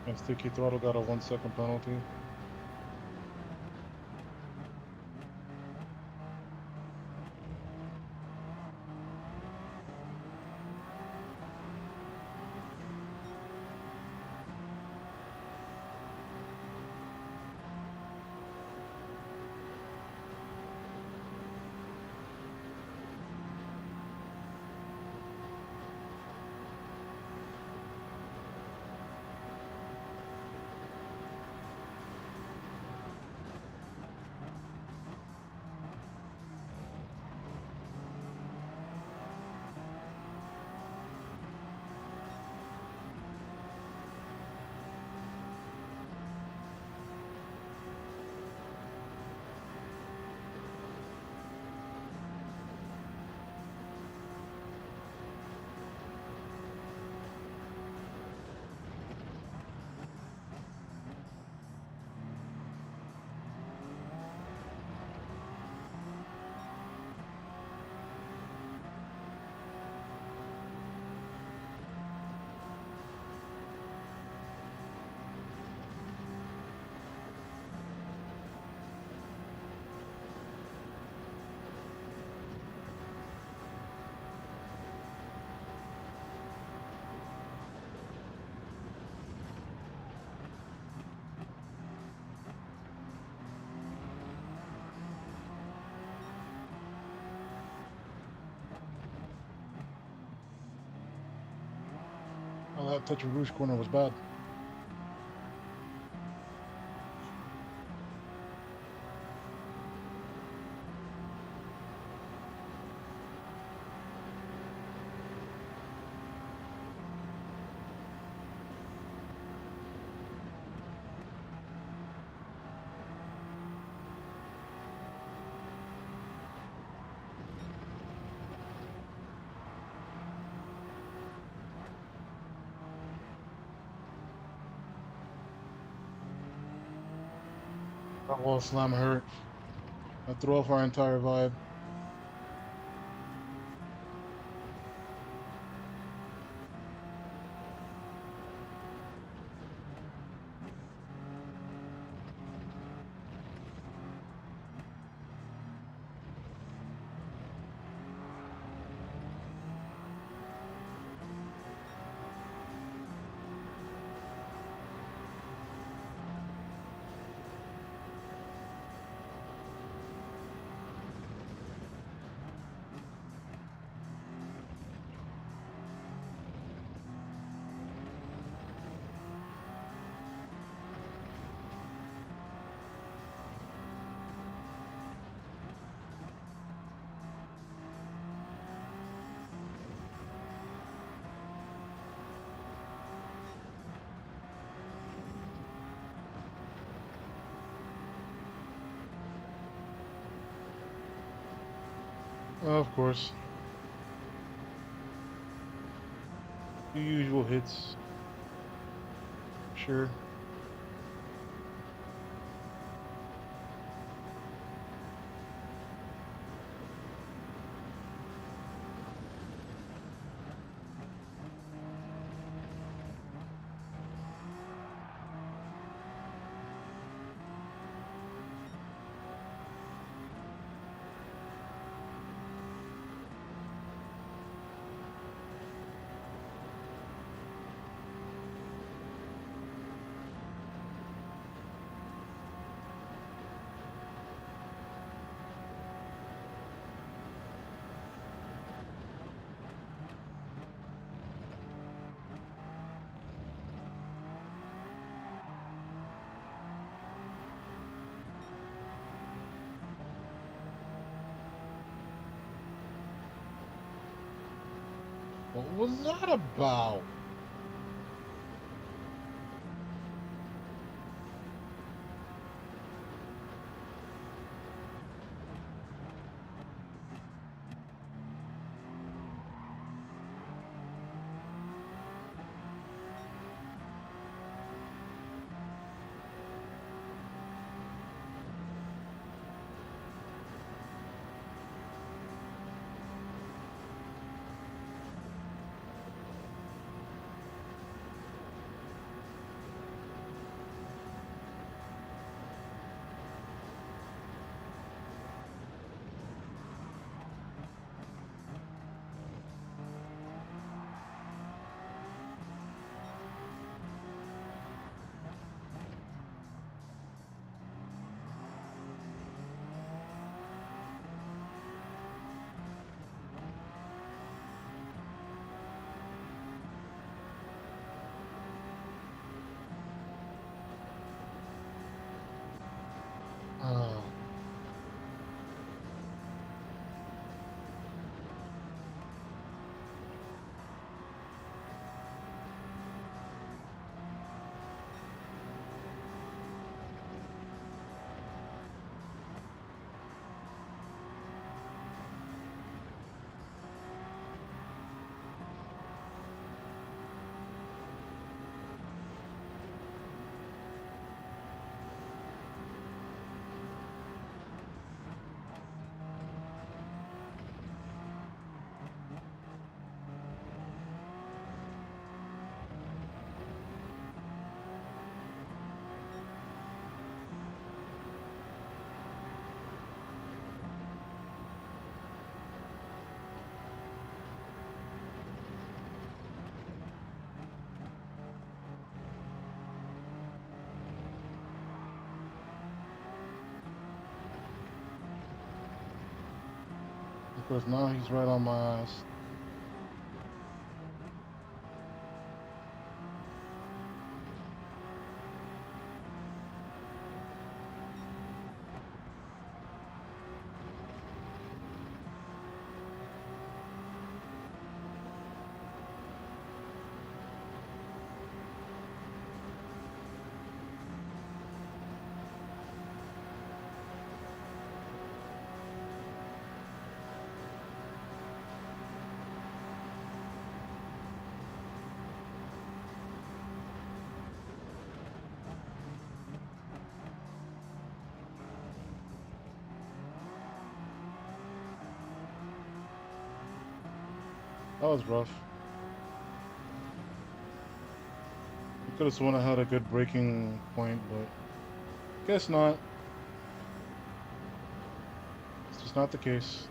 And sticky throttle got a 1-second penalty. Oh, that touch of Rouge corner was bad. That wall slam hurt. I threw off our entire vibe. Of course. The usual hits. Sure. What was that about? Oh. Because now he's right on my ass. That was rough. I could have sworn I had a good braking point, but guess not. It's just not the case.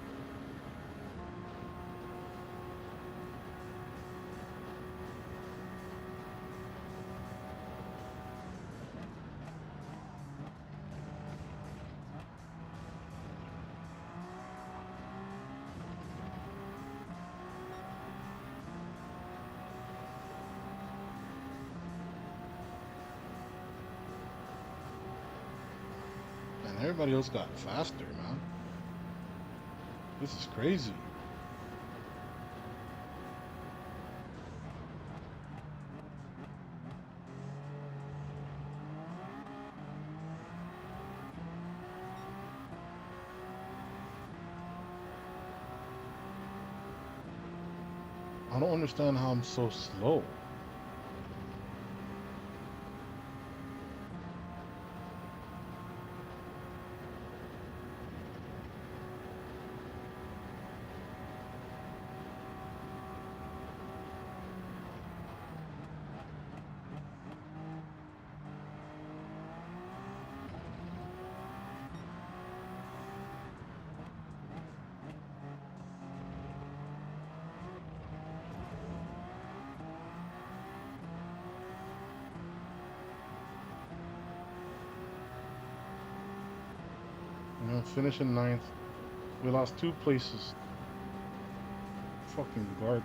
And everybody else got faster, man. This is crazy. I don't understand how I'm so slow. You know, finishing ninth. We lost 2 places. Fucking garbage.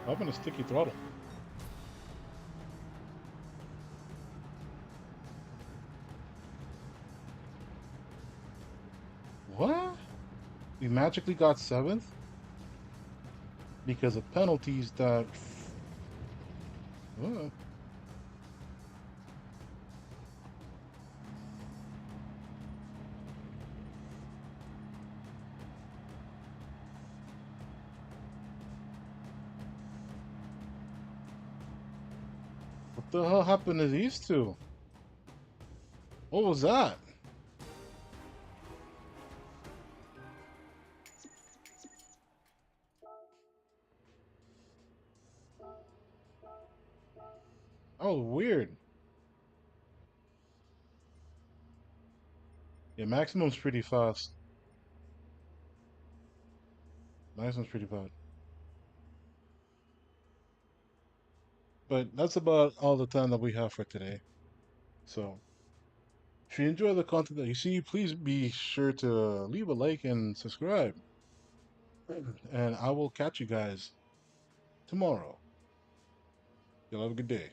I'm in a sticky throttle. What? We magically got 7th? Because of penalties that... What? What the hell happened to these two? What was that? That was weird. Yeah, Maximum's pretty fast. Maximum's pretty bad. But that's about all the time that we have for today. So, if you enjoy the content that you see, please be sure to leave a like and subscribe. And I will catch you guys tomorrow. You'll have a good day.